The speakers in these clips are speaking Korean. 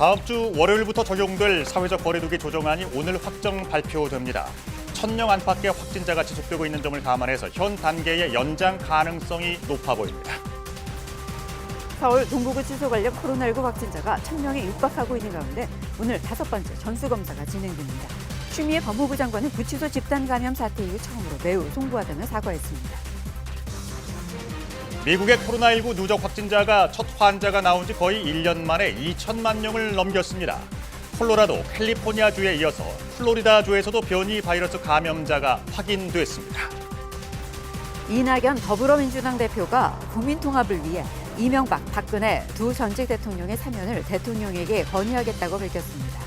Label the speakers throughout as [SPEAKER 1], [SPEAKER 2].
[SPEAKER 1] 다음 주 월요일부터 적용될 사회적 거리두기 조정안이 오늘 확정 발표됩니다. 1,000명 안팎의 확진자가 지속되고 있는 점을 감안해서 현 단계의 연장 가능성이 높아 보입니다.
[SPEAKER 2] 서울 동부구치소 관련 코로나19 확진자가 1,000명에 육박하고 있는 가운데 오늘 5번째 전수검사가 진행됩니다. 추미애 법무부 장관은 구치소 집단 감염 사태 이후 처음으로 매우 송구하다며 사과했습니다.
[SPEAKER 1] 미국의 코로나19 누적 확진자가 첫 환자가 나온 지 거의 1년 만에 2천만 명을 넘겼습니다. 콜로라도, 캘리포니아주에 이어서 플로리다주에서도 변이 바이러스 감염자가 확인됐습니다.
[SPEAKER 2] 이낙연 더불어민주당 대표가 국민 통합을 위해 이명박, 박근혜 두 전직 대통령의 사면을 대통령에게 건의하겠다고 밝혔습니다.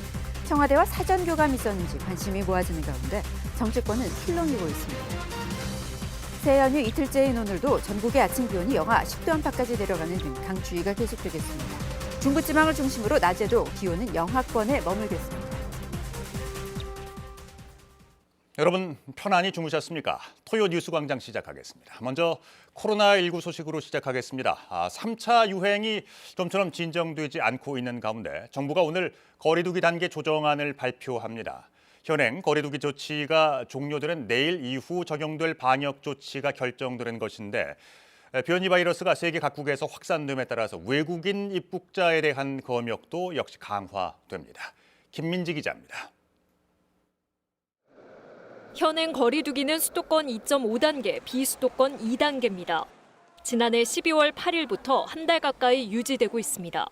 [SPEAKER 2] 청와대와 사전 교감이 있었는지 관심이 모아지는 가운데 정치권은 실론이고 있습니다. 새 연휴 이틀째인 오늘도 전국의 아침 기온이 영하 10도 안팎까지 내려가는 등 강추위가 계속되겠습니다. 중부지방을 중심으로 낮에도 기온은 영하권에 머물겠습니다.
[SPEAKER 1] 여러분 편안히 주무셨습니까? 토요 뉴스 광장 시작하겠습니다. 먼저 코로나19 소식으로 시작하겠습니다. 3차 유행이 좀처럼 진정되지 않고 있는 가운데 정부가 오늘 거리두기 단계 조정안을 발표합니다. 현행 거리두기 조치가 종료되는 내일 이후 적용될 방역 조치가 결정되는 것인데 변이 바이러스가 세계 각국에서 확산됨에 따라서 외국인 입국자에 대한 검역도 역시 강화됩니다. 김민지 기자입니다.
[SPEAKER 3] 현행 거리두기는 수도권 2.5단계, 비수도권 2단계입니다. 지난해 12월 8일부터 한 달 가까이 유지되고 있습니다.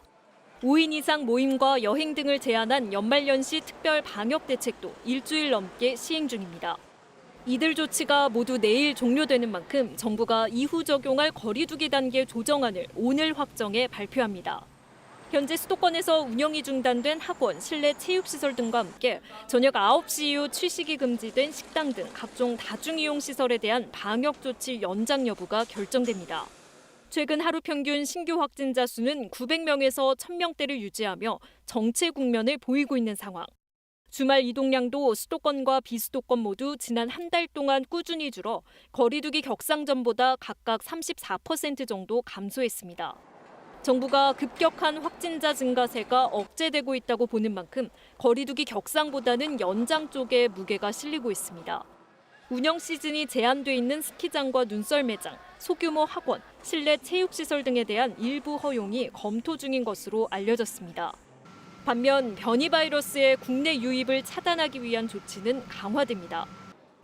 [SPEAKER 3] 5인 이상 모임과 여행 등을 제한한 연말연시 특별 방역 대책도 일주일 넘게 시행 중입니다. 이들 조치가 모두 내일 종료되는 만큼 정부가 이후 적용할 거리두기 단계 조정안을 오늘 확정해 발표합니다. 현재 수도권에서 운영이 중단된 학원, 실내 체육시설 등과 함께 저녁 9시 이후 취식이 금지된 식당 등 각종 다중이용시설에 대한 방역 조치 연장 여부가 결정됩니다. 최근 하루 평균 신규 확진자 수는 900명에서 1,000명대를 유지하며 정체 국면을 보이고 있는 상황. 주말 이동량도 수도권과 비수도권 모두 지난 한 달 동안 꾸준히 줄어 거리두기 격상 전보다 각각 34% 정도 감소했습니다. 정부가 급격한 확진자 증가세가 억제되고 있다고 보는 만큼 거리두기 격상보다는 연장 쪽에 무게가 실리고 있습니다. 운영 시즌이 제한돼 있는 스키장과 눈썰 매장, 소규모 학원, 실내 체육시설 등에 대한 일부 허용이 검토 중인 것으로 알려졌습니다. 반면 변이 바이러스의 국내 유입을 차단하기 위한 조치는 강화됩니다.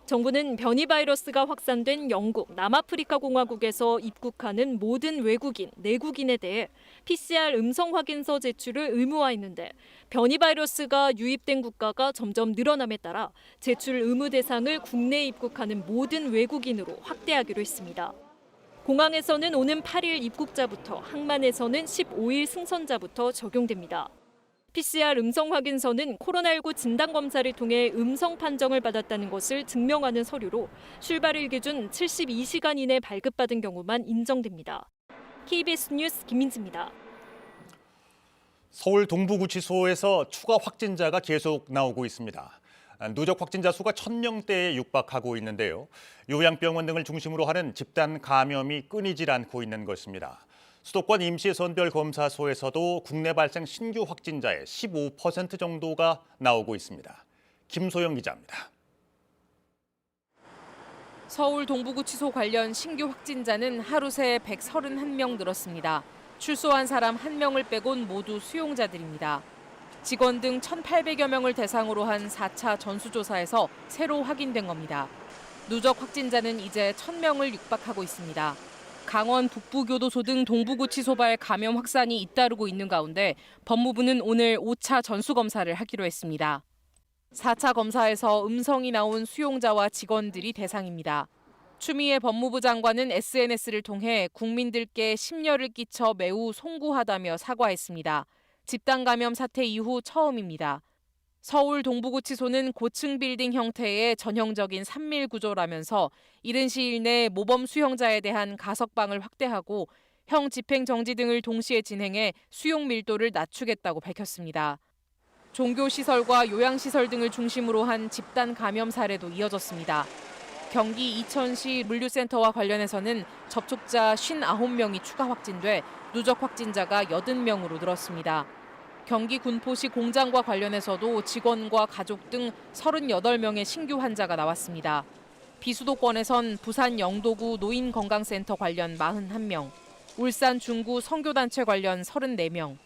[SPEAKER 3] 정부는 변이 바이러스가 확산된 영국, 남아프리카 공화국에서 입국하는 모든 외국인, 내국인에 대해 PCR 음성 확인서 제출을 의무화했는데 변이 바이러스가 유입된 국가가 점점 늘어남에 따라 제출 의무 대상을 국내에 입국하는 모든 외국인으로 확대하기로 했습니다. 공항에서는 오는 8일 입국자부터, 항만에서는 15일 승선자부터 적용됩니다. PCR 음성 확인서는 코로나19 진단검사를 통해 음성 판정을 받았다는 것을 증명하는 서류로 출발일 기준 72시간 이내 발급받은 경우만 인정됩니다. KBS 뉴스 김민지입니다.
[SPEAKER 1] 서울 동부구치소에서 추가 확진자가 계속 나오고 있습니다. 누적 확진자 수가 1,000명대에 육박하고 있는데요. 요양병원 등을 중심으로 하는 집단 감염이 끊이질 않고 있는 것입니다. 수도권 임시선별검사소에서도 국내 발생 신규 확진자의 15% 정도가 나오고 있습니다. 김소영 기자입니다.
[SPEAKER 4] 서울 동부구치소 관련 신규 확진자는 하루 새 131명 늘었습니다. 출소한 사람 1명을 빼곤 모두 수용자들입니다. 직원 등 1,800여 명을 대상으로 한 4차 전수조사에서 새로 확인된 겁니다. 누적 확진자는 이제 1,000명을 육박하고 있습니다. 강원 북부교도소 등 동부구치소발 감염 확산이 잇따르고 있는 가운데 법무부는 오늘 5차 전수검사를 하기로 했습니다. 4차 검사에서 음성이 나온 수용자와 직원들이 대상입니다. 추미애 법무부 장관은 SNS를 통해 국민들께 심려를 끼쳐 매우 송구하다며 사과했습니다. 집단 감염 사태 이후 처음입니다. 서울 동부구치소는 고층 빌딩 형태의 전형적인 산밀 구조라면서 이른 시일 내 모범 수용자에 대한 가석방을 확대하고 형 집행정지 등을 동시에 진행해 수용 밀도를 낮추겠다고 밝혔습니다. 종교시설과 요양시설 등을 중심으로 한 집단 감염 사례도 이어졌습니다. 경기 이천시 물류센터와 관련해서는 접촉자 59명이 추가 확진돼 누적 확진자가 80명으로 늘었습니다. 경기 군포시 공장과 관련해서도 직원과 가족 등 38명의 신규 환자가 나왔습니다. 비수도권에선 부산 영도구 노인건강센터 관련 41명, 울산 중구 선교단체 관련 34명,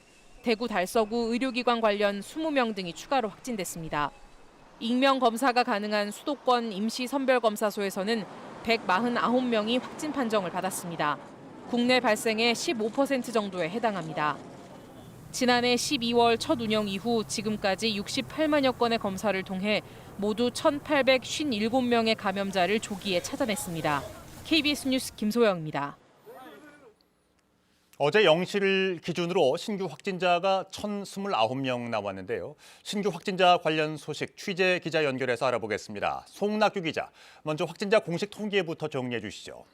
[SPEAKER 4] 대구 달서구 의료기관 관련 20명 등이 추가로 확진됐습니다. 익명 검사가 가능한 수도권 임시선별검사소에서는 149명이 확진 판정을 받았습니다. 국내 발생의 15% 정도에 해당합니다. 지난해 12월 첫 운영 이후 지금까지 68만여 건의 검사를 통해 모두 1,857명의 감염자를 조기에 찾아냈습니다. KBS 뉴스 김소영입니다.
[SPEAKER 1] 어제 0시를 기준으로 신규 확진자가 1,029명 나왔는데요. 신규 확진자 관련 소식 취재 기자 연결해서 알아보겠습니다. 송낙규 기자, 먼저 확진자 공식 통계부터 정리해 주시죠.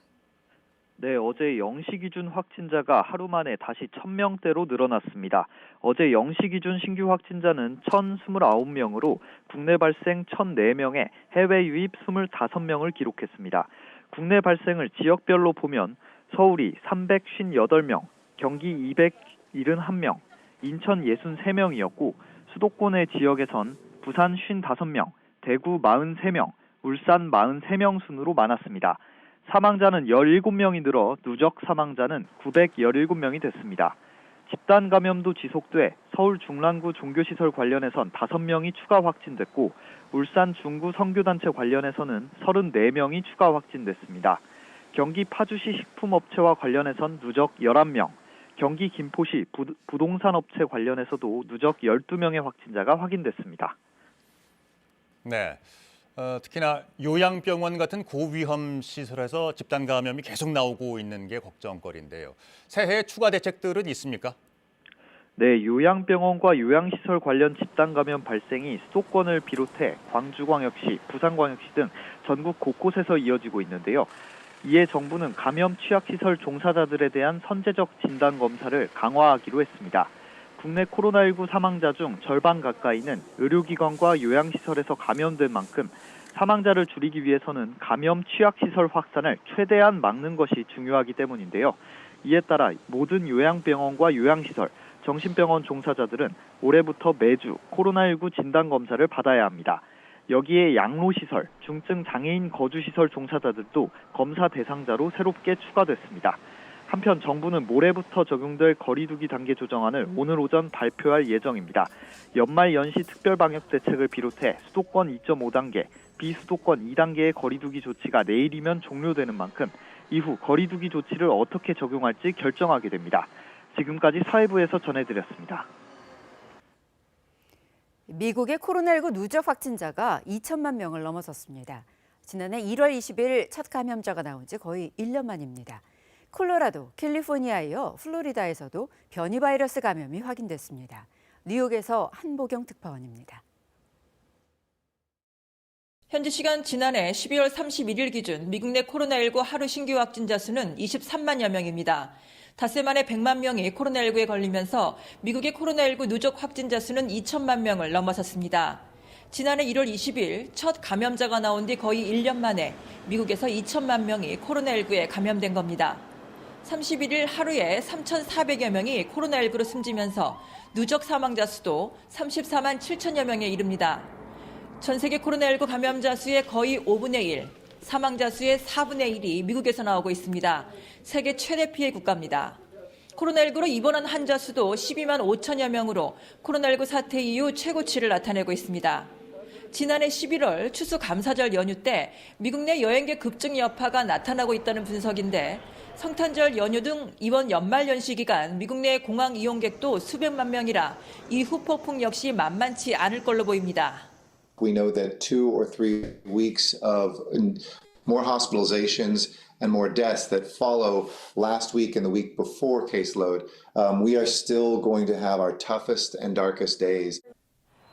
[SPEAKER 5] 네, 어제 0시 기준 확진자가 하루 만에 다시 1,000명대로 늘어났습니다. 어제 0시 기준 신규 확진자는 1,029명으로 국내 발생 1,004명에 해외 유입 25명을 기록했습니다. 국내 발생을 지역별로 보면 서울이 358명, 경기 271명, 인천 63명이었고 수도권의 지역에선 부산 55명, 대구 43명, 울산 43명 순으로 많았습니다. 사망자는 17명이 늘어 누적 사망자는 917명이 됐습니다. 집단 감염도 지속돼 서울 중랑구 종교시설 관련해선 5명이 추가 확진됐고 울산 중구 선교단체 관련해서는 34명이 추가 확진됐습니다. 경기 파주시 식품업체와 관련해선 누적 11명, 경기 김포시 부동산업체 관련해서도 누적 12명의 확진자가 확인됐습니다.
[SPEAKER 1] 네. 특히나 요양병원 같은 고위험 시설에서 집단 감염이 계속 나오고 있는 게 걱정거리인데요. 새해 추가 대책들은 있습니까?
[SPEAKER 5] 네, 요양병원과 요양시설 관련 집단 감염 발생이 수도권을 비롯해 광주광역시, 부산광역시 등 전국 곳곳에서 이어지고 있는데요. 이에 정부는 감염 취약시설 종사자들에 대한 선제적 진단 검사를 강화하기로 했습니다. 국내 코로나19 사망자 중 절반 가까이는 의료기관과 요양시설에서 감염된 만큼 사망자를 줄이기 위해서는 감염 취약시설 확산을 최대한 막는 것이 중요하기 때문인데요. 이에 따라 모든 요양병원과 요양시설, 정신병원 종사자들은 올해부터 매주 코로나19 진단검사를 받아야 합니다. 여기에 양로시설, 중증 장애인 거주시설 종사자들도 검사 대상자로 새롭게 추가됐습니다. 한편 정부는 모레부터 적용될 거리두기 단계 조정안을 오늘 오전 발표할 예정입니다. 연말 연시 특별방역대책을 비롯해 수도권 2.5단계, 비수도권 2단계의 거리두기 조치가 내일이면 종료되는 만큼 이후 거리두기 조치를 어떻게 적용할지 결정하게 됩니다. 지금까지 사회부에서 전해드렸습니다.
[SPEAKER 2] 미국의 코로나19 누적 확진자가 2천만 명을 넘어섰습니다. 지난해 1월 20일 첫 감염자가 나온 지 거의 1년 만입니다. 콜로라도, 캘리포니아에 이어 플로리다에서도 변이 바이러스 감염이 확인됐습니다. 뉴욕에서 한보경 특파원입니다.
[SPEAKER 6] 현지 시간 지난해 12월 31일 기준 미국 내 코로나19 하루 신규 확진자 수는 23만여 명입니다. 닷새 만에 100만 명이 코로나19에 걸리면서 미국의 코로나19 누적 확진자 수는 2천만 명을 넘어섰습니다. 지난해 1월 20일 첫 감염자가 나온 뒤 거의 1년 만에 미국에서 2천만 명이 코로나19에 감염된 겁니다. 31일 하루에 3,400여 명이 코로나19로 숨지면서 누적 사망자 수도 34만 7천여 명에 이릅니다. 전 세계 코로나19 감염자 수의 거의 5분의 1, 사망자 수의 4분의 1이 미국에서 나오고 있습니다. 세계 최대 피해 국가입니다. 코로나19로 입원한 환자 수도 12만 5천여 명으로 코로나19 사태 이후 최고치를 나타내고 있습니다. 지난해 11월 추수감사절 연휴 때 미국 내 여행객 급증 여파가 나타나고 있다는 분석인데 성탄절 연휴 등 이번 연말연시 기간 미국 내 공항 이용객도 수백만 명이라 이 후폭풍 역시 만만치 않을 걸로 보입니다.
[SPEAKER 7] We know that 2 or 3 weeks of more hospitalizations and more deaths that follow last week and the week before caseload, we are still going to have our toughest and darkest days.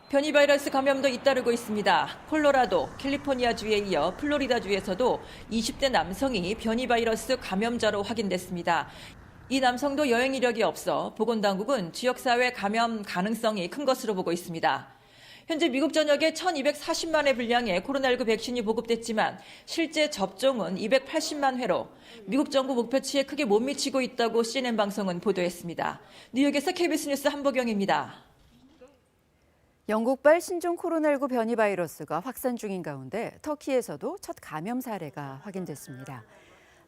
[SPEAKER 6] 변이 바이러스 감염도 잇따르고 있습니다. 콜로라도, 캘리포니아주에 이어 플로리다주에서도 20대 남성이 변이 바이러스 감염자로 확인됐습니다. 이 남성도 여행 이력이 없어 보건당국은 지역사회 감염 가능성이 큰 것으로 보고 있습니다. 현재 미국 전역에 1,240만회 분량의 코로나19 백신이 보급됐지만 실제 접종은 280만 회로 미국 정부 목표치에 크게 못 미치고 있다고 CNN 방송은 보도했습니다. 뉴욕에서 KBS 뉴스 한보경입니다.
[SPEAKER 2] 영국발 신종 코로나19 변이 바이러스가 확산 중인 가운데 터키에서도 첫 감염 사례가 확인됐습니다.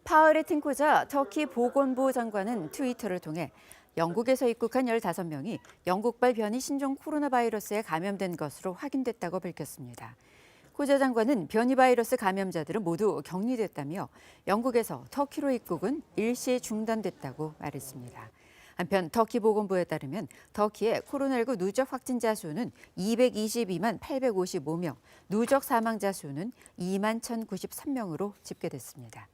[SPEAKER 2] 파흐레 틴코자 터키 보건부 장관은 트위터를 통해 영국에서 입국한 15명이 영국발 변이 신종 코로나 바이러스에 감염된 것으로 확인됐다고 밝혔습니다. 코자 장관은 변이 바이러스 감염자들은 모두 격리됐다며 영국에서 터키로 입국은 일시 중단됐다고 말했습니다. 한편 터키 보건부에 따르면 터키의 코로나19 누적 확진자 수는 222만 855명, 누적 사망자 수는 2만 1,093명으로 집계됐습니다.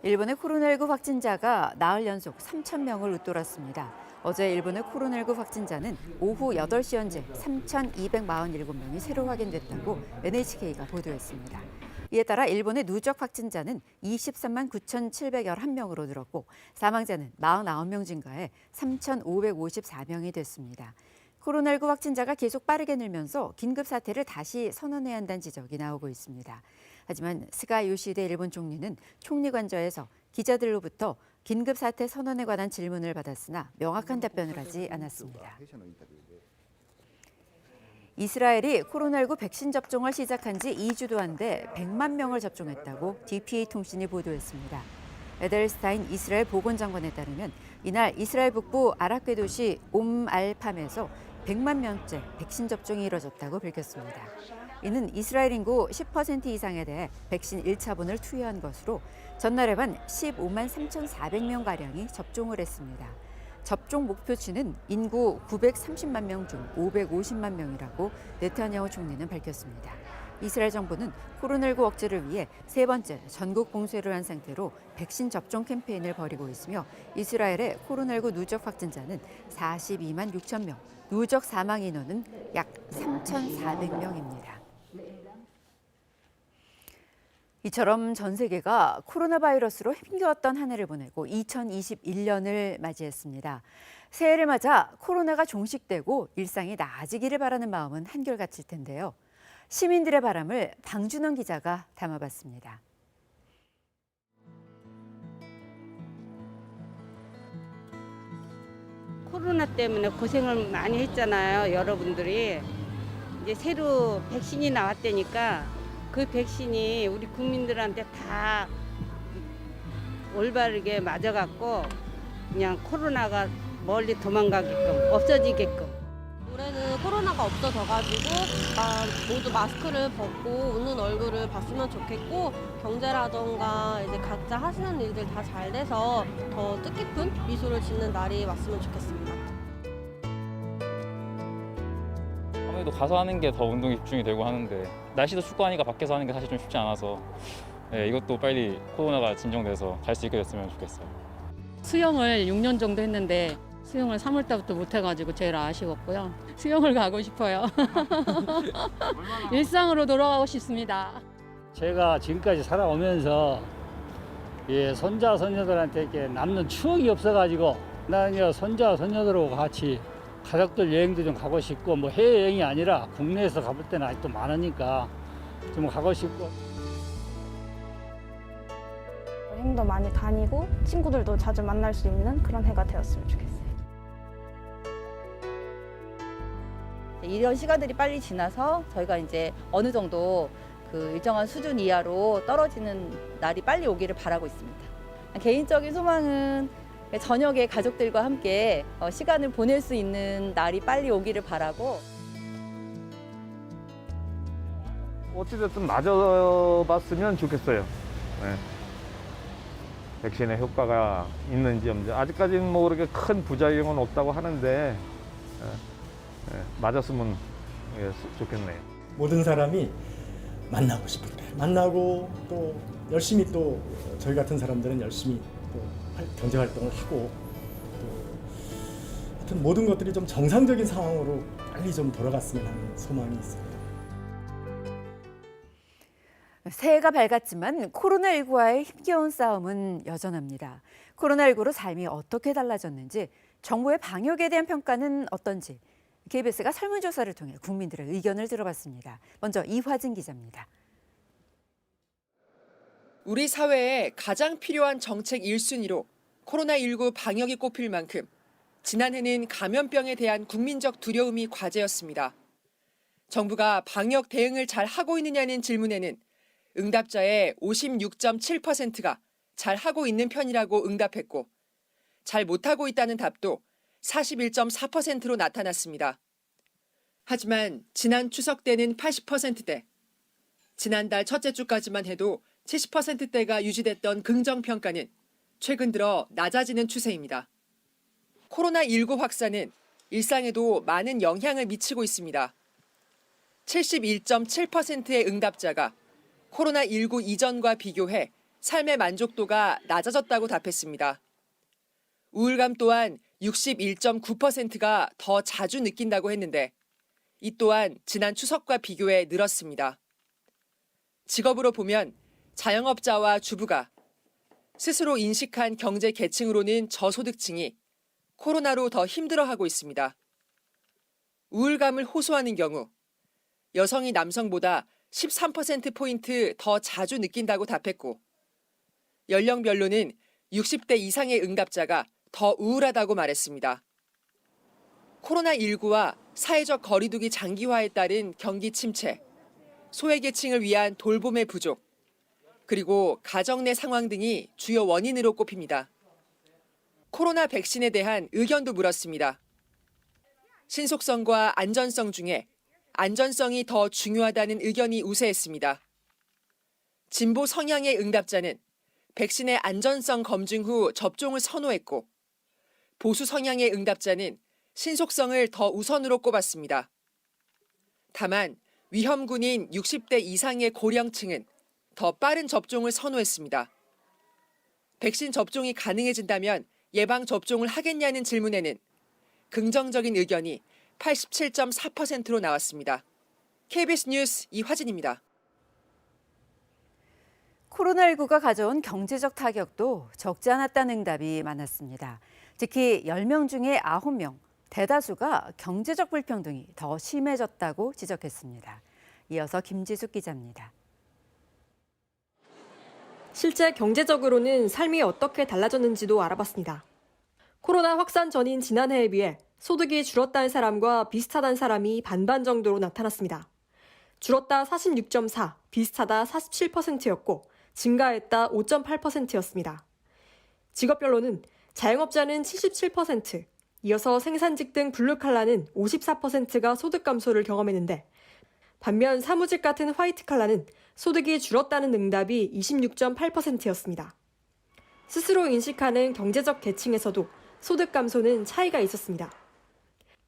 [SPEAKER 2] 일본의 코로나19 확진자가 나흘 연속 3,000명을 웃돌았습니다. 어제 일본의 코로나19 확진자는 오후 8시 현재 3,247명이 새로 확인됐다고 NHK가 보도했습니다. 이에 따라 일본의 누적 확진자는 23만 9,711명으로 늘었고 사망자는 49명 증가해 3,554명이 됐습니다. 코로나19 확진자가 계속 빠르게 늘면서 긴급 사태를 다시 선언해야 한다는 지적이 나오고 있습니다. 하지만 스가 요시히데 일본 총리는 총리 관저에서 기자들로부터 긴급 사태 선언에 관한 질문을 받았으나 명확한 답변을 하지 않았습니다. 이스라엘이 코로나19 백신 접종을 시작한 지 2주도 안 돼 100만 명을 접종했다고 DPA 통신이 보도했습니다. 에델스타인 이스라엘 보건장관에 따르면 이날 이스라엘 북부 아랍계 도시 옴알팜에서 100만 명째 백신 접종이 이뤄졌다고 밝혔습니다. 이는 이스라엘 인구 10% 이상에 대해 백신 1차분을 투여한 것으로 전날에만 15만 3,400명가량이 접종을 했습니다. 접종 목표치는 인구 930만 명 중 550만 명이라고 네타냐후 총리는 밝혔습니다. 이스라엘 정부는 코로나19 억제를 위해 세 번째 전국 봉쇄를 한 상태로 백신 접종 캠페인을 벌이고 있으며 이스라엘의 코로나19 누적 확진자는 42만 6천 명, 누적 사망 인원은 약 3,400명입니다. 이처럼 전 세계가 코로나 바이러스로 힘겨웠던 한 해를 보내고 2021년을 맞이했습니다. 새해를 맞아 코로나가 종식되고 일상이 나아지기를 바라는 마음은 한결같을 텐데요. 시민들의 바람을 방준원 기자가 담아봤습니다.
[SPEAKER 8] 코로나 때문에 고생을 많이 했잖아요, 여러분들이. 이제 새로 백신이 나왔다니까 그 백신이 우리 국민들한테 다 올바르게 맞아갖고 그냥 코로나가 멀리 도망가게끔, 없어지게끔.
[SPEAKER 9] 올해는 코로나가 없어져가지고 모두 마스크를 벗고 웃는 얼굴을 봤으면 좋겠고 경제라던가 이제 각자 하시는 일들 다 잘 돼서 더 뜻깊은 미소를 짓는 날이 왔으면 좋겠습니다.
[SPEAKER 10] 아무래도 가서 하는 게 더 운동에 집중이 되고 하는데 날씨도 춥고 하니까 밖에서 하는 게 사실 좀 쉽지 않아서 이것도 빨리 코로나가 진정돼서 갈 수 있게 됐으면 좋겠어요.
[SPEAKER 11] 수영을 6년 정도 했는데 수영을 3월 달부터 못 해가지고 제일 아쉬웠고요. 수영을 가고 싶어요. 일상으로 돌아가고 싶습니다.
[SPEAKER 12] 제가 지금까지 살아오면서 손자 손녀들한테 이렇게 남는 추억이 없어가지고 나는 손자 손녀들하고 같이 가족들 여행도 좀 가고 싶고 뭐 해외 여행이 아니라 국내에서 가볼 때는 아직도 많으니까 좀 가고 싶고.
[SPEAKER 13] 여행도 많이 다니고 친구들도 자주 만날 수 있는 그런 해가 되었으면 좋겠어요.
[SPEAKER 14] 이런 시간들이 빨리 지나서 저희가 이제 어느 정도 그 일정한 수준 이하로 떨어지는 날이 빨리 오기를 바라고 있습니다. 개인적인 소망은 저녁에 가족들과 함께 시간을 보낼 수 있는 날이 빨리 오기를 바라고.
[SPEAKER 15] 어찌됐든 맞아봤으면 좋겠어요. 네. 백신의 효과가 있는지 없는지 아직까지는 뭐 그렇게 큰 부작용은 없다고 하는데 맞았으면 좋겠네요.
[SPEAKER 16] 모든 사람이 만나고 싶을 때 만나고 또 열심히 또 저희 같은 사람들은 열심히 또 경제 활동을 하고 또 하여튼 모든 것들이 좀 정상적인 상황으로 빨리 좀 돌아갔으면 하는 소망이 있습니다.
[SPEAKER 2] 새해가 밝았지만 코로나19와의 힘겨운 싸움은 여전합니다. 코로나19로 삶이 어떻게 달라졌는지, 정부의 방역에 대한 평가는 어떤지 KBS가 설문조사를 통해 국민들의 의견을 들어봤습니다. 먼저 이화진 기자입니다.
[SPEAKER 17] 우리 사회에 가장 필요한 정책 1순위로 코로나19 방역이 꼽힐 만큼 지난해는 감염병에 대한 국민적 두려움이 과제였습니다. 정부가 방역 대응을 잘 하고 있느냐는 질문에는 응답자의 56.7%가 잘 하고 있는 편이라고 응답했고 잘 못하고 있다는 답도 41.4%로 나타났습니다. 하지만 지난 추석 때는 80%대, 지난달 첫째 주까지만 해도 70%대가 유지됐던 긍정평가는 최근 들어 낮아지는 추세입니다. 코로나19 확산은 일상에도 많은 영향을 미치고 있습니다. 71.7%의 응답자가 코로나19 이전과 비교해 삶의 만족도가 낮아졌다고 답했습니다. 우울감 또한 61.9%가 더 자주 느낀다고 했는데 이 또한 지난 추석과 비교해 늘었습니다. 직업으로 보면 자영업자와 주부가 스스로 인식한 경제 계층으로는 저소득층이 코로나로 더 힘들어하고 있습니다. 우울감을 호소하는 경우 여성이 남성보다 13%포인트 더 자주 느낀다고 답했고 연령별로는 60대 이상의 응답자가 더 우울하다고 말했습니다. 코로나19와 사회적 거리두기 장기화에 따른 경기 침체, 소외계층을 위한 돌봄의 부족, 그리고 가정 내 상황 등이 주요 원인으로 꼽힙니다. 코로나 백신에 대한 의견도 물었습니다. 신속성과 안전성 중에 안전성이 더 중요하다는 의견이 우세했습니다. 진보 성향의 응답자는 백신의 안전성 검증 후 접종을 선호했고 보수 성향의 응답자는 신속성을 더 우선으로 꼽았습니다. 다만 위험군인 60대 이상의 고령층은 더 빠른 접종을 선호했습니다. 백신 접종이 가능해진다면 예방 접종을 하겠냐는 질문에는 긍정적인 의견이 87.4%로 나왔습니다. KBS 뉴스 이화진입니다.
[SPEAKER 2] 코로나19가 가져온 경제적 타격도 적지 않았다는 응답이 많았습니다. 특히 10명 중에 9명, 대다수가 경제적 불평등이 더 심해졌다고 지적했습니다. 이어서 김지숙 기자입니다.
[SPEAKER 3] 실제 경제적으로는 삶이 어떻게 달라졌는지도 알아봤습니다. 코로나 확산 전인 지난해에 비해 소득이 줄었다는 사람과 비슷하다는 사람이 반반 정도로 나타났습니다. 줄었다 46.4, 비슷하다 47%였고 증가했다 5.8%였습니다. 직업별로는 자영업자는 77%, 이어서 생산직 등 블루칼라는 54%가 소득 감소를 경험했는데 반면 사무직 같은 화이트칼라는 소득이 줄었다는 응답이 26.8%였습니다. 스스로 인식하는 경제적 계층에서도 소득 감소는 차이가 있었습니다.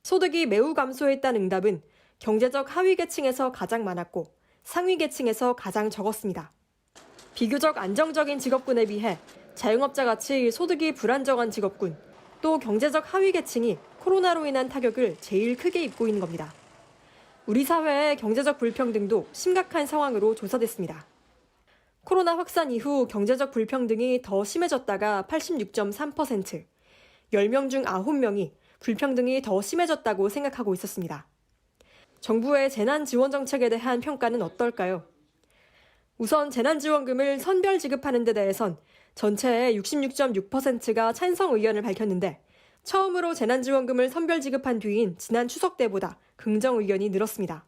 [SPEAKER 3] 소득이 매우 감소했다는 응답은 경제적 하위 계층에서 가장 많았고 상위 계층에서 가장 적었습니다. 비교적 안정적인 직업군에 비해 자영업자 같이 소득이 불안정한 직업군, 또 경제적 하위 계층이 코로나로 인한 타격을 제일 크게 입고 있는 겁니다. 우리 사회의 경제적 불평등도 심각한 상황으로 조사됐습니다. 코로나 확산 이후 경제적 불평등이 더 심해졌다가 86.3%, 10명 중 9명이 불평등이 더 심해졌다고 생각하고 있었습니다. 정부의 재난지원정책에 대한 평가는 어떨까요? 우선 재난지원금을 선별 지급하는 데 대해선 전체의 66.6%가 찬성 의견을 밝혔는데 처음으로 재난지원금을 선별 지급한 뒤인 지난 추석 때보다 긍정 의견이 늘었습니다.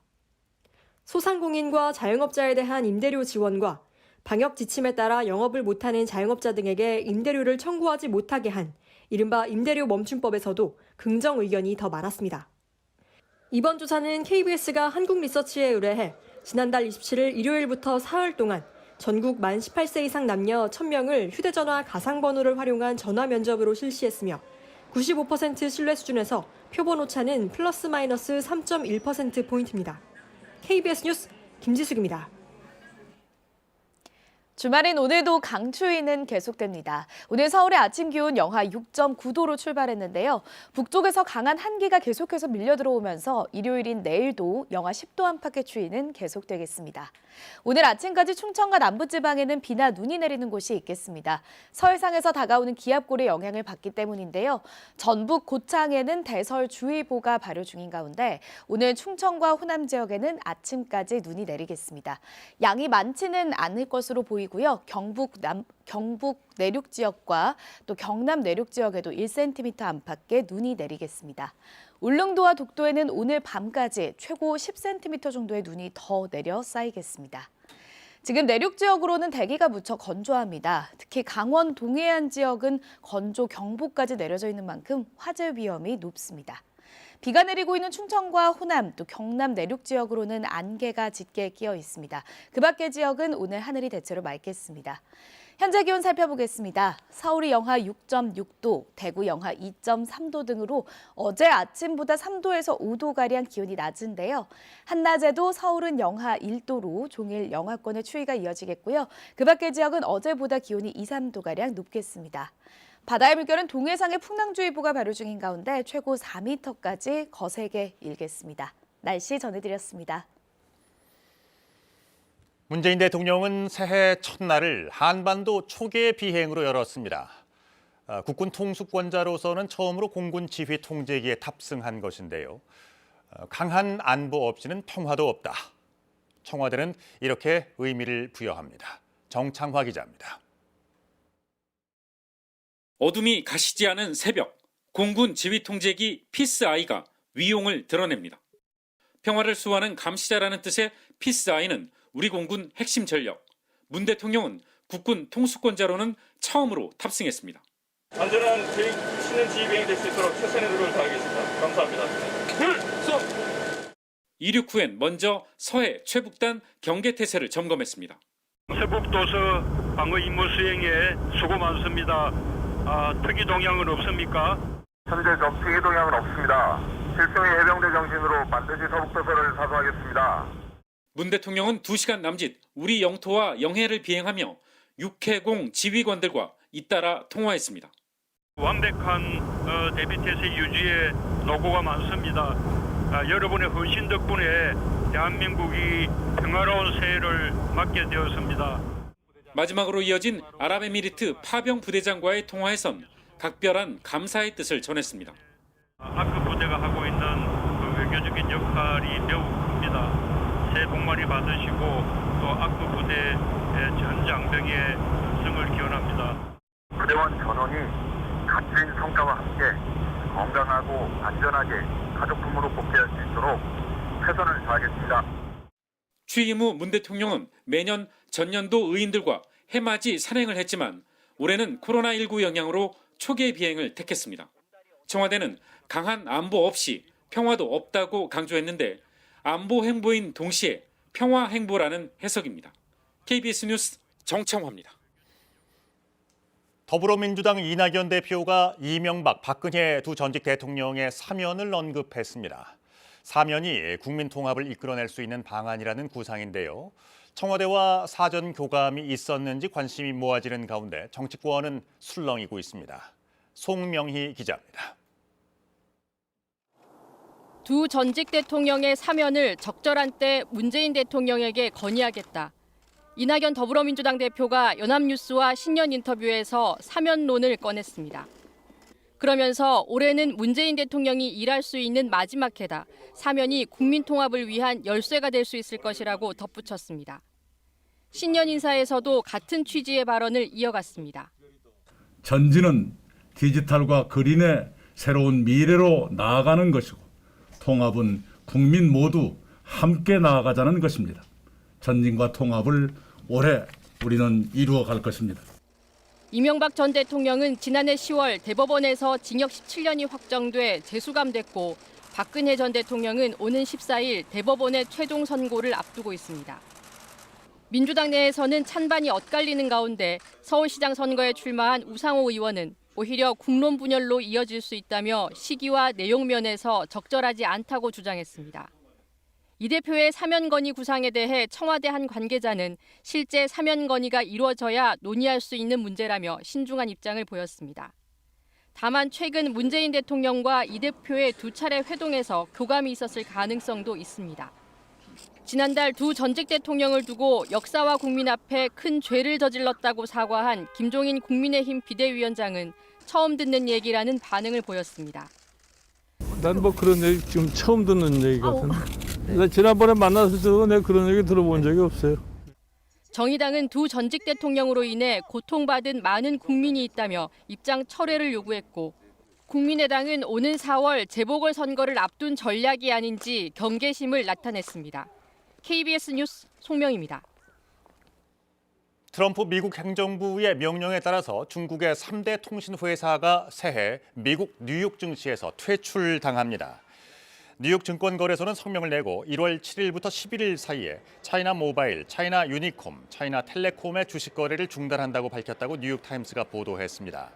[SPEAKER 3] 소상공인과 자영업자에 대한 임대료 지원과 방역 지침에 따라 영업을 못하는 자영업자 등에게 임대료를 청구하지 못하게 한 이른바 임대료 멈춤법에서도 긍정 의견이 더 많았습니다. 이번 조사는 KBS가 한국리서치에 의뢰해 지난달 27일 일요일부터 사흘 동안 전국 만 18세 이상 남녀 1000명을 휴대전화 가상번호를 활용한 전화 면접으로 실시했으며 95% 신뢰 수준에서 표본 오차는 플러스 마이너스 3.1%포인트입니다. KBS 뉴스 김지숙입니다.
[SPEAKER 18] 주말인 오늘도 강추위는 계속됩니다. 오늘 서울의 아침 기온 영하 6.9도로 출발했는데요. 북쪽에서 강한 한기가 계속해서 밀려 들어오면서 일요일인 내일도 영하 10도 안팎의 추위는 계속되겠습니다. 오늘 아침까지 충청과 남부지방에는 비나 눈이 내리는 곳이 있겠습니다. 서해상에서 다가오는 기압골의 영향을 받기 때문인데요. 전북 고창에는 대설주의보가 발효 중인 가운데 오늘 충청과 호남 지역에는 아침까지 눈이 내리겠습니다. 양이 많지는 않을 것으로 보이고 내리고요. 경북 내륙 지역과 또 경남 내륙 지역에도 1cm 안팎의 눈이 내리겠습니다. 울릉도와 독도에는 오늘 밤까지 최고 10cm 정도의 눈이 더 내려 쌓이겠습니다. 지금 내륙 지역으로는 대기가 무척 건조합니다. 특히 강원 동해안 지역은 건조 경보까지 내려져 있는 만큼 화재 위험이 높습니다. 비가 내리고 있는 충청과 호남, 또 경남 내륙 지역으로는 안개가 짙게 끼어 있습니다. 그 밖의 지역은 오늘 하늘이 대체로 맑겠습니다. 현재 기온 살펴보겠습니다. 서울이 영하 6.6도, 대구 영하 2.3도 등으로 어제 아침보다 3도에서 5도가량 기온이 낮은데요. 한낮에도 서울은 영하 1도로 종일 영하권의 추위가 이어지겠고요. 그 밖의 지역은 어제보다 기온이 2, 3도가량 높겠습니다. 바다의 물결은 동해상에 풍랑주의보가 발효 중인 가운데 최고 4m까지 거세게 일겠습니다. 날씨 전해드렸습니다.
[SPEAKER 1] 문재인 대통령은 새해 첫날을 한반도 초계 비행으로 열었습니다. 국군 통수권자로서는 처음으로 공군 지휘 통제기에 탑승한 것인데요. 강한 안보 없이는 평화도 없다. 청와대는 이렇게 의미를 부여합니다. 정창화 기자입니다.
[SPEAKER 19] 어둠이 가시지 않은 새벽, 공군 지휘 통제기 피스아이가 위용을 드러냅니다. 평화를 수호하는 감시자라는 뜻의 피스아이는 우리 공군 핵심 전력. 문 대통령은 국군 통수권자로는 처음으로 탑승했습니다.
[SPEAKER 20] 안전한 신년 지휘 비행이 될 수 있도록 최선의 노력을 다하겠습니다. 감사합니다. 필수!
[SPEAKER 19] 이륙 후엔 먼저 서해 최북단 경계태세를 점검했습니다.
[SPEAKER 21] 세북도서 방어 임무 수행에 수고 많습니다. 특이 동향은 없습니까?
[SPEAKER 22] 현재 특이 동향은 없습니다. 필승의 해병대 정신으로 반드시 서북도서를 사수하겠습니다.
[SPEAKER 19] 문 대통령은 2시간 남짓 우리 영토와 영해를 비행하며 육해공 지휘관들과 잇따라 통화했습니다.
[SPEAKER 21] 완벽한 대비태세 유지에 노고가 많습니다. 여러분의 헌신 덕분에 대한민국이 평화로운 새해를 맞게 되었습니다.
[SPEAKER 19] 마지막으로 이어진 아랍에미리트 파병 부대장과의 통화에선 각별한 감사의 뜻을 전했습니다.
[SPEAKER 21] 아크 부대가 하고 있는 외교적인 역할이 매우 큽니다. 새해 복 많이 받으시고 또 아크 부대의 전 장병의 승을 기원합니다.
[SPEAKER 22] 부대원 전원이 값진 성과와 함께 건강하고 안전하게 가족품으로 복귀할 수 있도록 최선을 다하겠습니다.
[SPEAKER 19] 취임 후 문 대통령은 매년 전년도 의인들과 해맞이 산행을 했지만 올해는 코로나19 영향으로 초계 비행을 택했습니다. 청와대는 강한 안보 없이 평화도 없다고 강조했는데 안보 행보인 동시에 평화 행보라는 해석입니다. KBS 뉴스 정창화입니다.
[SPEAKER 1] 더불어민주당 이낙연 대표가 이명박, 박근혜 두 전직 대통령의 사면을 언급했습니다. 사면이 국민 통합을 이끌어낼 수 있는 방안이라는 구상인데요. 청와대와 사전 교감이 있었는지 관심이 모아지는 가운데 정치권은 술렁이고 있습니다. 송명희 기자입니다.
[SPEAKER 23] 두 전직 대통령의 사면을 적절한 때 문재인 대통령에게 건의하겠다. 이낙연 더불어민주당 대표가 연합뉴스와 신년 인터뷰에서 사면론을 꺼냈습니다. 그러면서 올해는 문재인 대통령이 일할 수 있는 마지막 해다. 사면이 국민 통합을 위한 열쇠가 될 수 있을 것이라고 덧붙였습니다. 신년 인사에서도 같은 취지의 발언을 이어갔습니다.
[SPEAKER 24] 전진은 디지털과 그린의 새로운 미래로 나아가는 것이고 통합은 국민 모두 함께 나아가자는 것입니다. 전진과 통합을 올해 우리는 이루어갈 것입니다.
[SPEAKER 23] 이명박 전 대통령은 지난해 10월 대법원에서 징역 17년이 확정돼 재수감됐고 박근혜 전 대통령은 오는 14일 대법원의 최종 선고를 앞두고 있습니다. 민주당 내에서는 찬반이 엇갈리는 가운데 서울시장 선거에 출마한 우상호 의원은 오히려 국론 분열로 이어질 수 있다며 시기와 내용 면에서 적절하지 않다고 주장했습니다. 이 대표의 사면 건의 구상에 대해 청와대 한 관계자는 실제 사면 건의가 이루어져야 논의할 수 있는 문제라며 신중한 입장을 보였습니다. 다만 최근 문재인 대통령과 이 대표의 두 차례 회동에서 교감이 있었을 가능성도 있습니다. 지난달 두 전직 대통령을 두고 역사와 국민 앞에 큰 죄를 저질렀다고 사과한 김종인 국민의힘 비대위원장은 처음 듣는 얘기라는 반응을 보였습니다.
[SPEAKER 15] 난 뭐 그런 얘기 지금 처음 듣는 얘기 같은데. 지난번에 만나서도 내가 그런 얘기 들어본 적이 없어요.
[SPEAKER 23] 정의당은 두 전직 대통령으로 인해 고통받은 많은 국민이 있다며 입장 철회를 요구했고, 국민의당은 오는 4월 재보궐선거를 앞둔 전략이 아닌지 경계심을 나타냈습니다. KBS 뉴스 송명입니다.
[SPEAKER 1] 트럼프 미국 행정부의 명령에 따라서 중국의 3대 통신회사가 새해 미국 뉴욕 증시에서 퇴출당합니다. 뉴욕 증권거래소는 성명을 내고 1월 7일부터 11일 사이에 차이나 모바일, 차이나 유니콤, 차이나 텔레콤의 주식 거래를 중단한다고 밝혔다고 뉴욕타임스가 보도했습니다.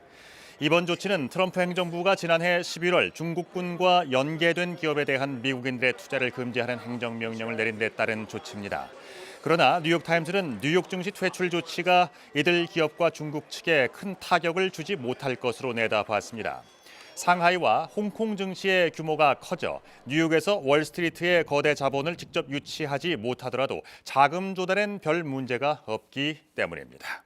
[SPEAKER 1] 이번 조치는 트럼프 행정부가 지난해 11월 중국군과 연계된 기업에 대한 미국인들의 투자를 금지하는 행정명령을 내린 데 따른 조치입니다. 그러나 뉴욕타임스는 뉴욕 증시 퇴출 조치가 이들 기업과 중국 측에 큰 타격을 주지 못할 것으로 내다봤습니다. 상하이와 홍콩 증시의 규모가 커져 뉴욕에서 월스트리트의 거대 자본을 직접 유치하지 못하더라도 자금 조달엔 별 문제가 없기 때문입니다.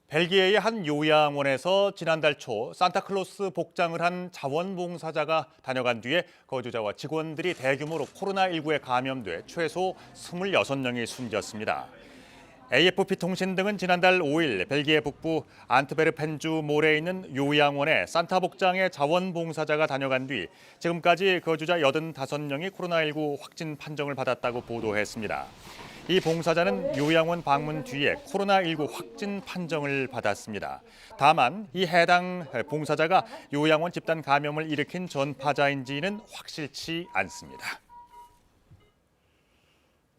[SPEAKER 1] 벨기에의 한 요양원에서 지난달 초 산타클로스 복장을 한 자원봉사자가 다녀간 뒤에 거주자와 직원들이 대규모로 코로나19에 감염돼 최소 26명이 숨졌습니다. AFP 통신 등은 지난달 5일 벨기에 북부 안트베르펜주 몰에 있는 요양원에 산타 복장의 자원봉사자가 다녀간 뒤 지금까지 거주자 85명이 코로나19 확진 판정을 받았다고 보도했습니다. 이 봉사자는 요양원 방문 뒤에 코로나19 확진 판정을 받았습니다. 다만 이 해당 봉사자가 요양원 집단 감염을 일으킨 전파자인지는 확실치 않습니다.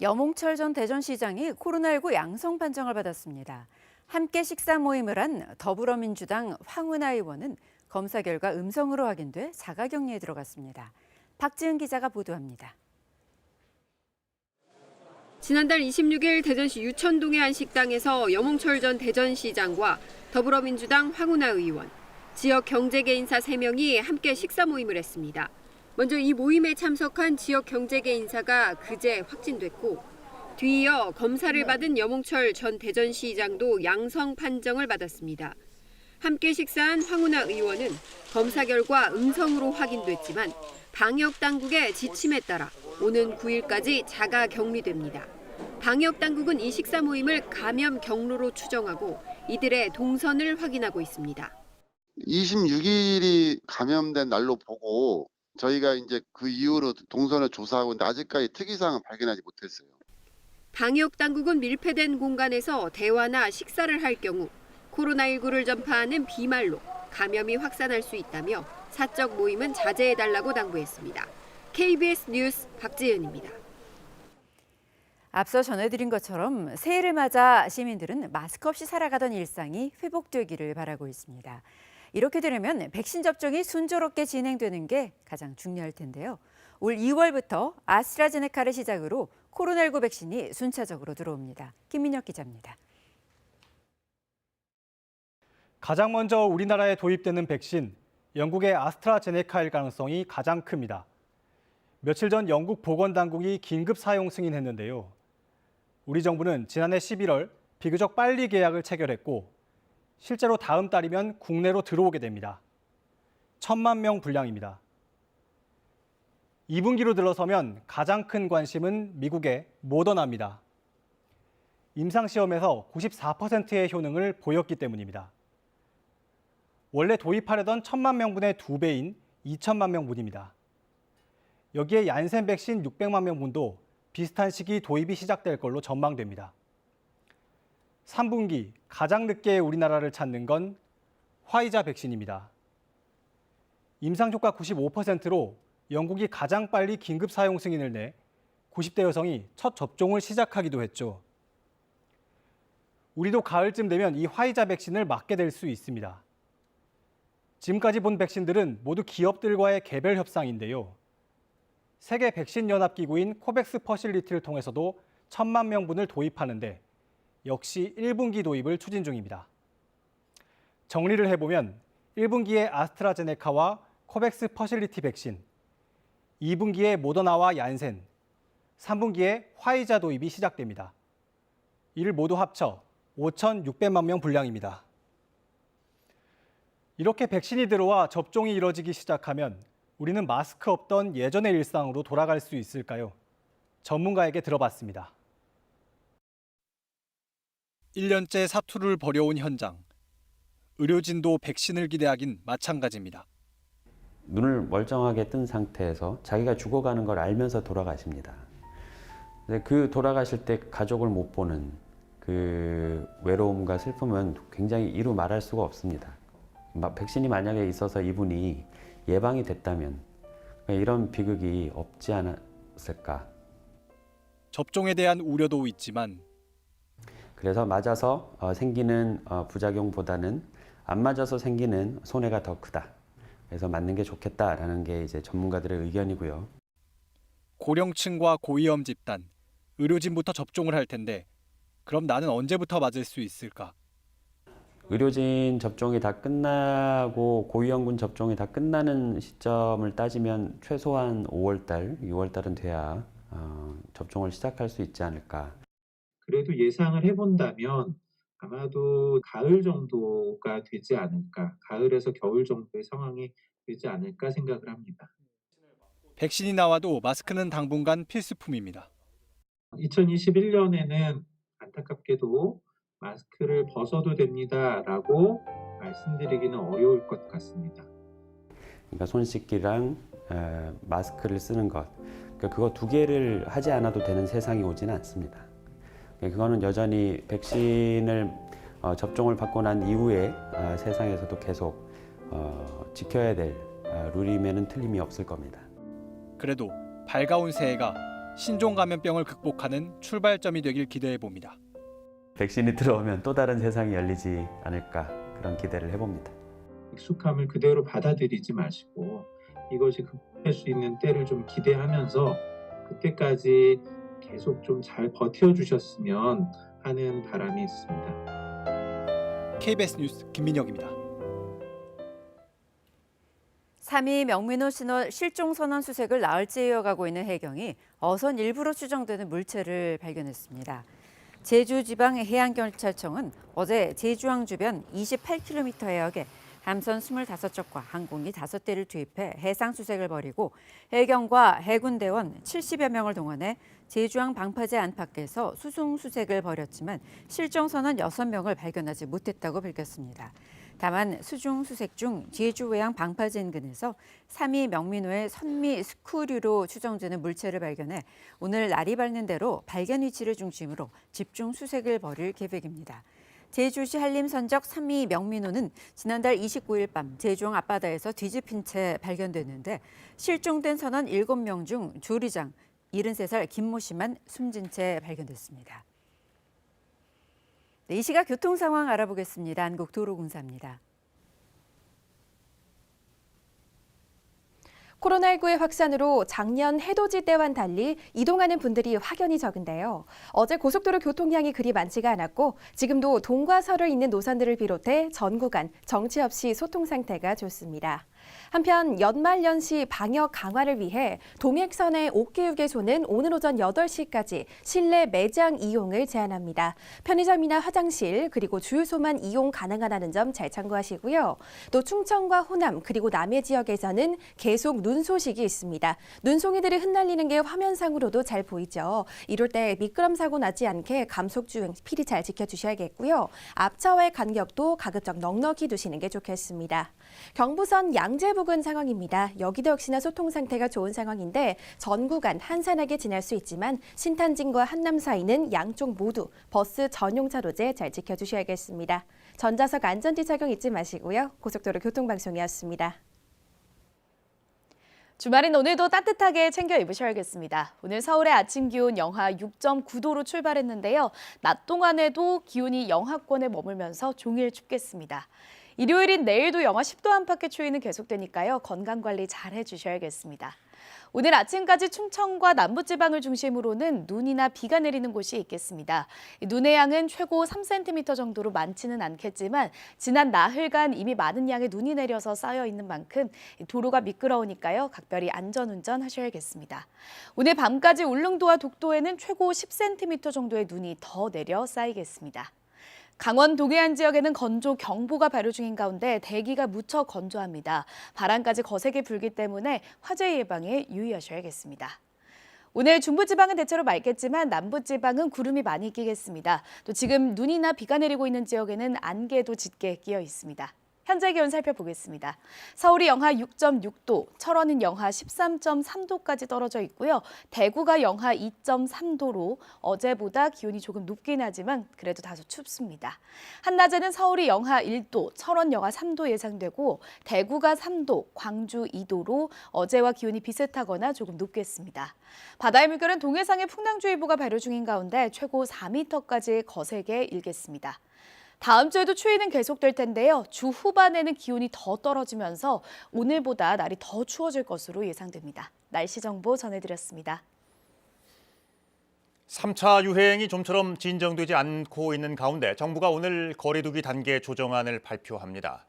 [SPEAKER 2] 염홍철 전 대전시장이 코로나19 양성 판정을 받았습니다. 함께 식사 모임을 한 더불어민주당 황운하 의원은 검사 결과 음성으로 확인돼 자가격리에 들어갔습니다. 박지은 기자가 보도합니다.
[SPEAKER 4] 지난달 26일 대전시 유천동의 한 식당에서 염홍철 전 대전시장과 더불어민주당 황운하 의원, 지역 경제계 인사 3명이 함께 식사 모임을 했습니다. 먼저 이 모임에 참석한 지역 경제계 인사가 그제 확진됐고, 뒤이어 검사를 받은 염홍철 전 대전시장도 양성 판정을 받았습니다. 함께 식사한 황운하 의원은 검사 결과 음성으로 확인됐지만 방역 당국의 지침에 따라 오는 9일까지 자가 격리됩니다. 방역 당국은 이 식사 모임을 감염 경로로 추정하고 이들의 동선을 확인하고 있습니다.
[SPEAKER 5] 26일이 감염된 날로 보고 저희가 이제 그 이후로 동선을 조사하고 있는데 아직까지 특이사항은 발견하지 못했어요.
[SPEAKER 4] 방역 당국은 밀폐된 공간에서 대화나 식사를 할 경우 코로나19를 전파하는 비말로 감염이 확산할 수 있다며 사적 모임은 자제해달라고 당부했습니다. KBS 뉴스 박지은입니다.
[SPEAKER 2] 앞서 전해드린 것처럼 새해를 맞아 시민들은 마스크 없이 살아가던 일상이 회복되기를 바라고 있습니다. 이렇게 되려면 백신 접종이 순조롭게 진행되는 게 가장 중요할 텐데요. 올 2월부터 아스트라제네카를 시작으로 코로나19 백신이 순차적으로 들어옵니다. 김민혁 기자입니다.
[SPEAKER 6] 가장 먼저 우리나라에 도입되는 백신, 영국의 아스트라제네카일 가능성이 가장 큽니다. 며칠 전 영국 보건당국이 긴급 사용 승인했는데요. 우리 정부는 지난해 11월 비교적 빨리 계약을 체결했고 실제로 다음 달이면 국내로 들어오게 됩니다. 1,000만 명 분량입니다. 2분기로 들어서면 가장 큰 관심은 미국의 모더나입니다. 임상시험에서 94%의 효능을 보였기 때문입니다. 원래 도입하려던 1,000만 명분의 2배인 2천만 명분입니다. 여기에 얀센 백신 600만 명분도 비슷한 시기 도입이 시작될 걸로 전망됩니다. 3분기 가장 늦게 우리나라를 찾는 건 화이자 백신입니다. 임상 효과 95%로 영국이 가장 빨리 긴급 사용 승인을 내 90대 여성이 첫 접종을 시작하기도 했죠. 우리도 가을쯤 되면 이 화이자 백신을 맞게 될 수 있습니다. 지금까지 본 백신들은 모두 기업들과의 개별 협상인데요. 세계 백신 연합기구인 코백스 퍼실리티를 통해서도 1,000만 명분을 도입하는데 역시 1분기 도입을 추진 중입니다. 정리를 해보면 1분기에 아스트라제네카와 코백스 퍼실리티 백신, 2분기에 모더나와 얀센, 3분기에 화이자 도입이 시작됩니다. 이를 모두 합쳐 5,600만 명 분량입니다. 이렇게 백신이 들어와 접종이 이뤄지기 시작하면 우리는 마스크 없던 예전의 일상으로 돌아갈 수 있을까요? 전문가에게 들어봤습니다. 1년째 사투를 벌여온 현장. 의료진도 백신을 기대하긴 마찬가지입니다.
[SPEAKER 7] 눈을 멀쩡하게 뜬 상태에서 자기가 죽어가는 걸 알면서 돌아가십니다. 근데 그 돌아가실 때 가족을 못 보는 그 외로움과 슬픔은 굉장히 이루 말할 수가 없습니다. 백신이 만약에 있어서 이분이 예방이 됐다면 이런 비극이 없지 않았을까.
[SPEAKER 6] 접종에 대한 우려도 있지만
[SPEAKER 7] 그래서 맞아서 생기는 부작용보다는 안 맞아서 생기는 손해가 더 크다. 그래서 맞는 게 좋겠다라는 게 이제 전문가들의 의견이고요.
[SPEAKER 6] 고령층과 고위험 집단, 의료진부터 접종을 할 텐데 그럼 나는 언제부터 맞을 수 있을까?
[SPEAKER 7] 의료진 접종이 다 끝나고 고위험군 접종이 다 끝나는 시점을 따지면 최소한 5월달, 6월달은 돼야 접종을 시작할 수 있지 않을까.
[SPEAKER 8] 그래도 예상을 해본다면 아마도 가을 정도가 되지 않을까, 가을에서 겨울 정도의 상황이 되지 않을까 생각을 합니다.
[SPEAKER 6] 백신이 나와도 마스크는 당분간 필수품입니다.
[SPEAKER 8] 2021년에는 안타깝게도 마스크를 벗어도 됩니다라고 말씀드리기는 어려울 것 같습니다.
[SPEAKER 7] 그러니까 손 씻기랑 마스크를 쓰는 것, 그러니까 그거 두 개를 하지 않아도 되는 세상이 오지는 않습니다. 그거는 여전히 백신을 접종을 받고 난 이후에 세상에서도 계속 지켜야 될 룰임에는 틀림이 없을 겁니다.
[SPEAKER 6] 그래도 밝아온 새해가 신종 감염병을 극복하는 출발점이 되길 기대해 봅니다.
[SPEAKER 7] 백신이 들어오면 또 다른 세상이 열리지 않을까 그런 기대를 해봅니다.
[SPEAKER 8] 익숙함을 그대로 받아들이지 마시고 이것이 극복할 수 있는 때를 좀 기대하면서 그때까지 계속 좀 잘 버텨주셨으면 하는 바람이 있습니다.
[SPEAKER 6] KBS 뉴스 김민혁입니다.
[SPEAKER 2] 3위 명민호 신원 실종 선원 수색을 나흘째 이어가고 있는 해경이 어선 일부로 추정되는 물체를 발견했습니다. 제주지방해양경찰청은 어제 제주항 주변 28km 해역에 함선 25척과 항공기 5대를 투입해 해상 수색을 벌이고 해경과 해군대원 70여 명을 동원해 제주항 방파제 안팎에서 수중 수색을 벌였지만 실종 선원 6명을 발견하지 못했다고 밝혔습니다. 다만 수중 수색 중 제주 외항 방파제 인근에서 3위 명민호의 선미 스크류로 추정되는 물체를 발견해 오늘 날이 밝는 대로 발견 위치를 중심으로 집중 수색을 벌일 계획입니다. 제주시 한림선적 3위 명민호는 지난달 29일 밤 제주항 앞바다에서 뒤집힌 채 발견됐는데 실종된 선원 7명 중 조리장 73살 김모 씨만 숨진 채 발견됐습니다. 네, 이 시각 교통 상황 알아보겠습니다. 한국도로공사입니다.
[SPEAKER 18] 코로나19의 확산으로 작년 해돋이 때와는 달리 이동하는 분들이 확연히 적은데요. 어제 고속도로 교통량이 그리 많지가 않았고 지금도 동과 서를 잇는 노선들을 비롯해 전 구간 정체 없이 소통 상태가 좋습니다. 한편 연말연시 방역 강화를 위해 동액선의 옥계휴게소는 오늘 오전 8시까지 실내 매장 이용을 제한합니다. 편의점이나 화장실 그리고 주유소만 이용 가능하다는 점 잘 참고하시고요. 또 충청과 호남 그리고 남해 지역에서는 계속 눈 소식이 있습니다. 눈송이들이 흩날리는 게 화면상으로도 잘 보이죠. 이럴 때 미끄럼 사고 나지 않게 감속주행 필히 잘 지켜주셔야겠고요. 앞차와의 간격도 가급적 넉넉히 두시는 게 좋겠습니다. 경부선 양재 부근 상황입니다. 여기도 역시나 소통 상태가 좋은 상황인데 전 구간 한산하게 지날 수 있지만 신탄진과 한남 사이는 양쪽 모두 버스 전용 차로제 잘 지켜주셔야겠습니다. 전자석 안전띠 착용 잊지 마시고요. 고속도로 교통방송이었습니다. 주말인 오늘도 따뜻하게 챙겨 입으셔야겠습니다. 오늘 서울의 아침 기온 영하 6.9도로 출발했는데요. 낮 동안에도 기온이 영하권에 머물면서 종일 춥겠습니다. 일요일인 내일도 영하 10도 안팎의 추위는 계속되니까요. 건강관리 잘 해주셔야겠습니다. 오늘 아침까지 충청과 남부지방을 중심으로는 눈이나 비가 내리는 곳이 있겠습니다. 눈의 양은 최고 3cm 정도로 많지는 않겠지만 지난 나흘간 이미 많은 양의 눈이 내려서 쌓여 있는 만큼 도로가 미끄러우니까요. 각별히 안전운전 하셔야겠습니다. 오늘 밤까지 울릉도와 독도에는 최고 10cm 정도의 눈이 더 내려 쌓이겠습니다. 강원 동해안 지역에는 건조 경보가 발효 중인 가운데 대기가 무척 건조합니다. 바람까지 거세게 불기 때문에 화재 예방에 유의하셔야겠습니다. 오늘 중부지방은 대체로 맑겠지만 남부지방은 구름이 많이 끼겠습니다. 또 지금 눈이나 비가 내리고 있는 지역에는 안개도 짙게 끼어 있습니다. 현재 기온 살펴보겠습니다. 서울이 영하 6.6도, 철원은 영하 13.3도까지 떨어져 있고요. 대구가 영하 2.3도로 어제보다 기온이 조금 높긴 하지만 그래도 다소 춥습니다. 한낮에는 서울이 영하 1도, 철원 영하 3도 예상되고 대구가 3도, 광주 2도로 어제와 기온이 비슷하거나 조금 높겠습니다. 바다의 물결은 동해상에 풍랑주의보가 발효 중인 가운데 최고 4m까지 거세게 일겠습니다. 다음 주에도 추위는 계속될 텐데요. 주 후반에는 기온이 더 떨어지면서 오늘보다 날이 더 추워질 것으로 예상됩니다. 날씨 정보 전해드렸습니다.
[SPEAKER 1] 3차 유행이 좀처럼 진정되지 않고 있는 가운데 정부가 오늘 거리두기 단계 조정안을 발표합니다.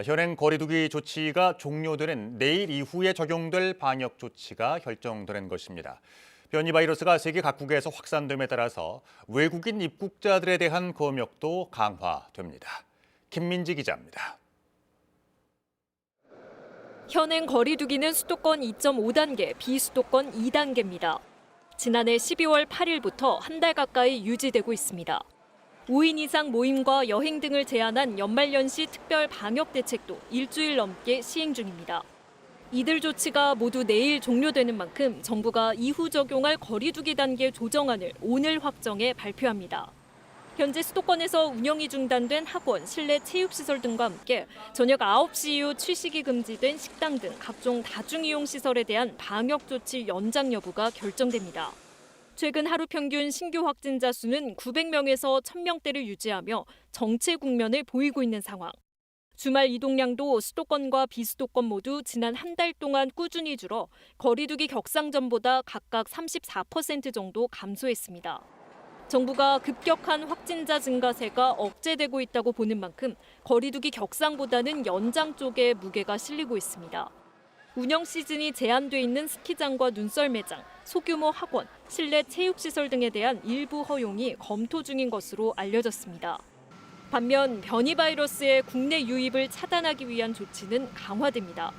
[SPEAKER 1] 현행 거리두기 조치가 종료되는 내일 이후에 적용될 방역 조치가 결정되는 것입니다. 변이 바이러스가 세계 각국에서 확산됨에 따라서 외국인 입국자들에 대한 검역도 강화됩니다. 김민지 기자입니다.
[SPEAKER 3] 현행 거리두기는 수도권 2.5단계, 비수도권 2단계입니다. 지난해 12월 8일부터 한 달 가까이 유지되고 있습니다. 5인 이상 모임과 여행 등을 제한한 연말연시 특별 방역 대책도 일주일 넘게 시행 중입니다. 이들 조치가 모두 내일 종료되는 만큼 정부가 이후 적용할 거리두기 단계 조정안을 오늘 확정해 발표합니다. 현재 수도권에서 운영이 중단된 학원, 실내 체육시설 등과 함께 저녁 9시 이후 취식이 금지된 식당 등 각종 다중이용시설에 대한 방역 조치 연장 여부가 결정됩니다. 최근 하루 평균 신규 확진자 수는 900명에서 1000명대를 유지하며 정체 국면을 보이고 있는 상황. 주말 이동량도 수도권과 비수도권 모두 지난 한 달 동안 꾸준히 줄어 거리두기 격상 전보다 각각 34% 정도 감소했습니다. 정부가 급격한 확진자 증가세가 억제되고 있다고 보는 만큼 거리두기 격상보다는 연장 쪽에 무게가 실리고 있습니다. 운영 시즌이 제한돼 있는 스키장과 눈썰 매장, 소규모 학원, 실내 체육시설 등에 대한 일부 허용이 검토 중인 것으로 알려졌습니다. 반면 변이 바이러스의 국내 유입을 차단하기 위한 조치는 강화됩니다.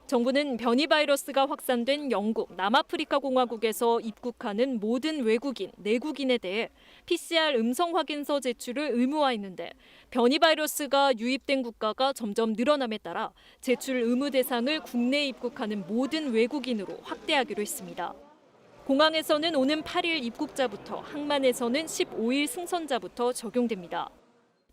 [SPEAKER 3] 정부는 변이 바이러스가 확산된 영국, 남아프리카 공화국에서 입국하는 모든 외국인, 내국인에 대해 PCR 음성 확인서 제출을 의무화했는데 변이 바이러스가 유입된 국가가 점점 늘어남에 따라 제출 의무 대상을 국내에 입국하는 모든 외국인으로 확대하기로 했습니다. 공항에서는 오는 8일 입국자부터, 항만에서는 15일 승선자부터 적용됩니다.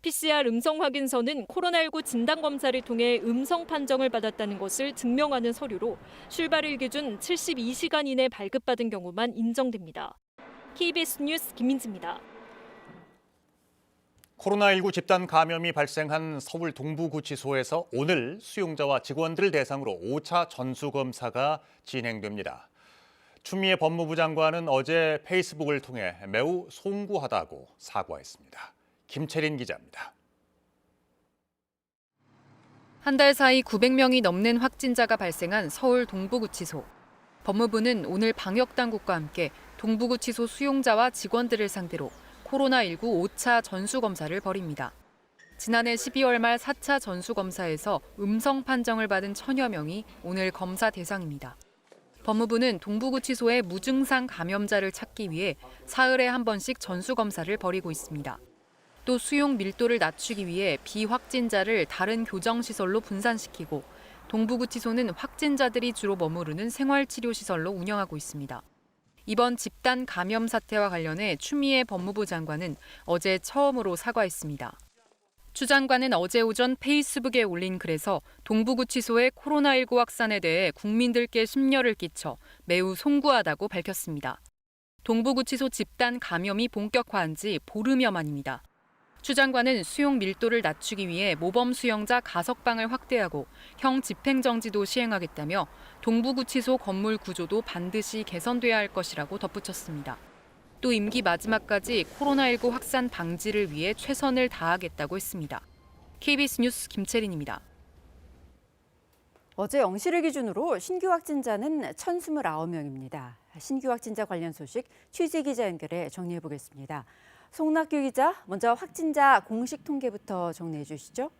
[SPEAKER 3] PCR 음성 확인서는 코로나19 진단검사를 통해 음성 판정을 받았다는 것을 증명하는 서류로 출발일 기준 72시간 이내 발급받은 경우만 인정됩니다. KBS 뉴스 김민지입니다.
[SPEAKER 1] 코로나19 집단 감염이 발생한 서울 동부구치소에서 오늘 수용자와 직원들을 대상으로 5차 전수검사가 진행됩니다. 추미애 법무부 장관은 어제 페이스북을 통해 매우 송구하다고 사과했습니다. 김채린 기자입니다.
[SPEAKER 9] 한 달 사이 900명이 넘는 확진자가 발생한 서울 동부구치소. 법무부는 오늘 방역당국과 함께 동부구치소 수용자와 직원들을 상대로 코로나19 5차 전수검사를 벌입니다. 지난해 12월 말 4차 전수검사에서 음성 판정을 받은 1000여 명이 오늘 검사 대상입니다. 법무부는 동부구치소의 무증상 감염자를 찾기 위해 사흘에 한 번씩 전수검사를 벌이고 있습니다. 또 수용 밀도를 낮추기 위해 비확진자를 다른 교정시설로 분산시키고 동부구치소는 확진자들이 주로 머무르는 생활치료시설로 운영하고 있습니다. 이번 집단 감염 사태와 관련해 추미애 법무부 장관은 어제 처음으로 사과했습니다. 추 장관은 어제 오전 페이스북에 올린 글에서 동부구치소의 코로나19 확산에 대해 국민들께 심려를 끼쳐 매우 송구하다고 밝혔습니다. 동부구치소 집단 감염이 본격화한 지 보름여 만입니다. 추 장관은 수용 밀도를 낮추기 위해 모범 수용자 가석방을 확대하고 형 집행정지도 시행하겠다며 동부구치소 건물 구조도 반드시 개선돼야 할 것이라고 덧붙였습니다. 또 임기 마지막까지 코로나19 확산 방지를 위해 최선을 다하겠다고 했습니다. KBS 뉴스 김채린입니다.
[SPEAKER 2] 어제 0시를 기준으로 신규 확진자는 1,029명입니다. 신규 확진자 관련 소식 취재 기자 연결해 정리해 보겠습니다. 송낙규 기자, 먼저 확진자 공식 통계부터 정리해 주시죠.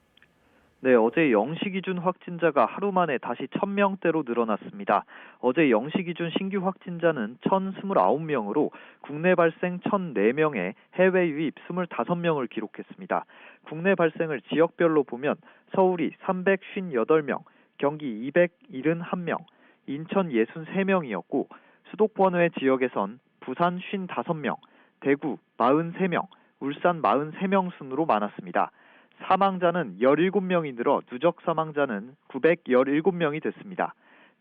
[SPEAKER 10] 네, 어제 0시 기준 확진자가 하루 만에 다시 1000명대로 늘어났습니다. 어제 0시 기준 신규 확진자는 1029명으로 국내 발생 1004명에 해외 유입 25명을 기록했습니다. 국내 발생을 지역별로 보면 서울이 358명, 경기 271명, 인천 63명이었고 수도권 외 지역에선 부산 55명, 대구 43명, 울산 43명 순으로 많았습니다. 사망자는 17명이 늘어 누적 사망자는 917명이 됐습니다.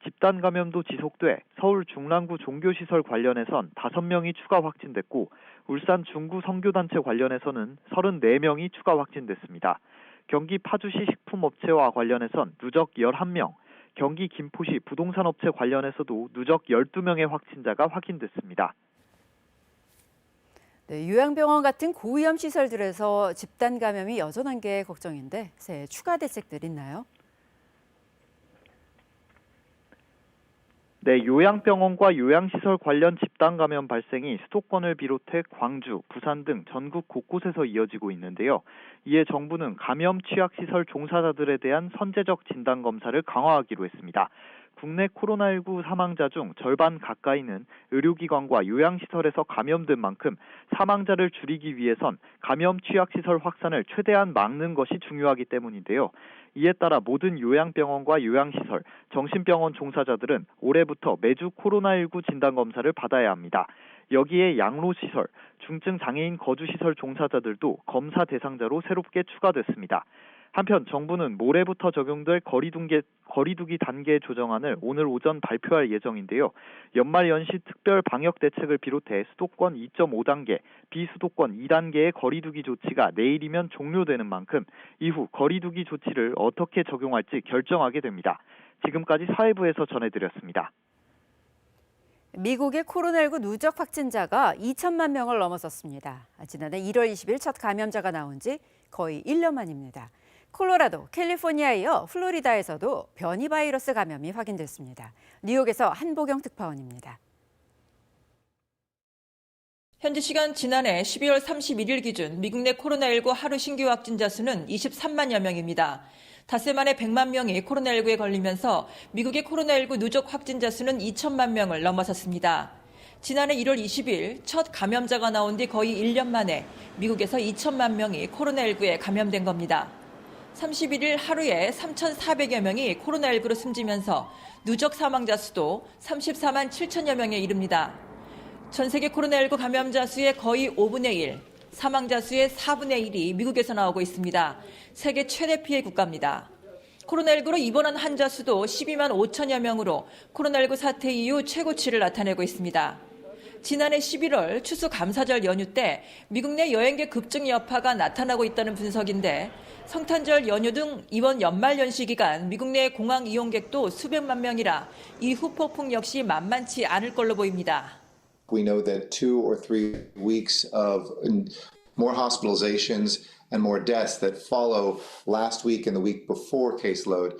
[SPEAKER 10] 집단 감염도 지속돼 서울 중랑구 종교시설 관련해선 5명이 추가 확진됐고 울산 중구 선교단체 관련해서는 34명이 추가 확진됐습니다. 경기 파주시 식품업체와 관련해선 누적 11명, 경기 김포시 부동산업체 관련해서도 누적 12명의 확진자가 확인됐습니다.
[SPEAKER 2] 네, 요양병원 같은 고위험 시설들에서 집단 감염이 여전한 게 걱정인데 새해 추가 대책들 있나요?
[SPEAKER 10] 네, 요양병원과 요양시설 관련 집단 감염 발생이 수도권을 비롯해 광주, 부산 등 전국 곳곳에서 이어지고 있는데요. 이에 정부는 감염 취약시설 종사자들에 대한 선제적 진단검사를 강화하기로 했습니다. 국내 코로나19 사망자 중 절반 가까이는 의료기관과 요양시설에서 감염된 만큼 사망자를 줄이기 위해선 감염 취약시설 확산을 최대한 막는 것이 중요하기 때문인데요. 이에 따라 모든 요양병원과 요양시설, 정신병원 종사자들은 올해부터 매주 코로나19 진단검사를 받아야 합니다. 여기에 양로시설, 중증 장애인 거주시설 종사자들도 검사 대상자로 새롭게 추가됐습니다. 한편 정부는 모레부터 적용될 거리두기 단계 조정안을 오늘 오전 발표할 예정인데요. 연말 연시 특별 방역 대책을 비롯해 수도권 2.5단계, 비수도권 2단계의 거리두기 조치가 내일이면 종료되는 만큼 이후 거리두기 조치를 어떻게 적용할지 결정하게 됩니다. 지금까지 사회부에서 전해드렸습니다.
[SPEAKER 2] 미국의 코로나19 누적 확진자가 2천만 명을 넘어섰습니다. 지난해 1월 20일 첫 감염자가 나온 지 거의 1년 만입니다. 콜로라도, 캘리포니아에 이어 플로리다에서도 변이 바이러스 감염이 확인됐습니다. 뉴욕에서 한보경 특파원입니다.
[SPEAKER 11] 현지 시간 지난해 12월 31일 기준 미국 내 코로나19 하루 신규 확진자 수는 23만여 명입니다. 닷새 만에 100만 명이 코로나19에 걸리면서 미국의 코로나19 누적 확진자 수는 2천만 명을 넘어섰습니다. 지난해 1월 20일 첫 감염자가 나온 뒤 거의 1년 만에 미국에서 2천만 명이 코로나19에 감염된 겁니다. 31일 하루에 3,400여 명이 코로나19로 숨지면서 누적 사망자 수도 34만 7천여 명에 이릅니다. 전 세계 코로나19 감염자 수의 거의 5분의 1, 사망자 수의 4분의 1이 미국에서 나오고 있습니다. 세계 최대 피해 국가입니다. 코로나19로 입원한 환자 수도 12만 5천여 명으로 코로나19 사태 이후 최고치를 나타내고 있습니다. 지난해 11월 추수감사절 연휴 때 미국 내 여행객 급증 여파가 나타나고 있다는 분석인데 성탄절 연휴 등 이번 연말연시 기간 미국 내 공항 이용객도 수백만 명이라 이 후폭풍 역시 만만치 않을 걸로 보입니다.
[SPEAKER 12] We know that 2 or 3 weeks of more hospitalizations and more deaths that follow last week and the week before caseload,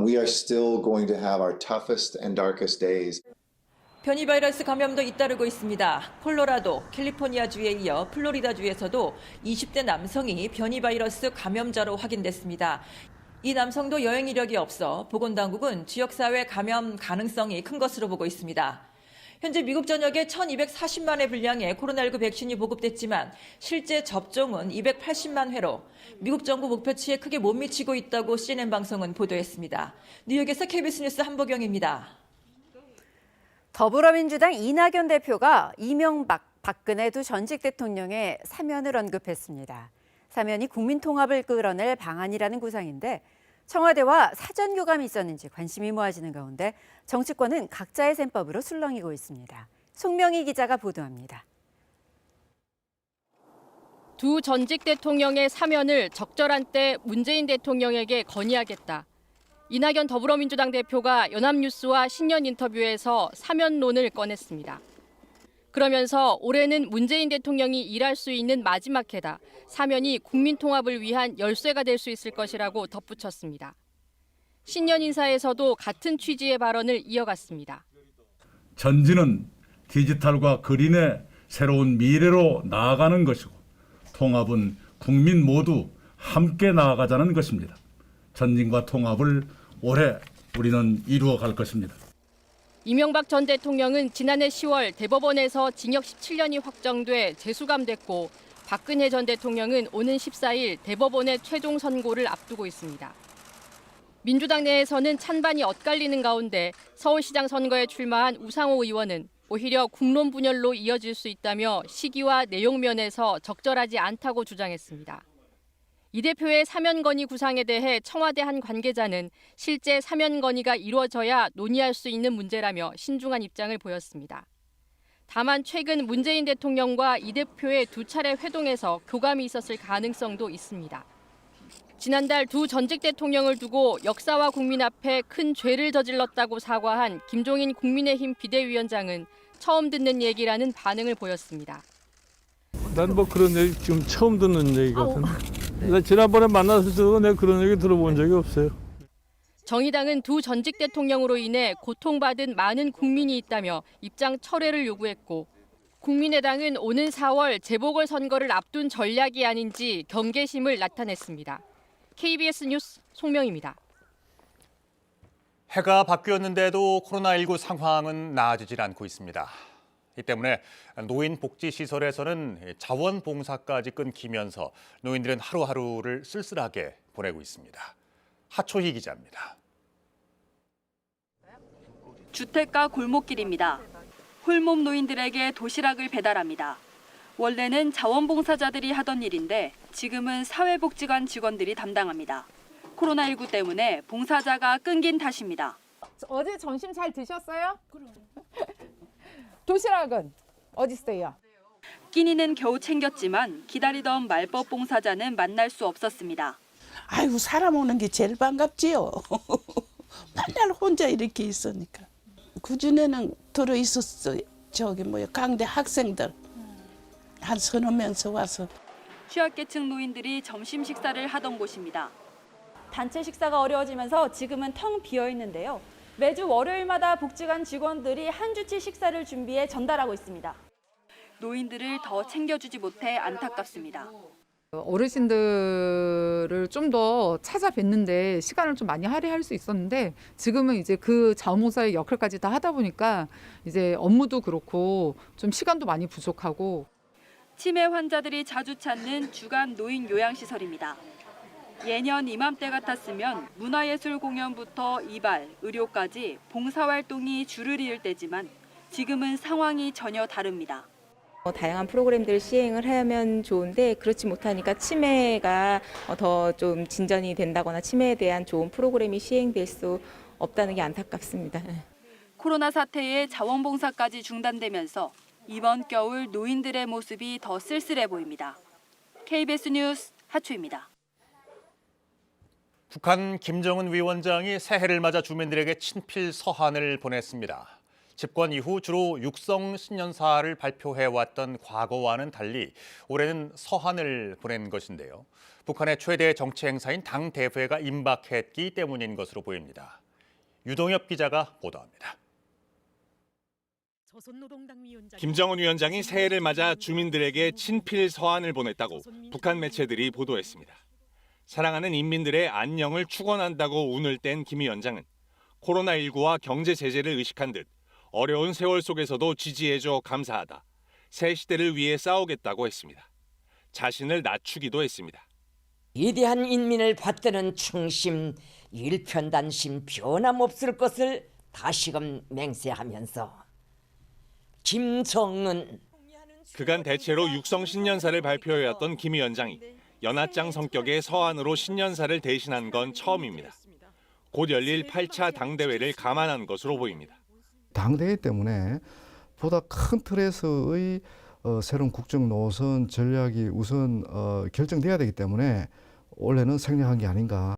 [SPEAKER 12] we are still going to have our toughest and darkest days.
[SPEAKER 11] 변이 바이러스 감염도 잇따르고 있습니다. 콜로라도, 캘리포니아주에 이어 플로리다주에서도 20대 남성이 변이 바이러스 감염자로 확인됐습니다. 이 남성도 여행 이력이 없어 보건당국은 지역사회 감염 가능성이 큰 것으로 보고 있습니다. 현재 미국 전역에 1,240만회 분량의 코로나19 백신이 보급됐지만 실제 접종은 280만 회로 미국 정부 목표치에 크게 못 미치고 있다고 CNN 방송은 보도했습니다. 뉴욕에서 KBS 뉴스 한보경입니다.
[SPEAKER 2] 더불어민주당 이낙연 대표가 이명박, 박근혜 두 전직 대통령의 사면을 언급했습니다. 사면이 국민 통합을 끌어낼 방안이라는 구상인데 청와대와 사전 교감이 있었는지 관심이 모아지는 가운데 정치권은 각자의 셈법으로 술렁이고 있습니다. 송명희 기자가 보도합니다.
[SPEAKER 23] 두 전직 대통령의 사면을 적절한 때 문재인 대통령에게 건의하겠다. 이낙연 더불어민주당 대표가 연합뉴스와 신년 인터뷰에서 사면론을 꺼냈습니다. 그러면서 올해는 문재인 대통령이 일할 수 있는 마지막 해다. 사면이 국민 통합을 위한 열쇠가 될 수 있을 것이라고 덧붙였습니다. 신년 인사에서도 같은 취지의 발언을 이어갔습니다.
[SPEAKER 24] 전진은 디지털과 그린의 새로운 미래로 나아가는 것이고 통합은 국민 모두 함께 나아가자는 것입니다. 전진과 통합을 올해 우리는 이루어 갈 것입니다.
[SPEAKER 23] 이명박 전 대통령은 지난해 10월 대법원에서 징역 17년이 확정돼 재수감됐고 박근혜 전 대통령은 오는 14일 대법원의 최종 선고를 앞두고 있습니다. 민주당 내에서는 찬반이 엇갈리는 가운데 서울시장 선거에 출마한 우상호 의원은 오히려 국론 분열로 이어질 수 있다며 시기와 내용 면에서 적절하지 않다고 주장했습니다. 이 대표의 사면 건의 구상에 대해 청와대 한 관계자는 실제 사면 건의가 이루어져야 논의할 수 있는 문제라며 신중한 입장을 보였습니다. 다만 최근 문재인 대통령과 이 대표의 두 차례 회동에서 교감이 있었을 가능성도 있습니다. 지난달 두 전직 대통령을 두고 역사와 국민 앞에 큰 죄를 저질렀다고 사과한 김종인 국민의힘 비대위원장은 처음 듣는 얘기라는 반응을 보였습니다.
[SPEAKER 15] 난 뭐 그런 얘기 지금 처음 듣는 얘기 같은데. 나 지난번에 만나서 내가 그런 얘기 들어본 적이 없어요.
[SPEAKER 23] 정의당은 두 전직 대통령으로 인해 고통받은 많은 국민이 있다며 입장 철회를 요구했고 국민의당은 오는 4월 재보궐선거를 앞둔 전략이 아닌지 경계심을 나타냈습니다. KBS 뉴스 송명입니다.
[SPEAKER 1] 해가 바뀌었는데도 코로나19 상황은 나아지질 않고 있습니다. 이 때문에 노인복지시설에서는 자원봉사까지 끊기면서 노인들은 하루하루를 쓸쓸하게 보내고 있습니다. 하초희 기자입니다.
[SPEAKER 13] 주택가 골목길입니다. 홀몸 노인들에게 도시락을 배달합니다. 원래는 자원봉사자들이 하던 일인데 지금은 사회복지관 직원들이 담당합니다. 코로나19 때문에 봉사자가 끊긴 탓입니다.
[SPEAKER 14] 어제 점심 잘 드셨어요? 도시락은 어디 있어요?
[SPEAKER 13] 끼니는 겨우 챙겼지만 기다리던 말벗 봉사자는 만날 수 없었습니다.
[SPEAKER 16] 아이고 사람 오는 게 제일 반갑지요. 맨날 혼자 이렇게 있으니까. 그전에는 들어 있었어요. 저기 강대 학생들 한 서너 명서 와서.
[SPEAKER 13] 취약계층 노인들이 점심 식사를 하던 곳입니다.
[SPEAKER 17] 단체 식사가 어려워지면서 지금은 텅 비어 있는데요. 매주 월요일마다 복지관 직원들이 한 주치 식사를 준비해 전달하고 있습니다.
[SPEAKER 13] 노인들을 더 챙겨주지 못해 안타깝습니다.
[SPEAKER 25] 어르신들을 좀 더 찾아뵙는데 시간을 좀 많이 할애할 수 있었는데 지금은 이제 그 자원봉사의 역할까지 다 하다 보니까 이제 업무도 그렇고 좀 시간도 많이 부족하고.
[SPEAKER 13] 치매 환자들이 자주 찾는 주간 노인 요양시설입니다. 예년 이맘때 같았으면 문화예술 공연부터 이발, 의료까지 봉사활동이 줄을 이을 때지만 지금은 상황이 전혀 다릅니다.
[SPEAKER 17] 다양한 프로그램들을 시행을 하면 좋은데 그렇지 못하니까 치매가 더 좀 진전이 된다거나 치매에 대한 좋은 프로그램이 시행될 수 없다는 게 안타깝습니다.
[SPEAKER 13] 코로나 사태에 자원봉사까지 중단되면서 이번 겨울 노인들의 모습이 더 쓸쓸해 보입니다. KBS 뉴스 하초입니다.
[SPEAKER 1] 북한 김정은 위원장이 새해를 맞아 주민들에게 친필 서한을 보냈습니다. 집권 이후 주로 육성 신년사를 발표해왔던 과거와는 달리 올해는 서한을 보낸 것인데요. 북한의 최대 정치 행사인 당대회가 임박했기 때문인 것으로 보입니다. 유동엽 기자가 보도합니다.
[SPEAKER 26] 김정은 위원장이 새해를 맞아 주민들에게 친필 서한을 보냈다고 북한 매체들이 보도했습니다. 사랑하는 인민들의 안녕을 축원한다고 운을 뗀 김 위원장은 코로나19와 경제 제재를 의식한 듯 어려운 세월 속에서도 지지해줘 감사하다. 새 시대를 위해 싸우겠다고 했습니다. 자신을 낮추기도 했습니다.
[SPEAKER 27] 위대한 인민을 받드는 충심, 일편단심 변함없을 것을 다시금 맹세하면서 김정은
[SPEAKER 26] 그간 대체로 육성 신년사를 발표해왔던 김 위원장이 연하장 성격의 서한으로 신년사를 대신한 건 처음입니다. 곧 열릴 8차 당대회를 감안한 것으로 보입니다.
[SPEAKER 28] 당대회 때문에 보다 큰 틀에서의 새로운 국정 노선 전략이 우선 결정돼야 되기 때문에 올해는 생략한 게 아닌가.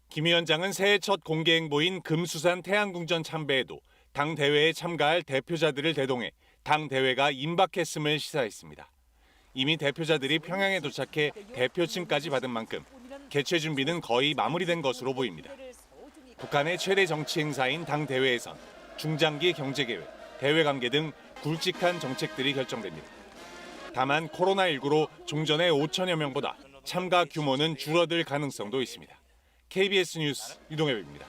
[SPEAKER 26] 김 위원장은 새해 첫 공개 행보인 금수산 태양궁전 참배에도 당대회에 참가할 대표자들을 대동해 당대회가 임박했음을 시사했습니다. 이미 대표자들이 평양에 도착해 대표침까지 받은 만큼 개최 준비는 거의 마무리된 것으로 보입니다. 북한의 최대 정치 행사인 당대회에선 중장기 경제계획, 대외관계 등 굵직한 정책들이 결정됩니다. 다만 코로나19로 종전의 5천여 명보다 참가 규모는 줄어들 가능성도 있습니다. KBS 뉴스 유동엽입니다.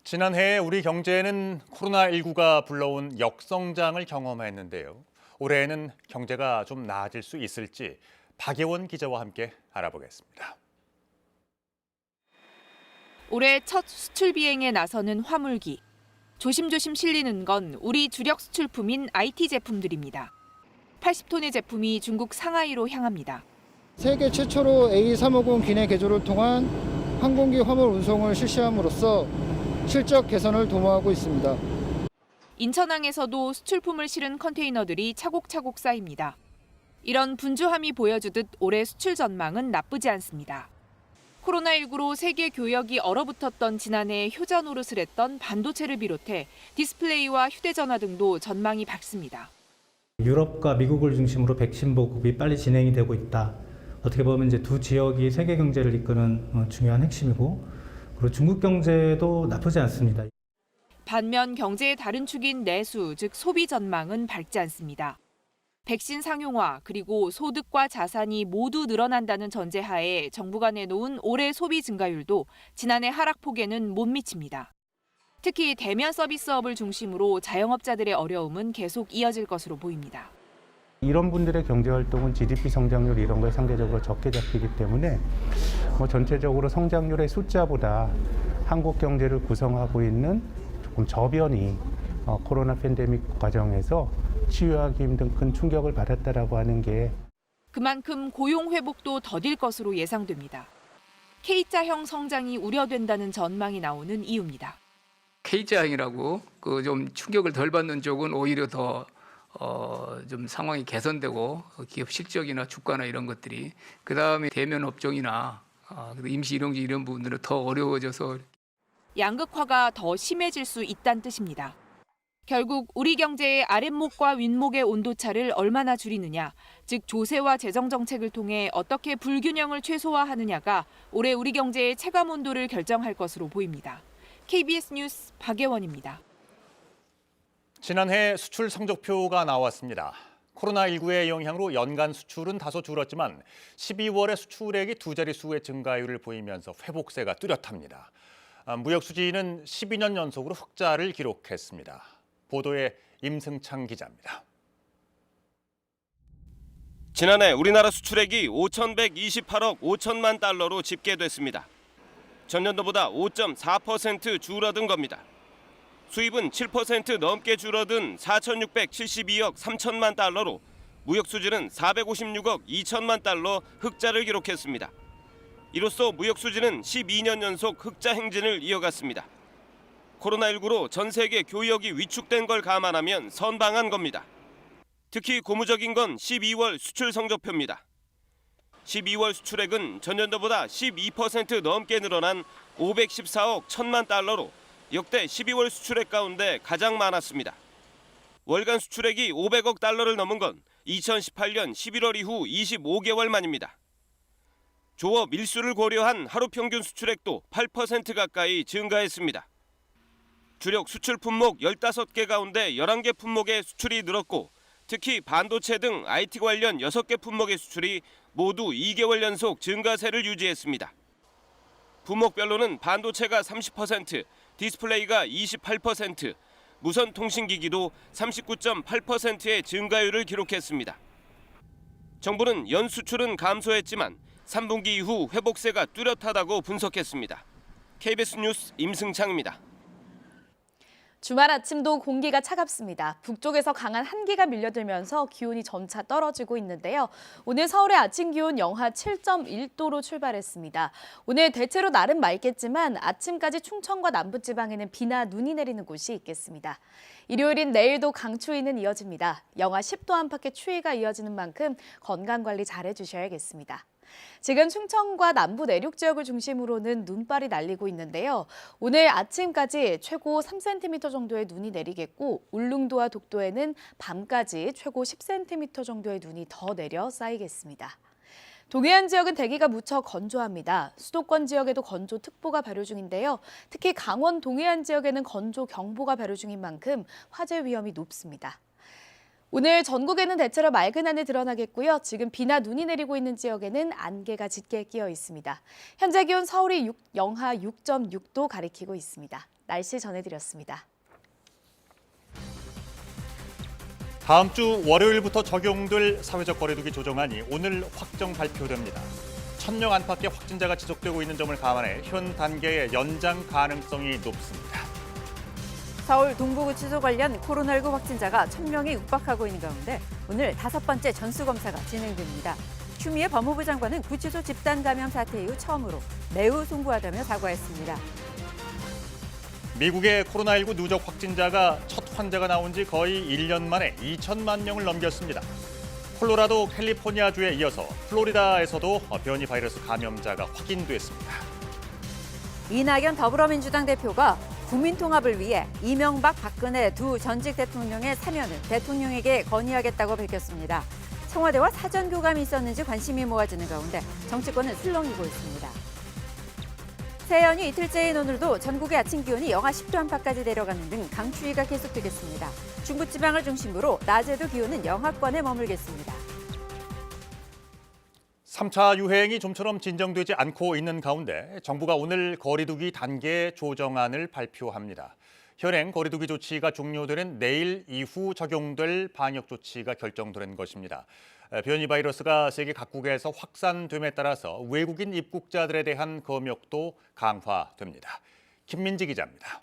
[SPEAKER 1] 지난해 우리 경제는 코로나19가 불러온 역성장을 경험했는데요. 올해에는 경제가 좀 나아질 수 있을지 박예원 기자와 함께 알아보겠습니다.
[SPEAKER 4] 올해 첫 수출 비행에 나서는 화물기. 조심조심 실리는 건 우리 주력 수출품인 IT 제품들입니다. 80톤의 제품이 중국 상하이로 향합니다.
[SPEAKER 5] 세계 최초로 A350 기내 개조를 통한 항공기 화물 운송을 실시함으로써 실적 개선을 도모하고 있습니다.
[SPEAKER 4] 인천항에서도 수출품을 실은 컨테이너들이 차곡차곡 쌓입니다. 이런 분주함이 보여주듯 올해 수출 전망은 나쁘지 않습니다. 코로나19로 세계 교역이 얼어붙었던 지난해 효자 노릇을 했던 반도체를 비롯해 디스플레이와 휴대전화 등도 전망이 밝습니다.
[SPEAKER 7] 유럽과 미국을 중심으로 백신 보급이 빨리 진행이 되고 있다. 어떻게 보면 이제 두 지역이 세계 경제를 이끄는 중요한 핵심이고, 그리고 중국 경제도 나쁘지 않습니다.
[SPEAKER 4] 반면 경제의 다른 축인 내수, 즉 소비 전망은 밝지 않습니다. 백신 상용화 그리고 소득과 자산이 모두 늘어난다는 전제하에 정부가 내놓은 올해 소비 증가율도 지난해 하락폭에는 못 미칩니다. 특히 대면 서비스업을 중심으로 자영업자들의 어려움은 계속 이어질 것으로 보입니다.
[SPEAKER 8] 이런 분들의 경제활동은 GDP 성장률 이런 거에 상대적으로 적게 잡히기 때문에 전체적으로 성장률의 숫자보다 한국 경제를 구성하고 있는 조금 저변이 코로나 팬데믹 과정에서 치유하기 힘든 큰 충격을 받았다라고 하는 게
[SPEAKER 4] 그만큼 고용 회복도 더딜 것으로 예상됩니다. K자형 성장이 우려된다는 전망이 나오는 이유입니다.
[SPEAKER 19] K자형이라고 좀 충격을 덜 받는 쪽은 오히려 더 좀 상황이 개선되고 기업 실적이나 주가나 이런 것들이 그다음에 대면 업종이나 임시 일용직 이런 부분들은 더 어려워져서
[SPEAKER 4] 양극화가 더 심해질 수 있다는 뜻입니다. 결국 우리 경제의 아랫목과 윗목의 온도차를 얼마나 줄이느냐, 즉 조세와 재정 정책을 통해 어떻게 불균형을 최소화하느냐가 올해 우리 경제의 체감 온도를 결정할 것으로 보입니다. KBS 뉴스 박예원입니다.
[SPEAKER 1] 지난해 수출 성적표가 나왔습니다. 코로나19의 영향으로 연간 수출은 다소 줄었지만 12월에 수출액이 두 자릿수의 증가율을 보이면서 회복세가 뚜렷합니다. 무역 수지는 12년 연속으로 흑자를 기록했습니다. 보도에 임승창 기자입니다.
[SPEAKER 20] 지난해 우리나라 수출액이 5,128억 5천만 달러로 집계됐습니다. 전년도보다 5.4% 줄어든 겁니다. 수입은 7% 넘게 줄어든 4,672억 3천만 달러로 무역 수지는 456억 2천만 달러 흑자를 기록했습니다. 이로써 무역 수지는 12년 연속 흑자 행진을 이어갔습니다. 코로나19로 전 세계 교역이 위축된 걸 감안하면 선방한 겁니다. 특히 고무적인 건 12월 수출 성적표입니다. 12월 수출액은 전년도보다 12% 넘게 늘어난 514억 1천만 달러로 역대 12월 수출액 가운데 가장 많았습니다. 월간 수출액이 500억 달러를 넘은 건 2018년 11월 이후 25개월 만입니다. 조업 일수를 고려한 하루 평균 수출액도 8% 가까이 증가했습니다. 주력 수출 품목 15개 가운데 11개 품목의 수출이 늘었고 특히 반도체 등 IT 관련 6개 품목의 수출이 모두 2개월 연속 증가세를 유지했습니다. 품목별로는 반도체가 30%, 디스플레이가 28%, 무선 통신기기도 39.8%의 증가율을 기록했습니다. 정부는 연 수출은 감소했지만 3분기 이후 회복세가 뚜렷하다고 분석했습니다. KBS 뉴스 임승창입니다.
[SPEAKER 18] 주말 아침도 공기가 차갑습니다. 북쪽에서 강한 한기가 밀려들면서 기온이 점차 떨어지고 있는데요. 오늘 서울의 아침 기온 영하 7.1도로 출발했습니다. 오늘 대체로 날은 맑겠지만 아침까지 충청과 남부지방에는 비나 눈이 내리는 곳이 있겠습니다. 일요일인 내일도 강추위는 이어집니다. 영하 10도 안팎의 추위가 이어지는 만큼 건강관리 잘해주셔야겠습니다. 지금 충청과 남부 내륙 지역을 중심으로는 눈발이 날리고 있는데요. 오늘 아침까지 최고 3cm 정도의 눈이 내리겠고 울릉도와 독도에는 밤까지 최고 10cm 정도의 눈이 더 내려 쌓이겠습니다. 동해안 지역은 대기가 무척 건조합니다. 수도권 지역에도 건조특보가 발효 중인데요. 특히 강원 동해안 지역에는 건조경보가 발효 중인 만큼 화재 위험이 높습니다. 오늘 전국에는 대체로 맑은 하늘 드러나겠고요. 지금 비나 눈이 내리고 있는 지역에는 안개가 짙게 끼어 있습니다. 현재 기온 서울이 영하 6.6도 가리키고 있습니다. 날씨 전해드렸습니다.
[SPEAKER 1] 다음 주 월요일부터 적용될 사회적 거리두기 조정안이 오늘 확정 발표됩니다. 1000명 안팎의 확진자가 지속되고 있는 점을 감안해 현 단계의 연장 가능성이 높습니다.
[SPEAKER 2] 서울 동부구치소 관련 코로나19 확진자가 1000명이 육박하고 있는 가운데 오늘 5번째 전수검사가 진행됩니다. 추미애 법무부 장관은 구치소 집단 감염 사태 이후 처음으로 매우 송구하다며 사과했습니다.
[SPEAKER 1] 미국의 코로나19 누적 확진자가 첫 환자가 나온 지 거의 1년 만에 2천만 명을 넘겼습니다. 콜로라도 캘리포니아주에 이어서 플로리다에서도 변이 바이러스 감염자가 확인됐습니다.
[SPEAKER 2] 이낙연 더불어민주당 대표가 국민 통합을 위해 이명박, 박근혜 두 전직 대통령의 사면을 대통령에게 건의하겠다고 밝혔습니다. 청와대와 사전 교감이 있었는지 관심이 모아지는 가운데 정치권은 술렁이고 있습니다. 새연휴 이틀째인 오늘도 전국의 아침 기온이 영하 10도 안팎까지 내려가는 등 강추위가 계속되겠습니다. 중부지방을 중심으로 낮에도 기온은 영하권에 머물겠습니다.
[SPEAKER 1] 3차 유행이 좀처럼 진정되지 않고 있는 가운데 정부가 오늘 거리두기 단계 조정안을 발표합니다. 현행 거리두기 조치가 종료되는 내일 이후 적용될 방역 조치가 결정된 것입니다. 변이 바이러스가 세계 각국에서 확산됨에 따라서 외국인 입국자들에 대한 검역도 강화됩니다. 김민지 기자입니다.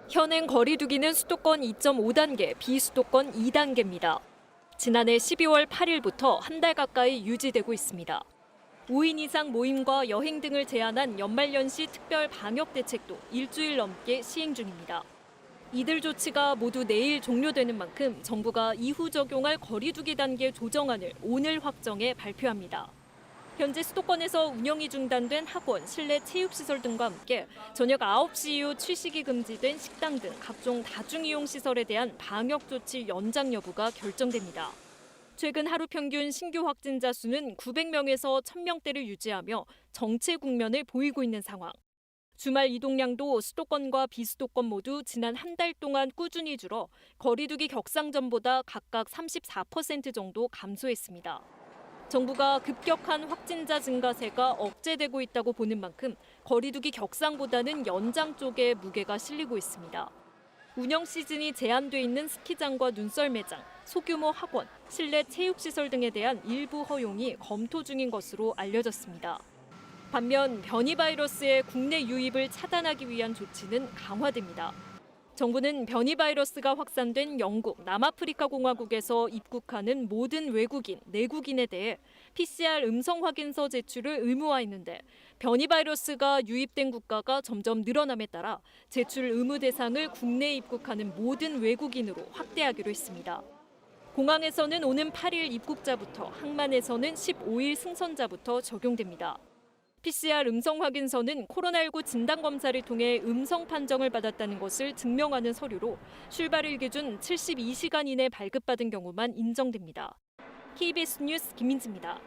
[SPEAKER 3] 현행 거리두기는 수도권 2.5단계, 비수도권 2단계입니다. 지난해 12월 8일부터 한 달 가까이 유지되고 있습니다. 5인 이상 모임과 여행 등을 제한한 연말연시 특별 방역 대책도 일주일 넘게 시행 중입니다. 이들 조치가 모두 내일 종료되는 만큼 정부가 이후 적용할 거리두기 단계 조정안을 오늘 확정해 발표합니다. 현재 수도권에서 운영이 중단된 학원, 실내 체육시설 등과 함께 저녁 9시 이후 취식이 금지된 식당 등 각종 다중이용시설에 대한 방역 조치 연장 여부가 결정됩니다. 최근 하루 평균 신규 확진자 수는 900명에서 1000명대를 유지하며 정체 국면을 보이고 있는 상황. 주말 이동량도 수도권과 비수도권 모두 지난 한 달 동안 꾸준히 줄어 거리두기 격상 전보다 각각 34% 정도 감소했습니다. 정부가 급격한 확진자 증가세가 억제되고 있다고 보는 만큼 거리두기 격상보다는 연장 쪽에 무게가 실리고 있습니다. 운영 시즌이 제한돼 있는 스키장과 눈썰 매장, 소규모 학원, 실내 체육시설 등에 대한 일부 허용이 검토 중인 것으로 알려졌습니다. 반면 변이 바이러스의 국내 유입을 차단하기 위한 조치는 강화됩니다. 정부는 변이 바이러스가 확산된 영국, 남아프리카 공화국에서 입국하는 모든 외국인, 내국인에 대해 PCR 음성 확인서 제출을 의무화했는데 변이 바이러스가 유입된 국가가 점점 늘어남에 따라 제출 의무 대상을 국내에 입국하는 모든 외국인으로 확대하기로 했습니다. 공항에서는 오는 8일 입국자부터, 항만에서는 15일 승선자부터 적용됩니다. PCR 음성 확인서는 코로나19 진단검사를 통해 음성 판정을 받았다는 것을 증명하는 서류로 출발일 기준 72시간 이내 발급받은 경우만 인정됩니다. KBS 뉴스 김민지입니다.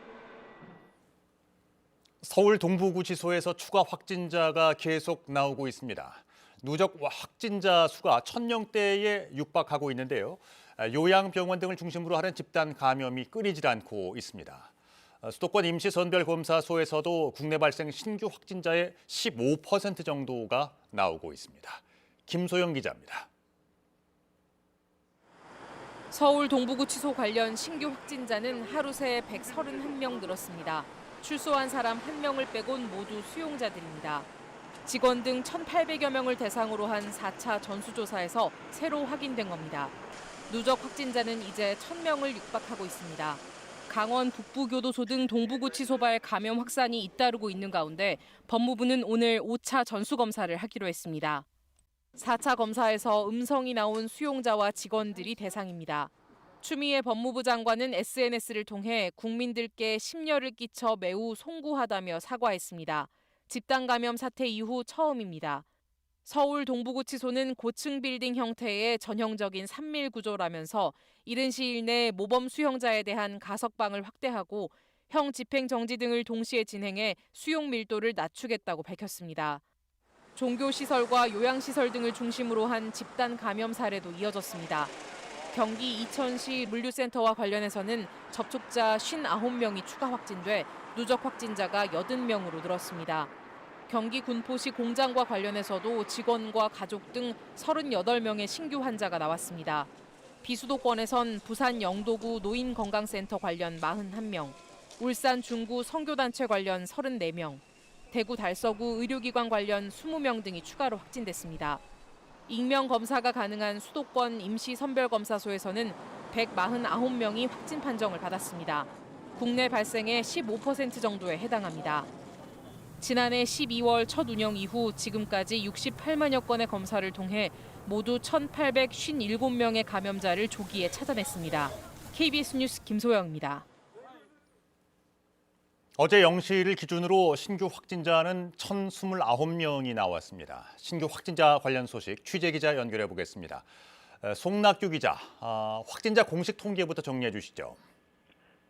[SPEAKER 1] 서울 동부구치소에서 추가 확진자가 계속 나오고 있습니다. 누적 확진자 수가 1000명대에 육박하고 있는데요. 요양병원 등을 중심으로 하는 집단 감염이 끊이질 않고 있습니다. 수도권 임시선별검사소에서도 국내 발생 신규 확진자의 15% 정도가 나오고 있습니다. 김소영 기자입니다.
[SPEAKER 6] 서울 동부구치소 관련 신규 확진자는 하루 새 131명 늘었습니다. 출소한 사람 1명을 빼곤 모두 수용자들입니다. 직원 등 1,800여 명을 대상으로 한 4차 전수조사에서 새로 확인된 겁니다. 누적 확진자는 이제 1,000명을 육박하고 있습니다. 강원 북부교도소 등 동부구치소발 감염 확산이 잇따르고 있는 가운데 법무부는 오늘 5차 전수검사를 하기로 했습니다. 4차 검사에서 음성이 나온 수용자와 직원들이 대상입니다. 추미애 법무부 장관은 SNS를 통해 국민들께 심려를 끼쳐 매우 송구하다며 사과했습니다. 집단 감염 사태 이후 처음입니다. 서울 동부구치소는 고층 빌딩 형태의 전형적인 산밀 구조라면서 이른 시일 내 모범 수용자에 대한 가석방을 확대하고 형 집행 정지 등을 동시에 진행해 수용 밀도를 낮추겠다고 밝혔습니다. 종교시설과 요양시설 등을 중심으로 한 집단 감염 사례도 이어졌습니다. 경기 이천시 물류센터와 관련해서는 접촉자 59명이 추가 확진돼 누적 확진자가 80명으로 늘었습니다. 경기 군포시 공장과 관련해서도 직원과 가족 등 38명의 신규 환자가 나왔습니다. 비수도권에선 부산 영도구 노인건강센터 관련 41명, 울산 중구 선교단체 관련 34명, 대구 달서구 의료기관 관련 20명 등이 추가로 확진됐습니다. 익명 검사가 가능한 수도권 임시선별검사소에서는 149명이 확진 판정을 받았습니다. 국내 발생의 15% 정도에 해당합니다. 지난해 12월 첫 운영 이후 지금까지 68만여 건의 검사를 통해 모두 1,857명의 감염자를 조기에 찾아냈습니다. KBS 뉴스 김소영입니다.
[SPEAKER 1] 어제 0시를 기준으로 신규 확진자는 1,029명이 나왔습니다. 신규 확진자 관련 소식 취재기자 연결해 보겠습니다. 송낙규 기자, 확진자 공식 통계부터 정리해 주시죠.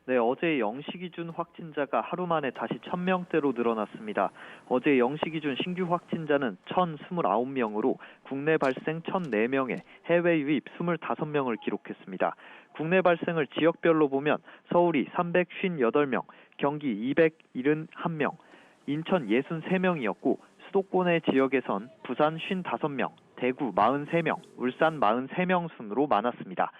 [SPEAKER 9] 네, 어제 0시 기준 확진자가 하루 만에 다시 1,000명대로 늘어났습니다. 어제 0시 기준 신규 확진자는 1,029명으로 국내 발생 1,004명에 해외 유입 25명을 기록했습니다. 국내 발생을 지역별로 보면 서울이 358명, 경기 271명, 인천 63명이었고 수도권의 지역에선 부산 55명, 대구 43명, 울산 43명 순으로 많았습니다.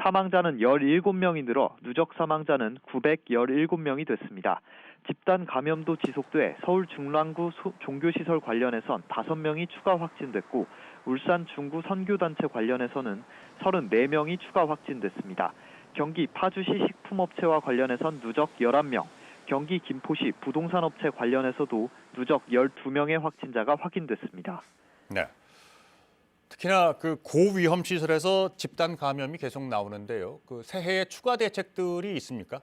[SPEAKER 9] 사망자는 17명이 늘어 누적 사망자는 917명이 됐습니다. 집단 감염도 지속돼 서울 중랑구 종교시설 관련해선 5명이 추가 확진됐고 울산 중구 선교단체 관련해서는 34명이 추가 확진됐습니다. 경기 파주시 식품업체와 관련해선 누적 11명, 경기 김포시 부동산업체 관련해서도 누적 12명의 확진자가 확인됐습니다.
[SPEAKER 1] 네. 특히나 그 고위험 시설에서 집단 감염이 계속 나오는데요. 그 새해에 추가 대책들이 있습니까?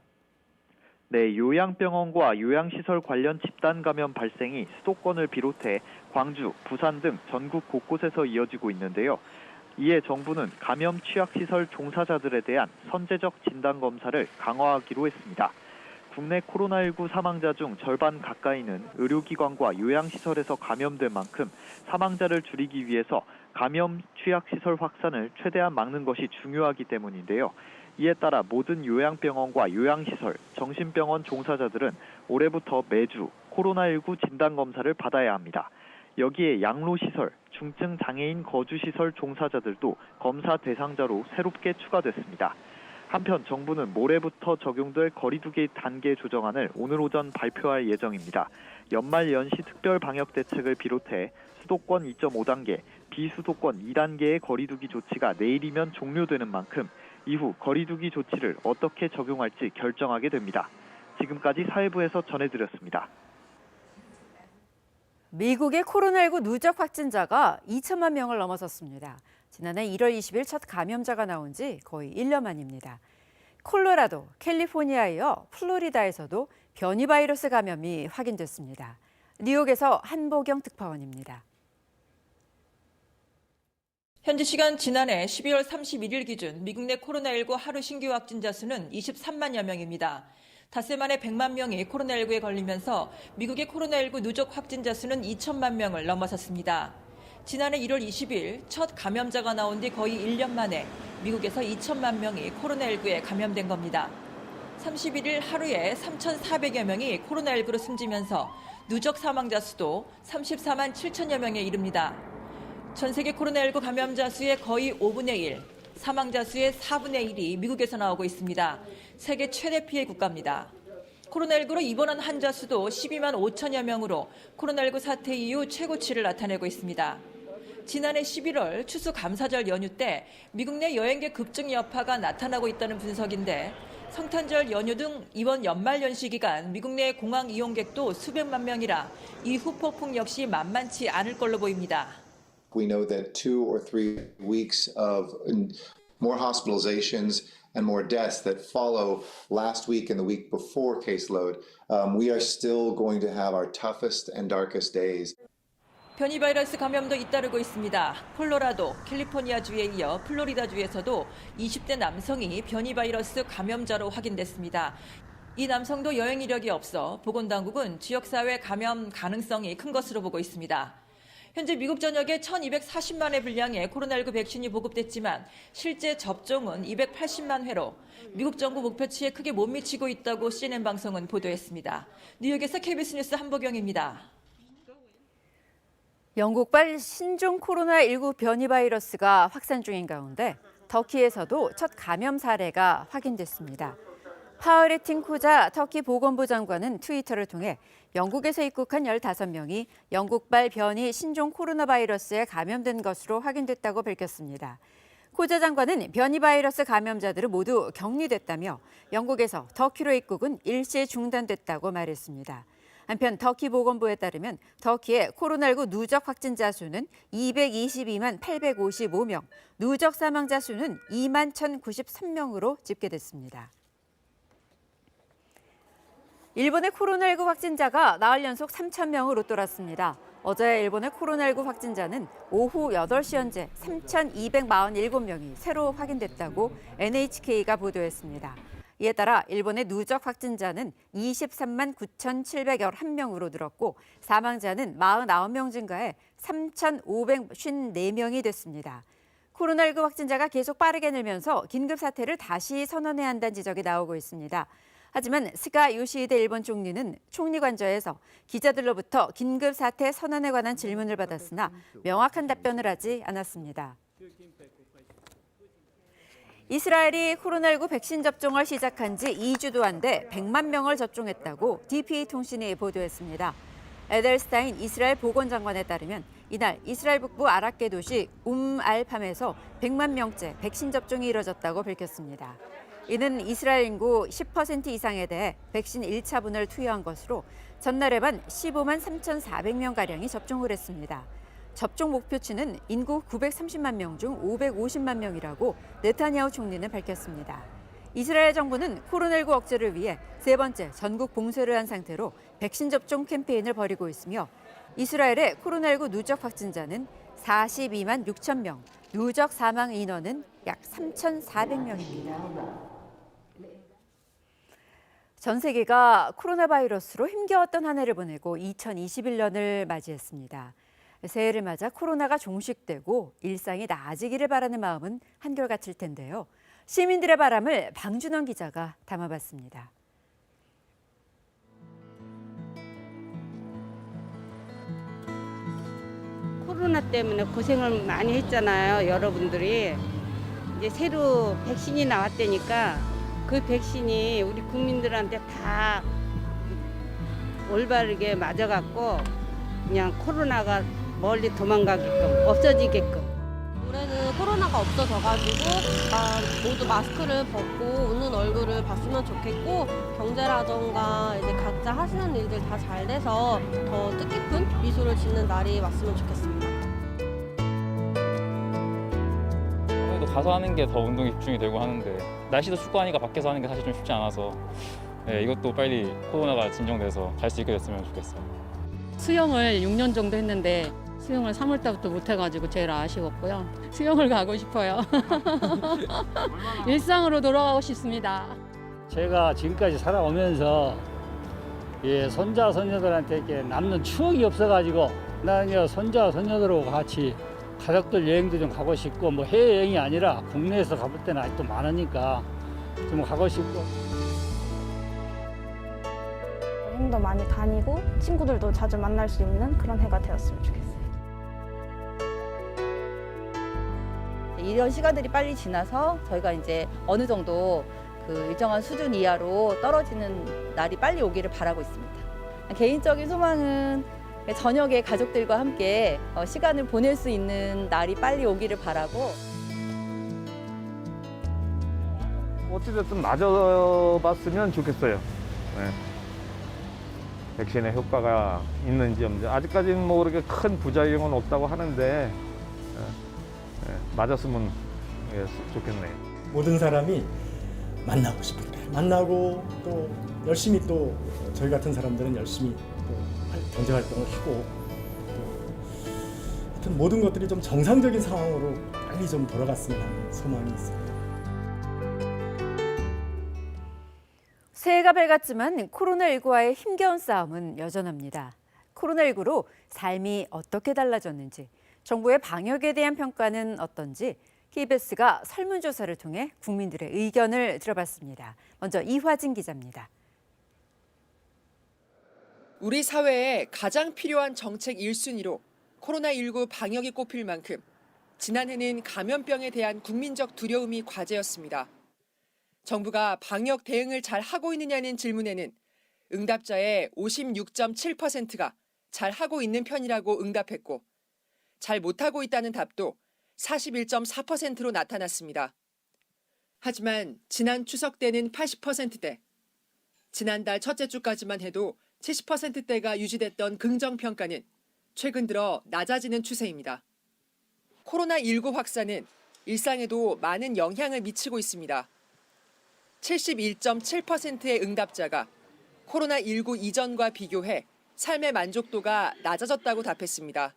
[SPEAKER 9] 네, 요양병원과 요양시설 관련 집단 감염 발생이 수도권을 비롯해 광주, 부산 등 전국 곳곳에서 이어지고 있는데요. 이에 정부는 감염 취약시설 종사자들에 대한 선제적 진단검사를 강화하기로 했습니다. 국내 코로나19 사망자 중 절반 가까이는 의료기관과 요양시설에서 감염된 만큼 사망자를 줄이기 위해서 감염 취약시설 확산을 최대한 막는 것이 중요하기 때문인데요. 이에 따라 모든 요양병원과 요양시설, 정신병원 종사자들은 올해부터 매주 코로나19 진단검사를 받아야 합니다. 여기에 양로시설, 중증 장애인 거주시설 종사자들도 검사 대상자로 새롭게 추가됐습니다. 한편 정부는 모레부터 적용될 거리두기 단계 조정안을 오늘 오전 발표할 예정입니다. 연말 연시 특별 방역 대책을 비롯해 수도권 2.5단계, 비수도권 2단계의 거리두기 조치가 내일이면 종료되는 만큼 이후 거리두기 조치를 어떻게 적용할지 결정하게 됩니다. 지금까지 사회부에서 전해드렸습니다.
[SPEAKER 2] 미국의 코로나19 누적 확진자가 2천만 명을 넘어섰습니다. 지난해 1월 20일 첫 감염자가 나온 지 거의 1년 만입니다. 콜로라도, 캘리포니아에 이어 플로리다에서도 변이 바이러스 감염이 확인됐습니다. 뉴욕에서 한보경 특파원입니다.
[SPEAKER 10] 현지 시간 지난해 12월 31일 기준 미국 내 코로나19 하루 신규 확진자 수는 23만여 명입니다. 닷새 만에 100만 명이 코로나19에 걸리면서 미국의 코로나19 누적 확진자 수는 2천만 명을 넘어섰습니다. 지난해 1월 20일 첫 감염자가 나온 뒤 거의 1년 만에 미국에서 2천만 명이 코로나19에 감염된 겁니다. 31일 하루에 3,400여 명이 코로나19로 숨지면서 누적 사망자 수도 34만 7천여 명에 이릅니다. 전 세계 코로나19 감염자 수의 거의 5분의 1, 사망자 수의 4분의 1이 미국에서 나오고 있습니다. 세계 최대 피해 국가입니다. 코로나19로 입원한 환자 수도 12만 5천여 명으로 코로나19 사태 이후 최고치를 나타내고 있습니다. 지난해 11월 추수감사절 연휴 때 미국 내 여행객 급증 여파가 나타나고 있다는 분석인데 성탄절 연휴 등 이번 연말연시 기간 미국 내 공항 이용객도 수백만 명이라 이 후폭풍 역시 만만치 않을 걸로 보입니다.
[SPEAKER 11] We know that 2 or 3 weeks of more hospitalizations and more deaths that follow last week and the week before caseload, we are still going to have our toughest and darkest days.
[SPEAKER 10] 변이 바이러스 감염도 잇따르고 있습니다. 콜로라도, 캘리포니아주에 이어 플로리다주에서도 20대 남성이 변이 바이러스 감염자로 확인됐습니다. 이 남성도 여행 이력이 없어 보건당국은 지역사회 감염 가능성이 큰 것으로 보고 있습니다. 현재 미국 전역에 1,240만회 분량의 코로나19 백신이 보급됐지만 실제 접종은 280만 회로 미국 정부 목표치에 크게 못 미치고 있다고 CNN 방송은 보도했습니다. 뉴욕에서 KBS 뉴스 한보경입니다.
[SPEAKER 2] 영국발 신종 코로나19 변이 바이러스가 확산 중인 가운데 터키에서도 첫 감염 사례가 확인됐습니다. 파흐레틴 코자 터키 보건부 장관은 트위터를 통해 영국에서 입국한 15명이 영국발 변이 신종 코로나 바이러스에 감염된 것으로 확인됐다고 밝혔습니다. 코자 장관은 변이 바이러스 감염자들은 모두 격리됐다며 영국에서 터키로 입국은 일시 중단됐다고 말했습니다. 한편 터키 보건부에 따르면 터키의 코로나19 누적 확진자 수는 222만 855명, 누적 사망자 수는 2만 1,093명으로 집계됐습니다. 일본의 코로나19 확진자가 나흘 연속 3,000명을 웃돌았습니다. 어제 일본의 코로나19 확진자는 오후 8시 현재 3,247명이 새로 확인됐다고 NHK가 보도했습니다. 이에 따라 일본의 누적 확진자는 23만 9,711명으로 늘었고 사망자는 49명 증가해 3,554명이 됐습니다. 코로나19 확진자가 계속 빠르게 늘면서 긴급 사태를 다시 선언해야 한다는 지적이 나오고 있습니다. 하지만 스가 요시히데 일본 총리는 총리 관저에서 기자들로부터 긴급 사태 선언에 관한 질문을 받았으나 명확한 답변을 하지 않았습니다. 이스라엘이 코로나19 백신 접종을 시작한 지 2주도 안 돼 100만 명을 접종했다고 DPA통신이 보도했습니다. 에델스타인 이스라엘 보건장관에 따르면 이날 이스라엘 북부 아랍계 도시 알팜에서 100만 명째 백신 접종이 이뤄졌다고 밝혔습니다. 이는 이스라엘 인구 10% 이상에 대해 백신 1차분을 투여한 것으로 전날에만 15만 3,400명가량이 접종을 했습니다. 접종 목표치는 인구 930만 명 중 550만 명이라고 네타냐후 총리는 밝혔습니다. 이스라엘 정부는 코로나19 억제를 위해 세 번째 전국 봉쇄를 한 상태로 백신 접종 캠페인을 벌이고 있으며 이스라엘의 코로나19 누적 확진자는 42만 6천 명, 누적 사망 인원은 약 3,400명입니다. 전 세계가 코로나 바이러스로 힘겨웠던 한 해를 보내고 2021년을 맞이했습니다. 새해를 맞아 코로나가 종식되고 일상이 나아지기를 바라는 마음은 한결같을 텐데요. 시민들의 바람을 방준원 기자가 담아봤습니다.
[SPEAKER 12] 코로나 때문에 고생을 많이 했잖아요, 여러분들이. 이제 새로 백신이 나왔다니까 그 백신이 우리 국민들한테 다 올바르게 맞아갖고 그냥 코로나가 멀리 도망가게끔, 없어지게끔.
[SPEAKER 14] 올해는 코로나가 없어져가지고 모두 마스크를 벗고 웃는 얼굴을 봤으면 좋겠고 경제라던가 이제 각자 하시는 일들 다 잘 돼서 더 뜻깊은 미소를 짓는 날이 왔으면 좋겠습니다.
[SPEAKER 15] 아무래도 가서 하는 게 더 운동에 집중이 되고 하는데 날씨도 춥고 하니까 밖에서 하는 게 사실 좀 쉽지 않아서 이것도 빨리 코로나가 진정돼서 갈 수 있게 됐으면 좋겠어요.
[SPEAKER 16] 수영을 6년 정도 했는데 수영을 3월 달부터 못 해가지고 제일 아쉬웠고요. 수영을 가고 싶어요. 일상으로 돌아가고 싶습니다.
[SPEAKER 21] 제가 지금까지 살아오면서 손자 손녀들한테 이렇게 남는 추억이 없어가지고 나는 손자 손녀들하고 같이 가족들 여행도 좀 가고 싶고 뭐 해외여행이 아니라 국내에서 가볼 때는 아직도 많으니까 좀 가고 싶고.
[SPEAKER 22] 여행도 많이 다니고 친구들도 자주 만날 수 있는 그런 해가 되었으면 좋겠어요.
[SPEAKER 23] 이런 시간들이 빨리 지나서 저희가 이제 어느 정도 그 일정한 수준 이하로 떨어지는 날이 빨리 오기를 바라고 있습니다. 개인적인 소망은 저녁에 가족들과 함께 시간을 보낼 수 있는 날이 빨리 오기를 바라고.
[SPEAKER 24] 어찌됐든 맞아봤으면 좋겠어요. 네. 백신의 효과가 있는지 없는지 아직까지는 뭐 그렇게 큰 부작용은 없다고 하는데 맞았으면 좋겠네요.
[SPEAKER 29] 모든 사람이 만나고 싶을 때 만나고 또 열심히 또 저희 같은 사람들은 열심히 또 경제 활동을 하고 또 하여튼 모든 것들이 좀 정상적인 상황으로 빨리 좀 돌아갔으면 하는 소망이 있습니다.
[SPEAKER 2] 새해가 밝았지만 코로나19와의 힘겨운 싸움은 여전합니다. 코로나19로 삶이 어떻게 달라졌는지, 정부의 방역에 대한 평가는 어떤지 KBS가 설문조사를 통해 국민들의 의견을 들어봤습니다. 먼저 이화진 기자입니다.
[SPEAKER 5] 우리 사회에 가장 필요한 정책 1순위로 코로나19 방역이 꼽힐 만큼 지난해는 감염병에 대한 국민적 두려움이 과제였습니다. 정부가 방역 대응을 잘 하고 있느냐는 질문에는 응답자의 56.7%가 잘 하고 있는 편이라고 응답했고 잘 못하고 있다는 답도 41.4%로 나타났습니다. 하지만 지난 추석 때는 80%대, 지난달 첫째 주까지만 해도 70%대가 유지됐던 긍정평가는 최근 들어 낮아지는 추세입니다. 코로나19 확산은 일상에도 많은 영향을 미치고 있습니다. 71.7%의 응답자가 코로나19 이전과 비교해 삶의 만족도가 낮아졌다고 답했습니다.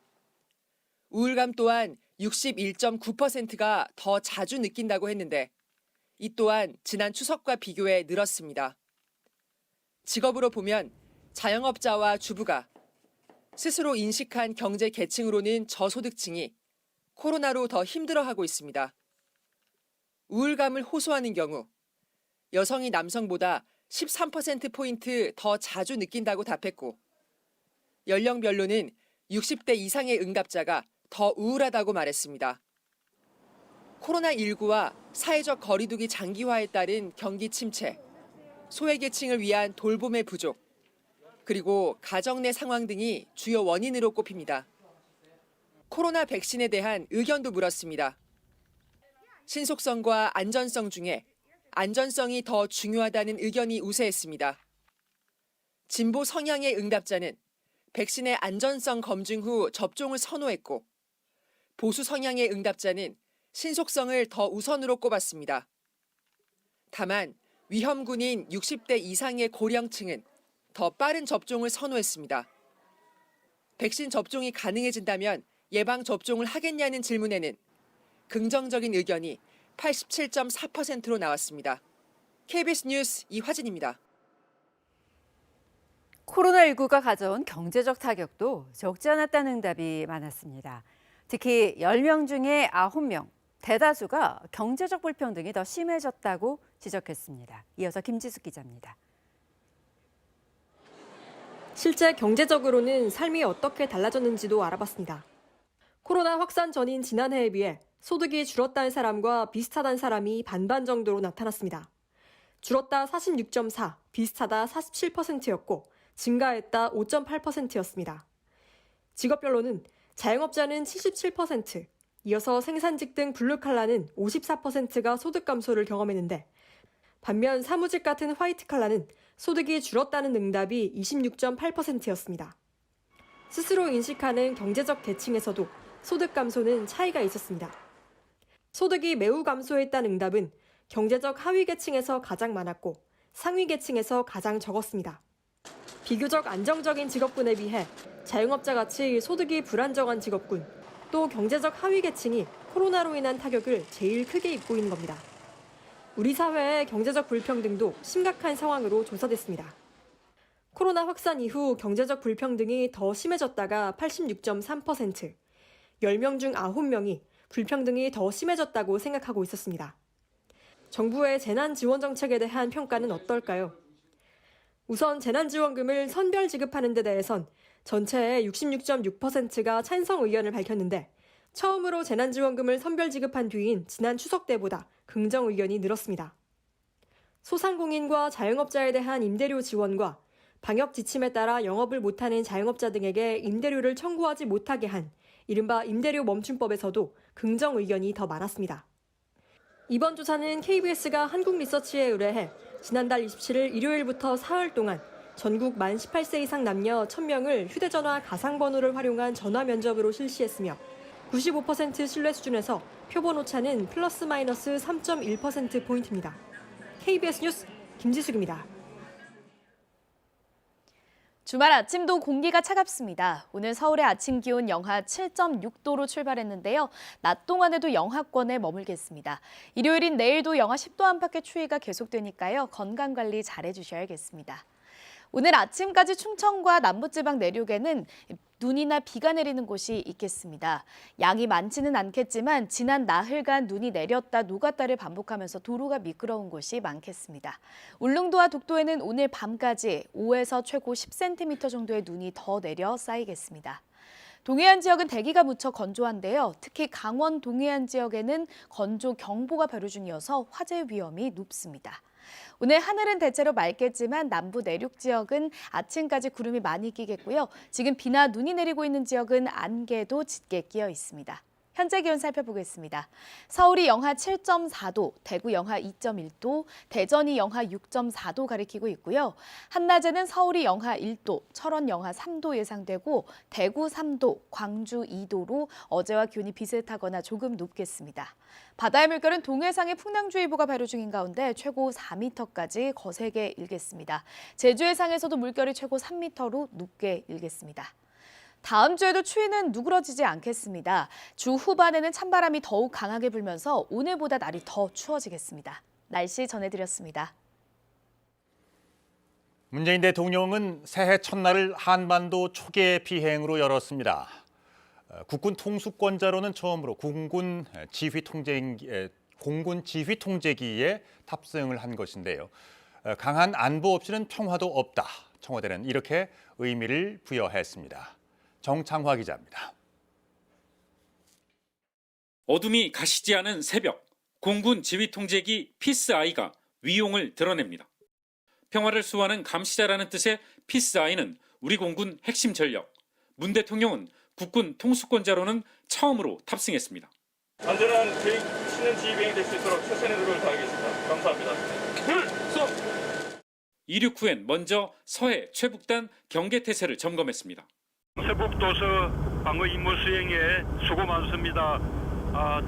[SPEAKER 5] 우울감 또한 61.9%가 더 자주 느낀다고 했는데 이 또한 지난 추석과 비교해 늘었습니다. 직업으로 보면 자영업자와 주부가, 스스로 인식한 경제 계층으로는 저소득층이 코로나로 더 힘들어하고 있습니다. 우울감을 호소하는 경우 여성이 남성보다 13%포인트 더 자주 느낀다고 답했고 연령별로는 60대 이상의 응답자가 더 우울하다고 말했습니다. 코로나19와 사회적 거리두기 장기화에 따른 경기 침체, 소외계층을 위한 돌봄의 부족, 그리고 가정 내 상황 등이 주요 원인으로 꼽힙니다. 코로나 백신에 대한 의견도 물었습니다. 신속성과 안전성 중에 안전성이 더 중요하다는 의견이 우세했습니다. 진보 성향의 응답자는 백신의 안전성 검증 후 접종을 선호했고 보수 성향의 응답자는 신속성을 더 우선으로 꼽았습니다. 다만 위험군인 60대 이상의 고령층은 더 빠른 접종을 선호했습니다. 백신 접종이 가능해진다면 예방 접종을 하겠냐는 질문에는 긍정적인 의견이 87.4%로 나왔습니다. KBS 뉴스 이화진입니다.
[SPEAKER 2] 코로나19가 가져온 경제적 타격도 적지 않았다는 응답이 많았습니다. 특히 10명 중에 9명, 대다수가 경제적 불평등이 더 심해졌다고 지적했습니다. 이어서 김지숙 기자입니다.
[SPEAKER 3] 실제 경제적으로는 삶이 어떻게 달라졌는지도 알아봤습니다. 코로나 확산 전인 지난해에 비해 소득이 줄었다는 사람과 비슷하다는 사람이 반반 정도로 나타났습니다. 줄었다 46.4, 비슷하다 47%였고 증가했다 5.8%였습니다. 직업별로는 자영업자는 77%, 이어서 생산직 등 블루칼라는 54%가 소득 감소를 경험했는데 반면 사무직 같은 화이트칼라는 소득이 줄었다는 응답이 26.8%였습니다. 스스로 인식하는 경제적 계층에서도 소득 감소는 차이가 있었습니다. 소득이 매우 감소했다는 응답은 경제적 하위 계층에서 가장 많았고 상위 계층에서 가장 적었습니다. 비교적 안정적인 직업군에 비해 자영업자 같이 소득이 불안정한 직업군, 또 경제적 하위 계층이 코로나로 인한 타격을 제일 크게 입고 있는 겁니다. 우리 사회의 경제적 불평등도 심각한 상황으로 조사됐습니다. 코로나 확산 이후 경제적 불평등이 더 심해졌다가 86.3%, 10명 중 9명이 불평등이 더 심해졌다고 생각하고 있었습니다. 정부의 재난지원정책에 대한 평가는 어떨까요? 우선 재난지원금을 선별 지급하는 데 대해선 전체의 66.6%가 찬성 의견을 밝혔는데 처음으로 재난지원금을 선별 지급한 뒤인 지난 추석 때보다 긍정 의견이 늘었습니다. 소상공인과 자영업자에 대한 임대료 지원과 방역 지침에 따라 영업을 못하는 자영업자 등에게 임대료를 청구하지 못하게 한 이른바 임대료 멈춤법에서도 긍정 의견이 더 많았습니다. 이번 조사는 KBS가 한국리서치에 의뢰해 지난달 27일 일요일부터 사흘 동안 전국 만 18세 이상 남녀 1000명을 휴대전화 가상번호를 활용한 전화 면접으로 실시했으며 95% 신뢰 수준에서 표본 오차는 플러스 마이너스 3.1%포인트입니다. KBS 뉴스 김지숙입니다.
[SPEAKER 18] 주말 아침도 공기가 차갑습니다. 오늘 서울의 아침 기온 영하 7.6도로 출발했는데요. 낮 동안에도 영하권에 머물겠습니다. 일요일인 내일도 영하 10도 안팎의 추위가 계속되니까요. 건강관리 잘해주셔야겠습니다. 오늘 아침까지 충청과 남부지방 내륙에는 눈이나 비가 내리는 곳이 있겠습니다. 양이 많지는 않겠지만 지난 나흘간 눈이 내렸다 녹았다를 반복하면서 도로가 미끄러운 곳이 많겠습니다. 울릉도와 독도에는 오늘 밤까지 5에서 최고 10cm 정도의 눈이 더 내려 쌓이겠습니다. 동해안 지역은 대기가 무척 건조한데요. 특히 강원 동해안 지역에는 건조경보가 발효 중이어서 화재 위험이 높습니다. 오늘 하늘은 대체로 맑겠지만 남부 내륙 지역은 아침까지 구름이 많이 끼겠고요. 지금 비나 눈이 내리고 있는 지역은 안개도 짙게 끼어 있습니다. 현재 기온 살펴보겠습니다. 서울이 영하 7.4도, 대구 영하 2.1도, 대전이 영하 6.4도 가리키고 있고요. 한낮에는 서울이 영하 1도, 철원 영하 3도 예상되고 대구 3도, 광주 2도로 어제와 기온이 비슷하거나 조금 높겠습니다. 바다의 물결은 동해상에 풍랑주의보가 발효 중인 가운데 최고 4m까지 거세게 일겠습니다. 제주 해상에서도 물결이 최고 3m로 높게 일겠습니다. 다음 주에도 추위는 누그러지지 않겠습니다. 주 후반에는 찬바람이 더욱 강하게 불면서 오늘보다 날이 더 추워지겠습니다. 날씨 전해드렸습니다.
[SPEAKER 1] 문재인 대통령은 새해 첫날을 한반도 초계 비행으로 열었습니다. 국군 통수권자로는 처음으로 공군 지휘 통제기에 탑승을 한 것인데요. 강한 안보 없이는 평화도 없다. 청와대는 이렇게 의미를 부여했습니다. 정창화 기자입니다.
[SPEAKER 7] 어둠이 가시지 않은 새벽, 공군 지휘통제기 피스아이가 위용을 드러냅니다. 평화를 수호하는 감시자라는 뜻의 피스아이는 우리 공군 핵심 전력. 문 대통령은 국군 통수권자로는 처음으로 탑승했습니다.
[SPEAKER 8] 안전한 신년 지휘 비행될 수 있도록 최선의 노력을 다하겠습니다. 감사합니다.
[SPEAKER 7] 이륙 후엔 먼저 서해 최북단 경계태세를 점검했습니다.
[SPEAKER 8] 서북도서 방어 임무 수행에 수고 많습니다.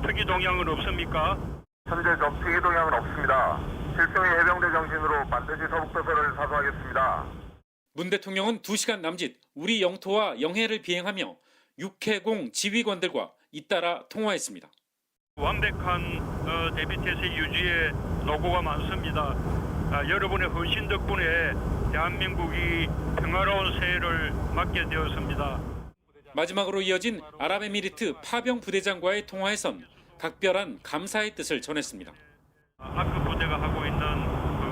[SPEAKER 8] 특이 동향은 없습니까?
[SPEAKER 13] 현재 특이 동향은 없습니다. 실성의 해병대 정신으로 반드시 서북도서를 사수하겠습니다.
[SPEAKER 7] 문 대통령은 2시간 남짓 우리 영토와 영해를 비행하며 육해공 지휘관들과 잇따라 통화했습니다.
[SPEAKER 8] 완벽한 대비태세 유지에 노고가 많습니다. 여러분의 헌신 덕분에 대한민국이 평화로운 새해를 맞게 되었습니다.
[SPEAKER 7] 마지막으로 이어진 아랍에미리트 파병 부대장과의 통화에선 각별한 감사의 뜻을 전했습니다.
[SPEAKER 8] 아크 부대가 하고 있는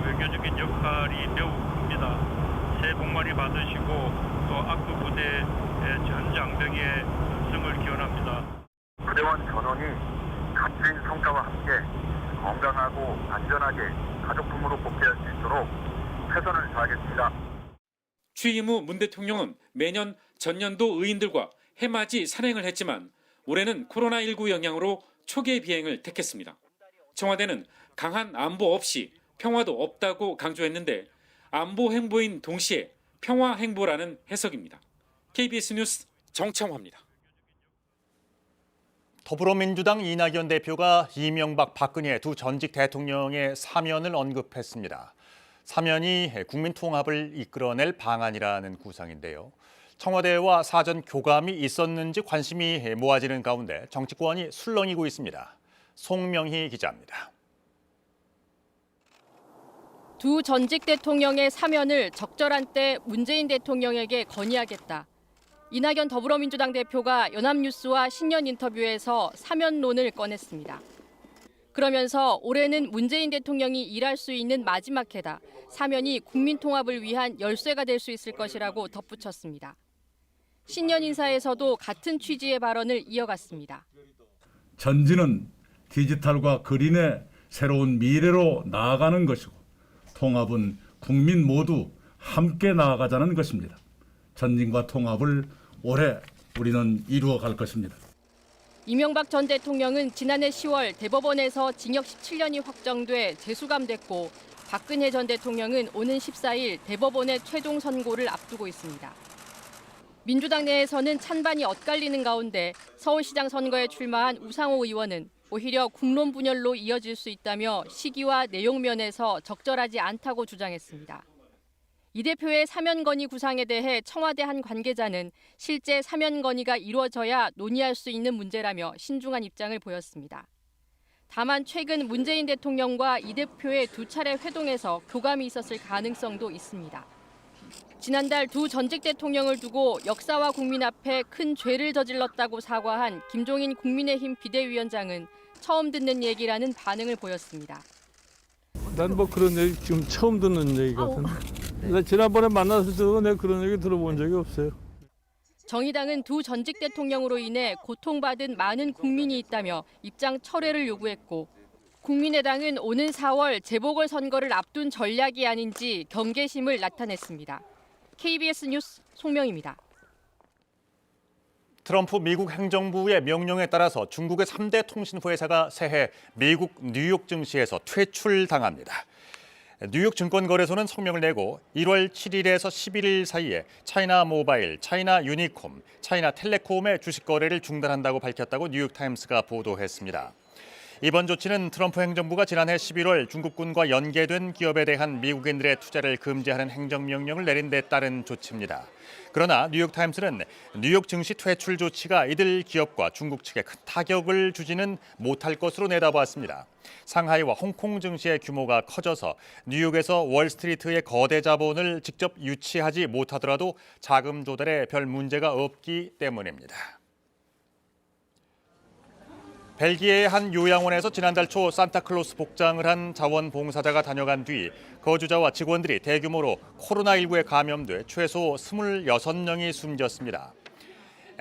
[SPEAKER 8] 외교적인 역할이 매우 큽니다. 새해 복 많이 받으시고 또 아크 부대의 전 장병의 승을 기원합니다.
[SPEAKER 13] 부대원 전원이 값진 성과와 함께 건강하고 안전하게 가족품으로 복귀할 수 있도록 최선을 다하겠습니다.
[SPEAKER 7] 취임 후 문 대통령은 매년 전년도 의인들과 해맞이 산행을 했지만 올해는 코로나19 영향으로 초계 비행을 택했습니다. 청와대는 강한 안보 없이 평화도 없다고 강조했는데 안보 행보인 동시에 평화 행보라는 해석입니다. KBS 뉴스 정창화입니다.
[SPEAKER 1] 더불어민주당 이낙연 대표가 이명박, 박근혜 두 전직 대통령의 사면을 언급했습니다. 사면이 국민 통합을 이끌어낼 방안이라는 구상인데요. 청와대와 사전 교감이 있었는지 관심이 모아지는 가운데 정치권이 술렁이고 있습니다. 송명희 기자입니다.
[SPEAKER 17] 두 전직 대통령의 사면을 적절한 때 문재인 대통령에게 건의하겠다. 이낙연 더불어민주당 대표가 연합뉴스와 신년 인터뷰에서 사면론을 꺼냈습니다. 그러면서 올해는 문재인 대통령이 일할 수 있는 마지막 해다. 사면이 국민 통합을 위한 열쇠가 될 수 있을 것이라고 덧붙였습니다. 신년 인사에서도 같은 취지의 발언을 이어갔습니다.
[SPEAKER 19] 전진은 디지털과 그린의 새로운 미래로 나아가는 것이고 통합은 국민 모두 함께 나아가자는 것입니다. 전진과 통합을 올해 우리는 이루어갈 것입니다.
[SPEAKER 17] 이명박 전 대통령은 지난해 10월 대법원에서 징역 17년이 확정돼 재수감됐고 박근혜 전 대통령은 오는 14일 대법원의 최종 선고를 앞두고 있습니다. 민주당 내에서는 찬반이 엇갈리는 가운데 서울시장 선거에 출마한 우상호 의원은 오히려 국론 분열로 이어질 수 있다며 시기와 내용 면에서 적절하지 않다고 주장했습니다. 이 대표의 사면 건의 구상에 대해 청와대 한 관계자는 실제 사면 건의가 이루어져야 논의할 수 있는 문제라며 신중한 입장을 보였습니다. 다만 최근 문재인 대통령과 이 대표의 두 차례 회동에서 교감이 있었을 가능성도 있습니다. 지난달 두 전직 대통령을 두고 역사와 국민 앞에 큰 죄를 저질렀다고 사과한 김종인 국민의힘 비대위원장은 처음 듣는 얘기라는 반응을 보였습니다.
[SPEAKER 4] 난 뭐 그런 얘기 지금 처음 듣는 얘기거든. 나 지난번에 만나서 내가 그런 얘기 들어본 적이 없어요.
[SPEAKER 17] 정의당은 두 전직 대통령으로 인해 고통받은 많은 국민이 있다며 입장 철회를 요구했고, 국민의당은 오는 4월 재보궐선거를 앞둔 전략이 아닌지 경계심을 나타냈습니다. KBS 뉴스 송명입니다.
[SPEAKER 1] 트럼프 미국 행정부의 명령에 따라서 중국의 3대 통신회사가 새해 미국 뉴욕 증시에서 퇴출당합니다. 뉴욕 증권거래소는 성명을 내고 1월 7일에서 11일 사이에 차이나 모바일, 차이나 유니콤, 차이나 텔레콤의 주식 거래를 중단한다고 밝혔다고 뉴욕타임스가 보도했습니다. 이번 조치는 트럼프 행정부가 지난해 11월 중국군과 연계된 기업에 대한 미국인들의 투자를 금지하는 행정명령을 내린 데 따른 조치입니다. 그러나 뉴욕타임스는 뉴욕 증시 퇴출 조치가 이들 기업과 중국 측에 큰 타격을 주지는 못할 것으로 내다봤습니다. 상하이와 홍콩 증시의 규모가 커져서 뉴욕에서 월스트리트의 거대 자본을 직접 유치하지 못하더라도 자금 조달에 별 문제가 없기 때문입니다. 벨기에의 한 요양원에서 지난달 초 산타클로스 복장을 한 자원봉사자가 다녀간 뒤 거주자와 직원들이 대규모로 코로나19에 감염돼 최소 26명이 숨졌습니다.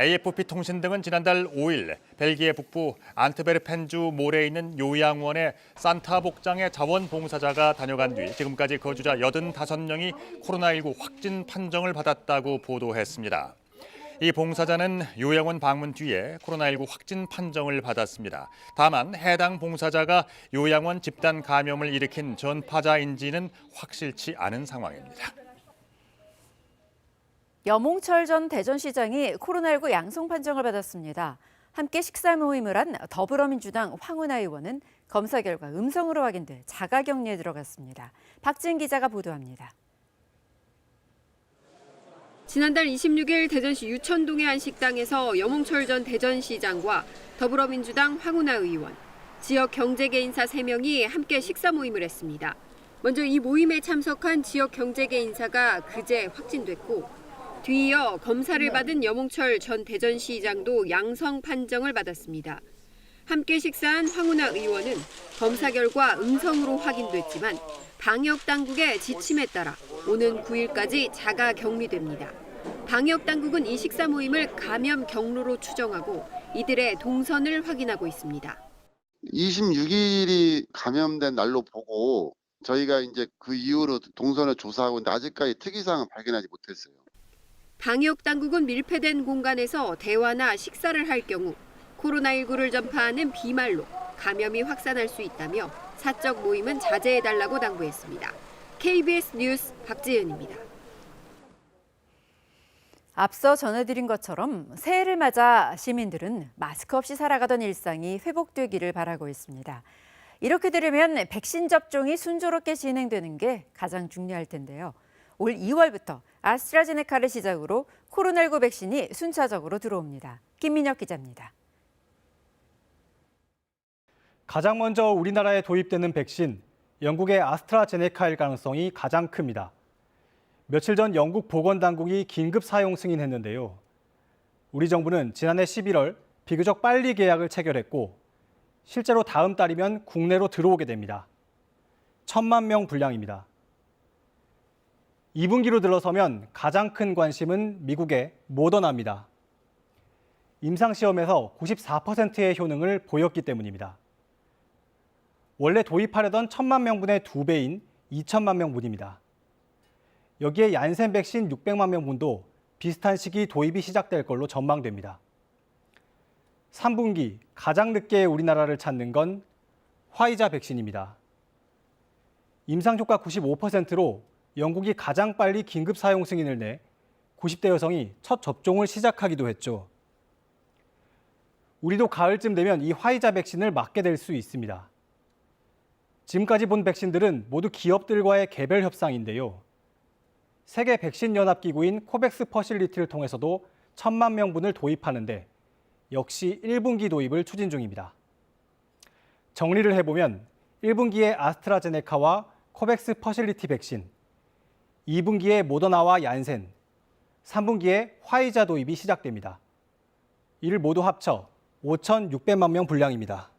[SPEAKER 1] AFP 통신 등은 지난달 5일 벨기에 북부 안트베르펜주 몰에 있는 요양원에 산타 복장의 자원봉사자가 다녀간 뒤 지금까지 거주자 85명이 코로나19 확진 판정을 받았다고 보도했습니다. 이 봉사자는 요양원 방문 뒤에 코로나19 확진 판정을 받았습니다. 다만 해당 봉사자가 요양원 집단 감염을 일으킨 전파자인지는 확실치 않은 상황입니다.
[SPEAKER 2] 염홍철 전 대전시장이 코로나19 양성 판정을 받았습니다. 함께 식사 모임을 한 더불어민주당 황운하 의원은 검사 결과 음성으로 확인돼 자가격리에 들어갔습니다. 박지은 기자가 보도합니다.
[SPEAKER 6] 지난달 26일 대전시 유천동의 한 식당에서 염홍철 전 대전시장과 더불어민주당 황운하 의원, 지역 경제계인사 3명이 함께 식사 모임을 했습니다. 먼저 이 모임에 참석한 지역 경제계인사가 그제 확진됐고, 뒤이어 검사를 받은 염홍철 전 대전시장도 양성 판정을 받았습니다. 함께 식사한 황운하 의원은 검사 결과 음성으로 확인됐지만 방역당국의 지침에 따라 오는 9일까지 자가 격리됩니다. 방역당국은 이 식사 모임을 감염 경로로 추정하고 이들의 동선을 확인하고 있습니다.
[SPEAKER 9] 26일이 감염된 날로 보고 저희가 이제 그 이후로 동선을 조사하고 있는데 아직까지 특이사항은 발견하지 못했어요.
[SPEAKER 6] 방역당국은 밀폐된 공간에서 대화나 식사를 할 경우 코로나19를 전파하는 비말로 감염이 확산할 수 있다며 사적 모임은 자제해달라고 당부했습니다. KBS 뉴스 박지은입니다.
[SPEAKER 2] 앞서 전해드린 것처럼 새해를 맞아 시민들은 마스크 없이 살아가던 일상이 회복되기를 바라고 있습니다. 이렇게 되려면 백신 접종이 순조롭게 진행되는 게 가장 중요할 텐데요. 올 2월부터 아스트라제네카를 시작으로 코로나19 백신이 순차적으로 들어옵니다. 김민혁 기자입니다.
[SPEAKER 11] 가장 먼저 우리나라에 도입되는 백신, 영국의 아스트라제네카일 가능성이 가장 큽니다. 며칠 전 영국 보건당국이 긴급 사용 승인했는데요. 우리 정부는 지난해 11월 비교적 빨리 계약을 체결했고 실제로 다음 달이면 국내로 들어오게 됩니다. 1,000만 명 분량입니다. 2분기로 들어서면 가장 큰 관심은 미국의 모더나입니다. 임상시험에서 94%의 효능을 보였기 때문입니다. 원래 도입하려던 1,000만 명분의 2배인 2천만 명분입니다. 여기에 얀센 백신 600만 명분도 비슷한 시기 도입이 시작될 걸로 전망됩니다. 3분기 가장 늦게 우리나라를 찾는 건 화이자 백신입니다. 임상효과 95%로 영국이 가장 빨리 긴급 사용 승인을 내 90대 여성이 첫 접종을 시작하기도 했죠. 우리도 가을쯤 되면 이 화이자 백신을 맞게 될 수 있습니다. 지금까지 본 백신들은 모두 기업들과의 개별 협상인데요. 세계 백신연합기구인 코백스 퍼실리티를 통해서도 1,000만 명분을 도입하는데 역시 1분기 도입을 추진 중입니다. 정리를 해보면 1분기에 아스트라제네카와 코백스 퍼실리티 백신, 2분기에 모더나와 얀센, 3분기에 화이자 도입이 시작됩니다. 이를 모두 합쳐 5,600만 명 분량입니다.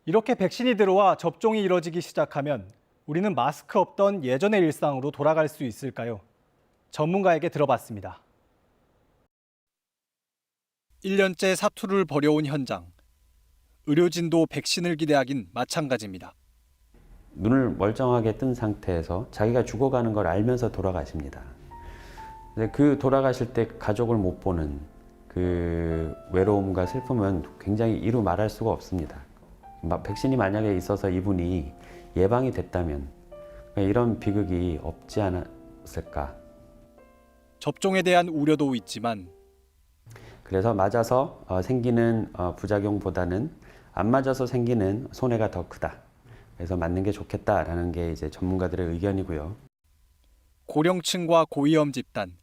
[SPEAKER 11] 이렇게 백신이 들어와 접종이 이뤄지기 시작하면 우리는 마스크 없던 예전의 일상으로 돌아갈 수 있을까요? 전문가에게 들어봤습니다. 1년째 사투를 벌여온 현장. 의료진도 백신을 기대하긴 마찬가지입니다.
[SPEAKER 10] 눈을 멀쩡하게 뜬 상태에서 자기가 죽어가는 걸 알면서 돌아가십니다. 그 돌아가실 때 가족을 못 보는 그 외로움과 슬픔은 굉장히 이루 말할 수가 없습니다. 백신이 만약에 있어서 이분이 예방이 됐다면 이런 비극이 없지 않았을까.
[SPEAKER 11] 접종에 대한 우려도 있지만
[SPEAKER 10] 그래서 맞아서 생기는 부작용보다는 안 맞아서 생기는 손해가 더 크다. 그래서 맞는 게 좋겠다라는 게 이제 전문가들의 의견이고요.
[SPEAKER 11] 고령층과 고위험 집단,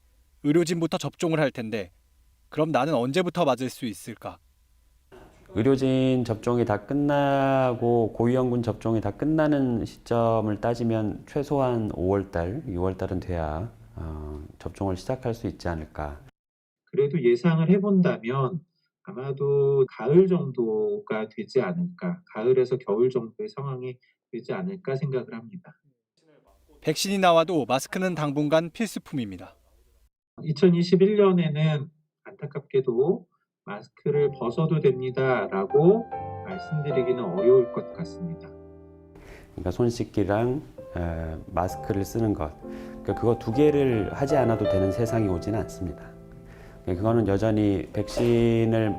[SPEAKER 11] 의료진부터 접종을 할 텐데 그럼 나는 언제부터 맞을 수 있을까?
[SPEAKER 10] 의료진 접종이 다 끝나고 고위험군 접종이 다 끝나는 시점을 따지면 최소한 5월달, 6월달은 돼야 접종을 시작할 수 있지 않을까.
[SPEAKER 12] 그래도 예상을 해본다면 아마도 가을 정도가 되지 않을까, 가을에서 겨울 정도의 상황이 되지 않을까 생각을 합니다.
[SPEAKER 11] 백신이 나와도 마스크는 당분간 필수품입니다.
[SPEAKER 12] 2021년에는 안타깝게도 마스크를 벗어도 됩니다라고 말씀드리기는 어려울 것 같습니다.
[SPEAKER 10] 그러니까 손 씻기랑 마스크를 쓰는 것, 그러니까 그거 두 개를 하지 않아도 되는 세상이 오지는 않습니다. 그거는 여전히 백신을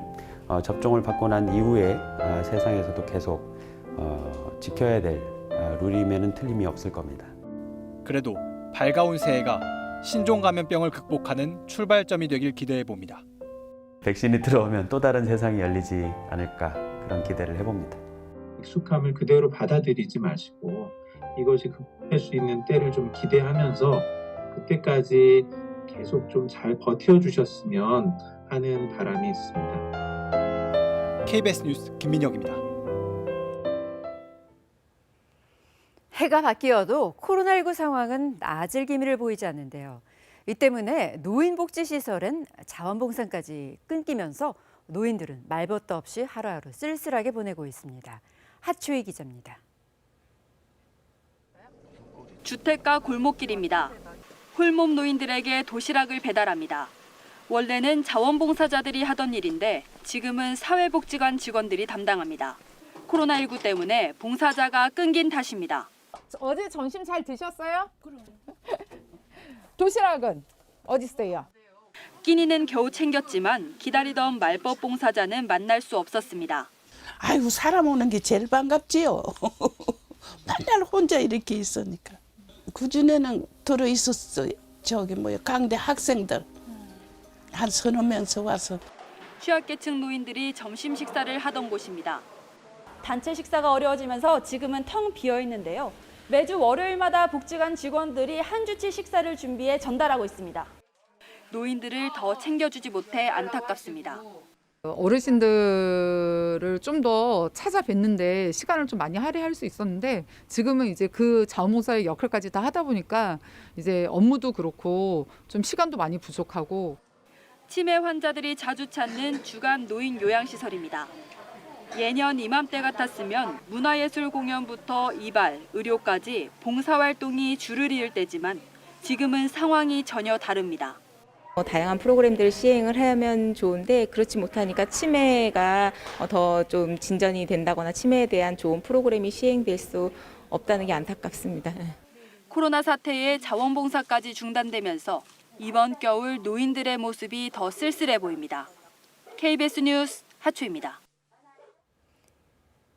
[SPEAKER 10] 접종을 받고 난 이후에 세상에서도 계속 지켜야 될 룰임에는 틀림이 없을 겁니다.
[SPEAKER 11] 그래도 밝아온 새해가 신종 감염병을 극복하는 출발점이 되길 기대해 봅니다.
[SPEAKER 10] 백신이 들어오면 또 다른 세상이 열리지 않을까 그런 기대를 해봅니다.
[SPEAKER 12] 익숙함을 그대로 받아들이지 마시고 이것이 극복할 수 있는 때를 좀 기대하면서 그때까지 계속 좀 잘 버텨주셨으면 하는 바람이 있습니다.
[SPEAKER 11] KBS 뉴스 김민혁입니다.
[SPEAKER 2] 해가 바뀌어도 코로나19 상황은 나아질 기미를 보이지 않는데요. 이 때문에 노인복지시설은 자원봉사까지 끊기면서 노인들은 말벗도 없이 하루하루 쓸쓸하게 보내고 있습니다. 하초희 기자입니다.
[SPEAKER 14] 주택가 골목길입니다. 홀몸 노인들에게 도시락을 배달합니다. 원래는 자원봉사자들이 하던 일인데 지금은 사회복지관 직원들이 담당합니다. 코로나19 때문에 봉사자가 끊긴 탓입니다.
[SPEAKER 15] 어제 점심 잘 드셨어요? 도시락은 어디 있어요?
[SPEAKER 14] 끼니는 겨우 챙겼지만 기다리던 말벗 봉사자는 만날 수 없었습니다.
[SPEAKER 20] 아이고 사람 오는 게 제일 반갑지요. 맨날 혼자 이렇게 있으니까. 그전에는 들어 있었어요. 저기 강대 학생들 한 서너 명서 와서.
[SPEAKER 14] 취약계층 노인들이 점심 식사를 하던 곳입니다.
[SPEAKER 25] 단체 식사가 어려워지면서 지금은 텅 비어 있는데요. 매주 월요일마다 복지관 직원들이 한 주치 식사를 준비해 전달하고 있습니다.
[SPEAKER 14] 노인들을 더 챙겨주지 못해 안타깝습니다.
[SPEAKER 26] 어르신들을 좀 더 찾아뵀는데 시간을 좀 많이 할애할 수 있었는데 지금은 이제 그 자원봉사의 역할까지 다 하다 보니까 이제 업무도 그렇고 좀 시간도 많이 부족하고.
[SPEAKER 14] 치매 환자들이 자주 찾는 주간 노인 요양시설입니다. 예년 이맘때 같았으면 문화예술 공연부터 이발, 의료까지 봉사활동이 줄을 이을 때지만 지금은 상황이 전혀 다릅니다.
[SPEAKER 27] 다양한 프로그램들을 시행을 하면 좋은데 그렇지 못하니까 치매가 더 좀 진전이 된다거나 치매에 대한 좋은 프로그램이 시행될 수 없다는 게 안타깝습니다.
[SPEAKER 14] 코로나 사태에 자원봉사까지 중단되면서 이번 겨울 노인들의 모습이 더 쓸쓸해 보입니다. KBS 뉴스 하초입니다.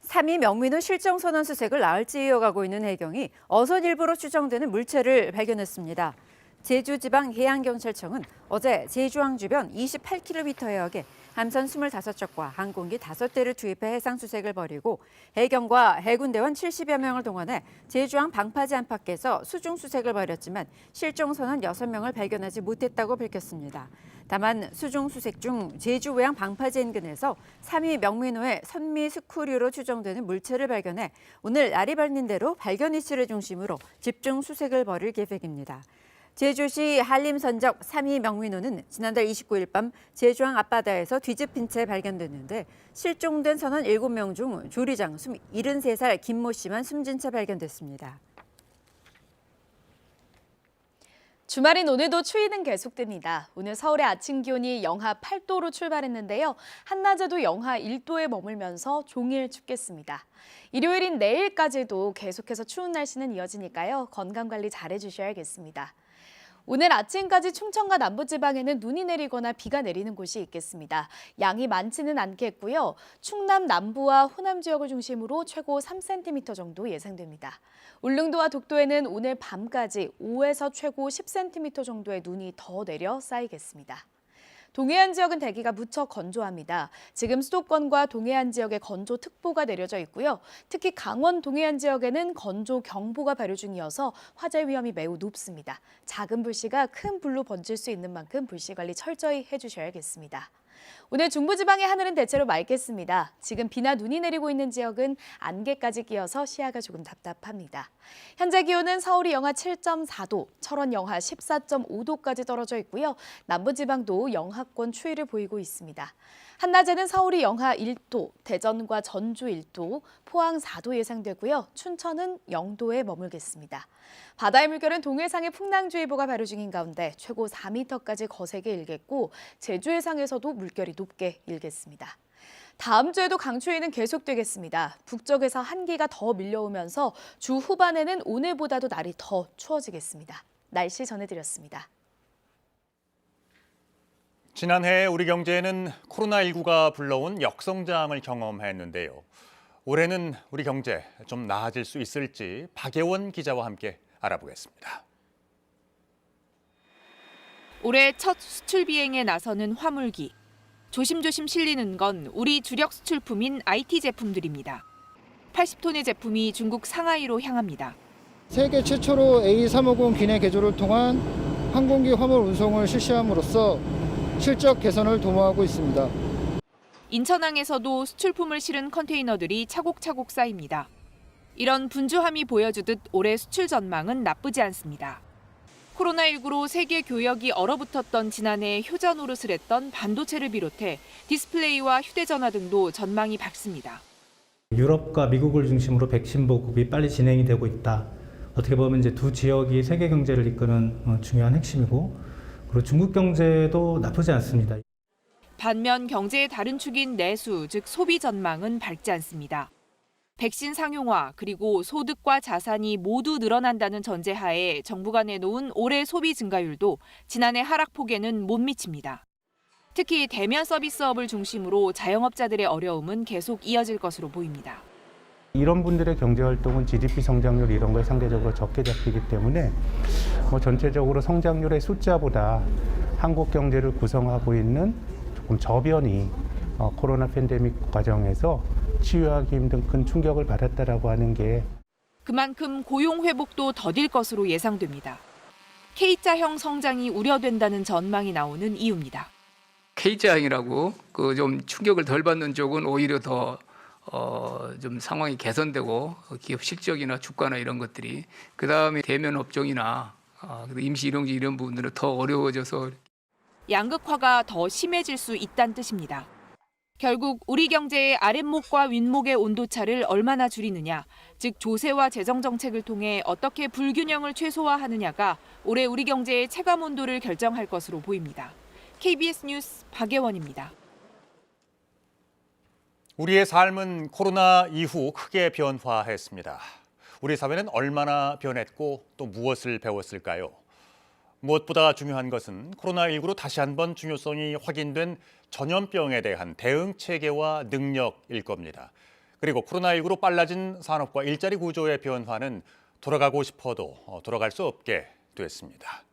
[SPEAKER 2] 3위 명민호 실종 선원 수색을 나흘째 이어가고 있는 해경이 어선 일부로 추정되는 물체를 발견했습니다. 제주지방해양경찰청은 어제 제주항 주변 28km 해역에 함선 25척과 항공기 5대를 투입해 해상 수색을 벌이고 해경과 해군대원 70여 명을 동원해 제주항 방파제 안팎에서 수중 수색을 벌였지만 실종 선원 6명을 발견하지 못했다고 밝혔습니다. 다만 수중 수색 중 제주 외항 방파제 인근에서 3위 명민호의 선미 스쿠류로 추정되는 물체를 발견해 오늘 날이 밝는 대로 발견 위치를 중심으로 집중 수색을 벌일 계획입니다. 제주시 한림선적 3위 명민호는 지난달 29일 밤 제주항 앞바다에서 뒤집힌 채 발견됐는데 실종된 선원 7명 중 조리장 73살 김모 씨만 숨진 채 발견됐습니다.
[SPEAKER 18] 주말인 오늘도 추위는 계속됩니다. 오늘 서울의 아침 기온이 영하 8도로 출발했는데요. 한낮에도 영하 1도에 머물면서 종일 춥겠습니다. 일요일인 내일까지도 계속해서 추운 날씨는 이어지니까요. 건강관리 잘해주셔야겠습니다. 오늘 아침까지 충청과 남부지방에는 눈이 내리거나 비가 내리는 곳이 있겠습니다. 양이 많지는 않겠고요. 충남 남부와 호남 지역을 중심으로 최고 3cm 정도 예상됩니다. 울릉도와 독도에는 오늘 밤까지 5에서 최고 10cm 정도의 눈이 더 내려 쌓이겠습니다. 동해안 지역은 대기가 무척 건조합니다. 지금 수도권과 동해안 지역에 건조특보가 내려져 있고요. 특히 강원 동해안 지역에는 건조경보가 발효 중이어서 화재 위험이 매우 높습니다. 작은 불씨가 큰 불로 번질 수 있는 만큼 불씨 관리 철저히 해주셔야겠습니다. 오늘 중부지방의 하늘은 대체로 맑겠습니다. 지금 비나 눈이 내리고 있는 지역은 안개까지 끼어서 시야가 조금 답답합니다. 현재 기온은 서울이 영하 7.4도, 철원 영하 14.5도까지 떨어져 있고요. 남부지방도 영하권 추위를 보이고 있습니다. 한낮에는 서울이 영하 1도, 대전과 전주 1도, 포항 4도 예상되고요. 춘천은 0도에 머물겠습니다. 바다의 물결은 동해상에 풍랑주의보가 발효 중인 가운데 최고 4m까지 거세게 일겠고 제주 해상에서도 물결이 높게 일겠습니다. 다음 주에도 강추위는 계속되겠습니다. 북쪽에서 한기가 더 밀려오면서 주 후반에는 오늘보다도 날이 더 추워지겠습니다. 날씨 전해드렸습니다.
[SPEAKER 1] 지난해 우리 경제는 코로나19가 불러온 역성장을 경험했는데요. 올해는 우리 경제 좀 나아질 수 있을지 박예원 기자와 함께 알아보겠습니다.
[SPEAKER 3] 올해 첫 수출 비행에 나서는 화물기. 조심조심 실리는 건 우리 주력 수출품인 IT 제품들입니다. 80톤의 제품이 중국 상하이로 향합니다.
[SPEAKER 5] 세계 최초로 A350 기내 개조를 통한 항공기 화물 운송을 실시함으로써 실적 개선을 도모하고 있습니다.
[SPEAKER 3] 인천항에서도 수출품을 실은 컨테이너들이 차곡차곡 쌓입니다. 이런 분주함이 보여주듯 올해 수출 전망은 나쁘지 않습니다. 코로나19로 세계 교역이 얼어붙었던 지난해 효자 노릇을 했던 반도체를 비롯해 디스플레이와 휴대전화 등도 전망이 밝습니다.
[SPEAKER 16] 유럽과 미국을 중심으로 백신 보급이 빨리 진행이 되고 있다. 어떻게 보면 이제 두 지역이 세계 경제를 이끄는 중요한 핵심이고, 그리고 중국 경제도 나쁘지 않습니다.
[SPEAKER 3] 반면 경제의 다른 축인 내수, 즉 소비 전망은 밝지 않습니다. 백신 상용화 그리고 소득과 자산이 모두 늘어난다는 전제하에 정부가 내놓은 올해 소비 증가율도 지난해 하락폭에는 못 미칩니다. 특히 대면 서비스업을 중심으로 자영업자들의 어려움은 계속 이어질 것으로 보입니다.
[SPEAKER 21] 이런 분들의 경제활동은 GDP 성장률 이런 거에 상대적으로 적게 잡히기 때문에 전체적으로 성장률의 숫자보다 한국 경제를 구성하고 있는 조금 저변이 코로나 팬데믹 과정에서 치유하기 힘든 큰 충격을 받았다라고 하는 게
[SPEAKER 3] 그만큼 고용 회복도 더딜 것으로 예상됩니다. K자형 성장이 우려된다는 전망이 나오는 이유입니다.
[SPEAKER 22] K자형이라고 좀 충격을 덜 받는 쪽은 오히려 더 좀 상황이 개선되고 기업 실적이나 주가나 이런 것들이 그다음에 대면 업종이나 임시 일용직 이런 부분들은 더 어려워져서
[SPEAKER 3] 양극화가 더 심해질 수 있다는 뜻입니다. 결국 우리 경제의 아랫목과 윗목의 온도차를 얼마나 줄이느냐, 즉 조세와 재정 정책을 통해 어떻게 불균형을 최소화하느냐가 올해 우리 경제의 체감 온도를 결정할 것으로 보입니다. KBS 뉴스 박예원입니다.
[SPEAKER 1] 우리의 삶은 코로나 이후 크게 변화했습니다. 우리 사회는 얼마나 변했고 또 무엇을 배웠을까요? 무엇보다 중요한 것은 코로나19로 다시 한번 중요성이 확인된 전염병에 대한 대응 체계와 능력일 겁니다. 그리고 코로나19로 빨라진 산업과 일자리 구조의 변화는 돌아가고 싶어도 돌아갈 수 없게 됐습니다.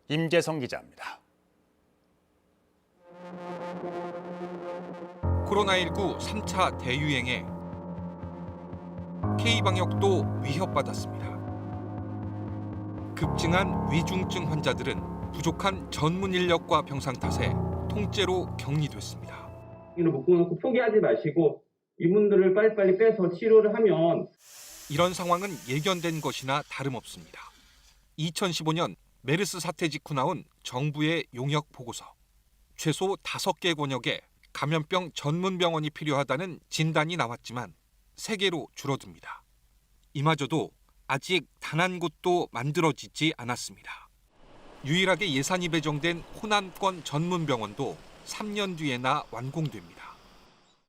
[SPEAKER 1] 임재성 기자입니다.
[SPEAKER 4] 코로나19 3차 대유행에 K방역도 위협받았습니다. 급증한 위중증 환자들은 부족한 전문 인력과 병상 탓에 통째로 격리됐습니다.
[SPEAKER 7] 이를 묶어놓고 포기하지 마시고 이분들을 빨리빨리 빼서 치료를 하면
[SPEAKER 4] 이런 상황은 예견된 것이나 다름없습니다. 2015년 메르스 사태 직후 나온 정부의 용역 보고서. 최소 5개 권역에 감염병 전문 병원이 필요하다는 진단이 나왔지만 3개로 줄어듭니다. 이마저도 아직 단 한 곳도 만들어지지 않았습니다. 유일하게 예산이 배정된 호남권 전문 병원도 3년 뒤에나 완공됩니다.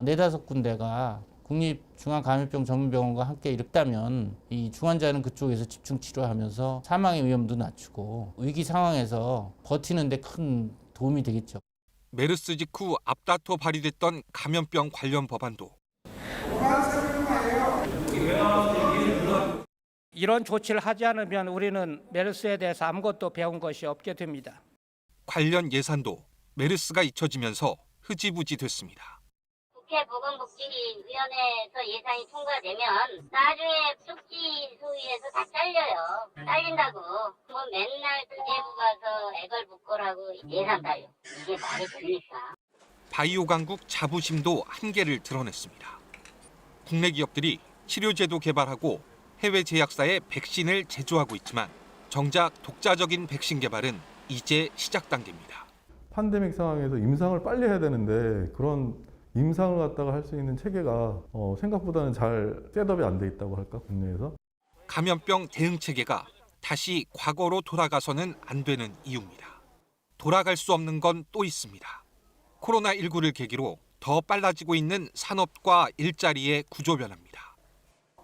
[SPEAKER 8] 4-5군데가 국립중앙감염병 전문병원과 함께 있다면 이 중환자는 그쪽에서 집중 치료하면서 사망의 위험도 낮추고 위기 상황에서 버티는 데 큰 도움이 되겠죠.
[SPEAKER 4] 메르스 직후 앞다퉈 발의됐던 감염병 관련 법안도
[SPEAKER 13] 이런 조치를 하지 않으면 우리는 메르스에 대해서 아무것도 배운 것이 없게 됩니다.
[SPEAKER 4] 관련 예산도 메르스가 잊혀지면서 흐지부지 됐습니다.
[SPEAKER 19] 국회 보건복지위원회에서 예산이 통과되면 나중에 쪽지 소위에서 다 잘려요. 잘린다고. 뭐 맨날 기재부 가서 애걸복걸하고 예산 딸려. 이게 말이 됩니까?
[SPEAKER 4] 바이오 강국 자부심도 한계를 드러냈습니다. 국내 기업들이 치료제도 개발하고 해외 제약사에 백신을 제조하고 있지만 정작 독자적인 백신 개발은 이제 시작 단계입니다.
[SPEAKER 23] 팬데믹 상황에서 임상을 빨리 해야 되는데 그런 임상을 갖다가 할 수 있는 체계가 생각보다는 잘 셋업이 안 돼 있다고 할까, 국내에서.
[SPEAKER 4] 감염병 대응 체계가 다시 과거로 돌아가서는 안 되는 이유입니다. 돌아갈 수 없는 건 또 있습니다. 코로나19를 계기로 더 빨라지고 있는 산업과 일자리의 구조 변화입니다.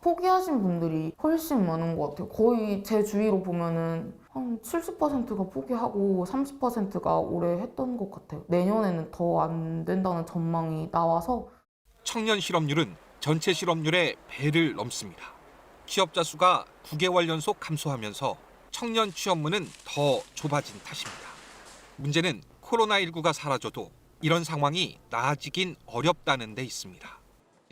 [SPEAKER 24] 포기하신 분들이 훨씬 많은 것 같아요. 거의 제 주위로 보면은 한 70%가 포기하고 30%가 올해 했던 것 같아요. 내년에는 더 안 된다는 전망이 나와서.
[SPEAKER 4] 청년 실업률은 전체 실업률의 배를 넘습니다. 취업자 수가 9개월 연속 감소하면서 청년 취업문은 더 좁아진 탓입니다. 문제는 코로나19가 사라져도 이런 상황이 나아지긴 어렵다는 데 있습니다.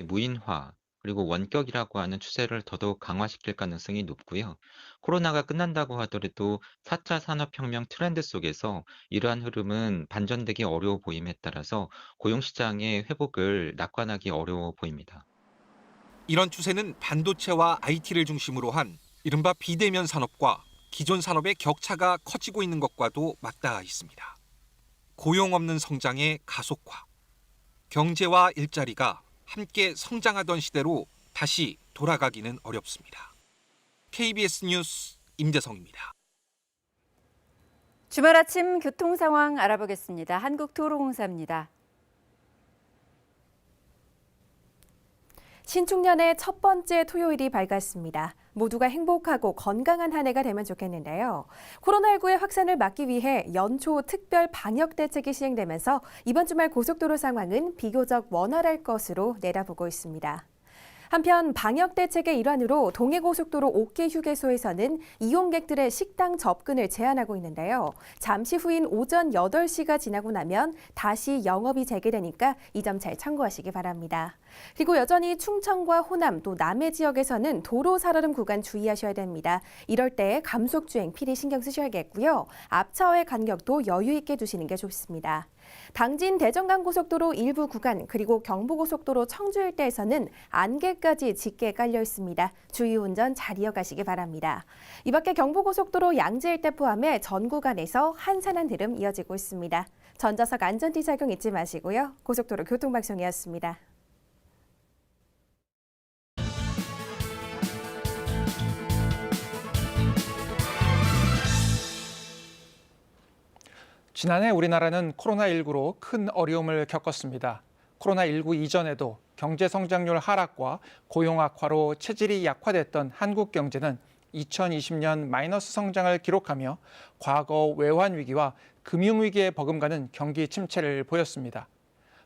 [SPEAKER 28] 무인화 그리고 원격이라고 하는 추세를 더더욱 강화시킬 가능성이 높고요. 코로나가 끝난다고 하더라도 4차 산업혁명 트렌드 속에서 이러한 흐름은 반전되기 어려워 보임에 따라서 고용시장의 회복을 낙관하기 어려워 보입니다.
[SPEAKER 4] 이런 추세는 반도체와 IT를 중심으로 한 이른바 비대면 산업과 기존 산업의 격차가 커지고 있는 것과도 맞닿아 있습니다. 고용 없는 성장의 가속화, 경제와 일자리가 함께 성장하던 시대로 다시 돌아가기는 어렵습니다. KBS 뉴스 임대성입니다.
[SPEAKER 2] 주말 아침 교통 상황 알아보겠습니다. 한국도로공사입니다.
[SPEAKER 29] 신축년의 첫 번째 토요일이 밝았습니다. 모두가 행복하고 건강한 한 해가 되면 좋겠는데요. 코로나19의 확산을 막기 위해 연초 특별 방역 대책이 시행되면서 이번 주말 고속도로 상황은 비교적 원활할 것으로 내다보고 있습니다. 한편 방역 대책의 일환으로 동해고속도로 옥계 휴게소에서는 이용객들의 식당 접근을 제한하고 있는데요. 잠시 후인 오전 8시가 지나고 나면 다시 영업이 재개되니까 이 점 잘 참고하시기 바랍니다. 그리고 여전히 충청과 호남 또 남해 지역에서는 도로 살얼음 구간 주의하셔야 됩니다. 이럴 때 감속주행 필히 신경 쓰셔야겠고요. 앞차와의 간격도 여유 있게 두시는 게 좋습니다. 당진 대전간고속도로 일부 구간 그리고 경부고속도로 청주 일대에서는 안개까지 짙게 깔려 있습니다. 주의 운전 잘 이어가시기 바랍니다. 이 밖에 경부고속도로 양재 일대 포함해 전 구간에서 한산한 흐름 이어지고 있습니다. 전자석 안전띠 착용 잊지 마시고요. 고속도로 교통방송이었습니다.
[SPEAKER 30] 지난해 우리나라는 코로나19로 큰 어려움을 겪었습니다. 코로나19 이전에도 경제 성장률 하락과 고용 악화로 체질이 약화됐던 한국 경제는 2020년 마이너스 성장을 기록하며 과거 외환 위기와 금융 위기에 버금가는 경기 침체를 보였습니다.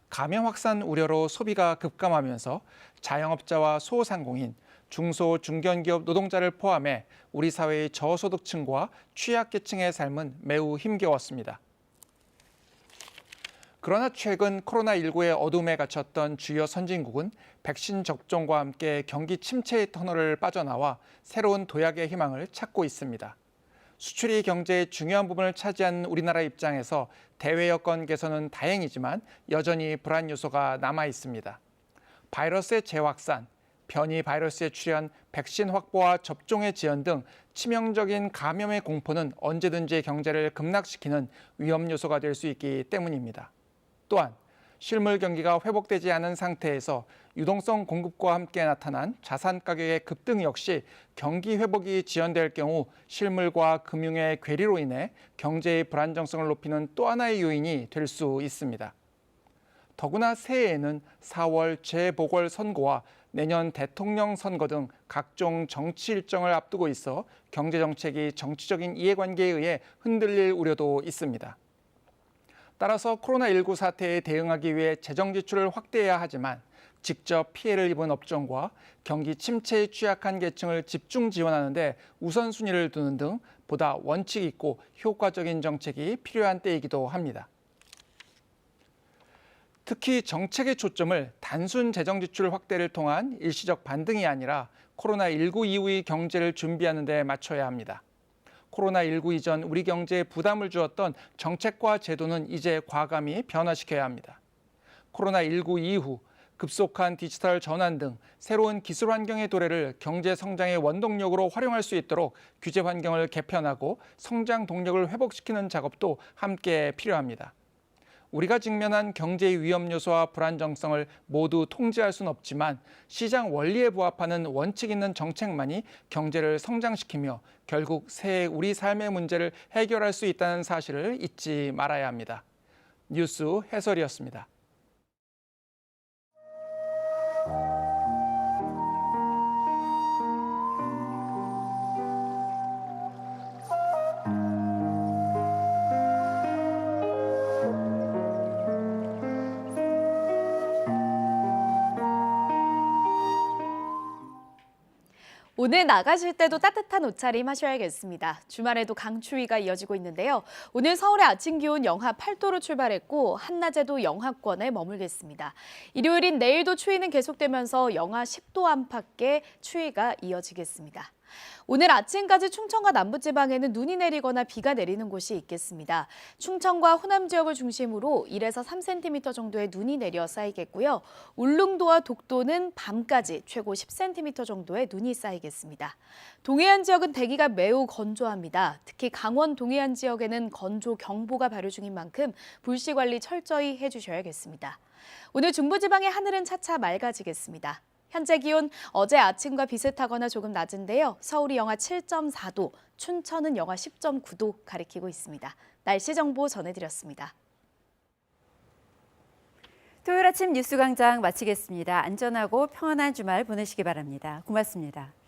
[SPEAKER 30] 감염 확산 우려로 소비가 급감하면서 자영업자와 소상공인, 중소, 중견기업 노동자를 포함해 우리 사회의 저소득층과 취약계층의 삶은 매우 힘겨웠습니다. 그러나 최근 코로나19의 어둠에 갇혔던 주요 선진국은 백신 접종과 함께 경기 침체의 터널을 빠져나와 새로운 도약의 희망을 찾고 있습니다. 수출이 경제의 중요한 부분을 차지하는 우리나라 입장에서 대외 여건 개선은 다행이지만 여전히 불안 요소가 남아 있습니다. 바이러스의 재확산, 변이 바이러스에 출현, 백신 확보와 접종의 지연 등 치명적인 감염의 공포는 언제든지 경제를 급락시키는 위험 요소가 될 수 있기 때문입니다. 또한 실물 경기가 회복되지 않은 상태에서 유동성 공급과 함께 나타난 자산 가격의 급등 역시 경기 회복이 지연될 경우 실물과 금융의 괴리로 인해 경제의 불안정성을 높이는 또 하나의 요인이 될 수 있습니다. 더구나 새해에는 4월 재보궐선거와 내년 대통령 선거 등 각종 정치 일정을 앞두고 있어 경제정책이 정치적인 이해관계에 의해 흔들릴 우려도 있습니다. 따라서 코로나19 사태에 대응하기 위해 재정 지출을 확대해야 하지만 직접 피해를 입은 업종과 경기 침체에 취약한 계층을 집중 지원하는 데 우선순위를 두는 등 보다 원칙 있고 효과적인 정책이 필요한 때이기도 합니다. 특히 정책의 초점을 단순 재정 지출 확대를 통한 일시적 반등이 아니라 코로나19 이후의 경제를 준비하는 데 맞춰야 합니다. 코로나19 이전 우리 경제에 부담을 주었던 정책과 제도는 이제 과감히 변화시켜야 합니다. 코로나19 이후 급속한 디지털 전환 등 새로운 기술 환경의 도래를 경제 성장의 원동력으로 활용할 수 있도록 규제 환경을 개편하고 성장 동력을 회복시키는 작업도 함께 필요합니다. 우리가 직면한 경제의 위험 요소와 불안정성을 모두 통제할 수는 없지만 시장 원리에 부합하는 원칙 있는 정책만이 경제를 성장시키며 결국 새해 우리 삶의 문제를 해결할 수 있다는 사실을 잊지 말아야 합니다. 뉴스 해설이었습니다.
[SPEAKER 18] 오늘 나가실 때도 따뜻한 옷차림 하셔야겠습니다. 주말에도 강추위가 이어지고 있는데요. 오늘 서울의 아침 기온 영하 8도로 출발했고 한낮에도 영하권에 머물겠습니다. 일요일인 내일도 추위는 계속되면서 영하 10도 안팎의 추위가 이어지겠습니다. 오늘 아침까지 충청과 남부지방에는 눈이 내리거나 비가 내리는 곳이 있겠습니다. 충청과 호남 지역을 중심으로 1에서 3cm 정도의 눈이 내려 쌓이겠고요. 울릉도와 독도는 밤까지 최고 10cm 정도의 눈이 쌓이겠습니다. 동해안 지역은 대기가 매우 건조합니다. 특히 강원 동해안 지역에는 건조경보가 발효 중인 만큼 불씨 관리 철저히 해주셔야겠습니다. 오늘 중부지방의 하늘은 차차 맑아지겠습니다. 현재 기온 어제 아침과 비슷하거나 조금 낮은데요. 서울이 영하 7.4도, 춘천은 영하 10.9도 가리키고 있습니다. 날씨 정보 전해드렸습니다.
[SPEAKER 2] 토요일 아침 뉴스광장 마치겠습니다. 안전하고 평안한 주말 보내시기 바랍니다. 고맙습니다.